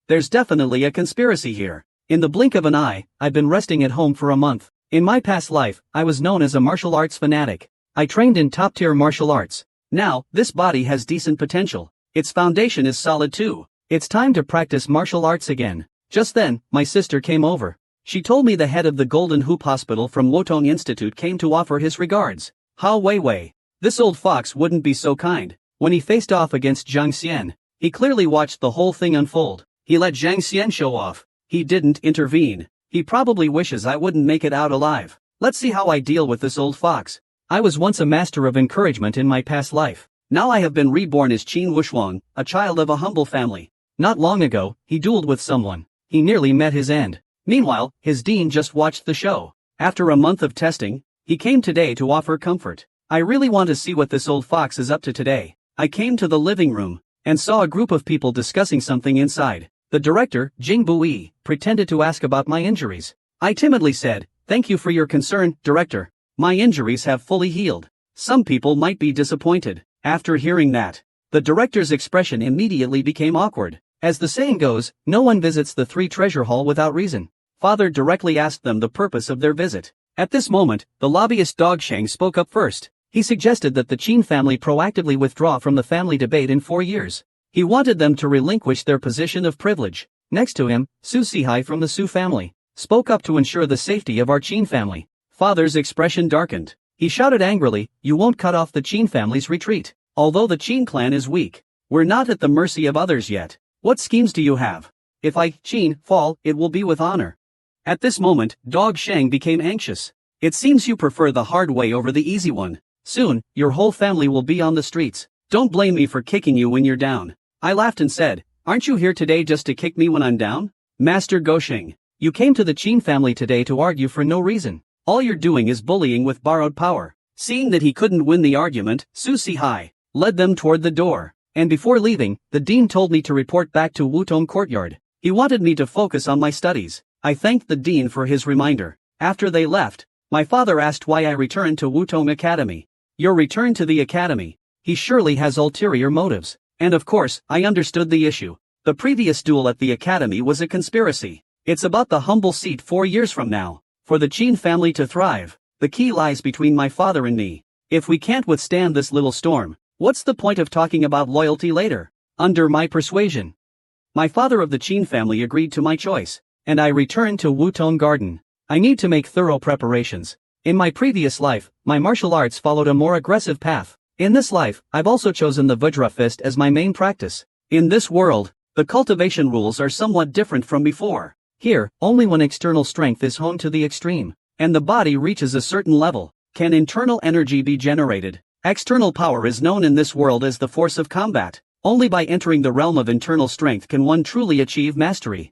There's definitely a conspiracy here. In the blink of an eye, I've been resting at home for a month. In my past life, I was known as a martial arts fanatic. I trained in top-tier martial arts. Now, this body has decent potential. Its foundation is solid too. It's time to practice martial arts again. Just then, my sister came over. She told me the head of the Golden Hoop Hospital from Wotong Institute came to offer his regards. Hao Weiwei. This old fox wouldn't be so kind. When he faced off against Zhang Xian, he clearly watched the whole thing unfold. He let Zhang Xian show off. He didn't intervene. He probably wishes I wouldn't make it out alive. Let's see how I deal with this old fox. I was once a master of encouragement in my past life. Now I have been reborn as Qin Wuxuan, a child of a humble family. Not long ago, he dueled with someone. He nearly met his end. Meanwhile, his dean just watched the show. After a month of testing, he came today to offer comfort. I really want to see what this old fox is up to today. I came to the living room and saw a group of people discussing something inside. The director, Jing Bui, pretended to ask about my injuries. I timidly said, "Thank you for your concern, director. My injuries have fully healed." Some people might be disappointed. After hearing that, the director's expression immediately became awkward. As the saying goes, no one visits the 3 treasure hall without reason. Father directly asked them the purpose of their visit. At this moment, the lobbyist Dog Sheng spoke up first. He suggested that the Qin family proactively withdraw from the family debate in 4 years. He wanted them to relinquish their position of privilege. Next to him, Su Sihai from the Su family spoke up to ensure the safety of our Qin family. Father's expression darkened. He shouted angrily, "You won't cut off the Qin family's retreat. Although the Qin clan is weak, we're not at the mercy of others yet. What schemes do you have? If I, Qin, fall, it will be with honor." At this moment, Dog Sheng became anxious. "It seems you prefer the hard way over the easy one. Soon, your whole family will be on the streets. Don't blame me for kicking you when you're down." I laughed and said, "Aren't you here today just to kick me when I'm down? Master Gosheng, you came to the Qin family today to argue for no reason. All you're doing is bullying with borrowed power." Seeing that he couldn't win the argument, Su Sihai led them toward the door. And before leaving, the dean told me to report back to Wutong Courtyard. He wanted me to focus on my studies. I thanked the dean for his reminder. After they left, my father asked why I returned to Wutong Academy. Your return to the academy? He surely has ulterior motives. And of course, I understood the issue. The previous duel at the academy was a conspiracy. It's about the humble seat 4 years from now. For the Qin family to thrive, the key lies between my father and me. If we can't withstand this little storm, what's the point of talking about loyalty later? Under my persuasion, my father of the Qin family agreed to my choice, and I returned to Wutong Garden. I need to make thorough preparations. In my previous life, my martial arts followed a more aggressive path. In this life, I've also chosen the Vajra fist as my main practice. In this world, the cultivation rules are somewhat different from before. Here, only when external strength is honed to the extreme, and the body reaches a certain level, can internal energy be generated. External power is known in this world as the force of combat. Only by entering the realm of internal strength can one truly achieve mastery.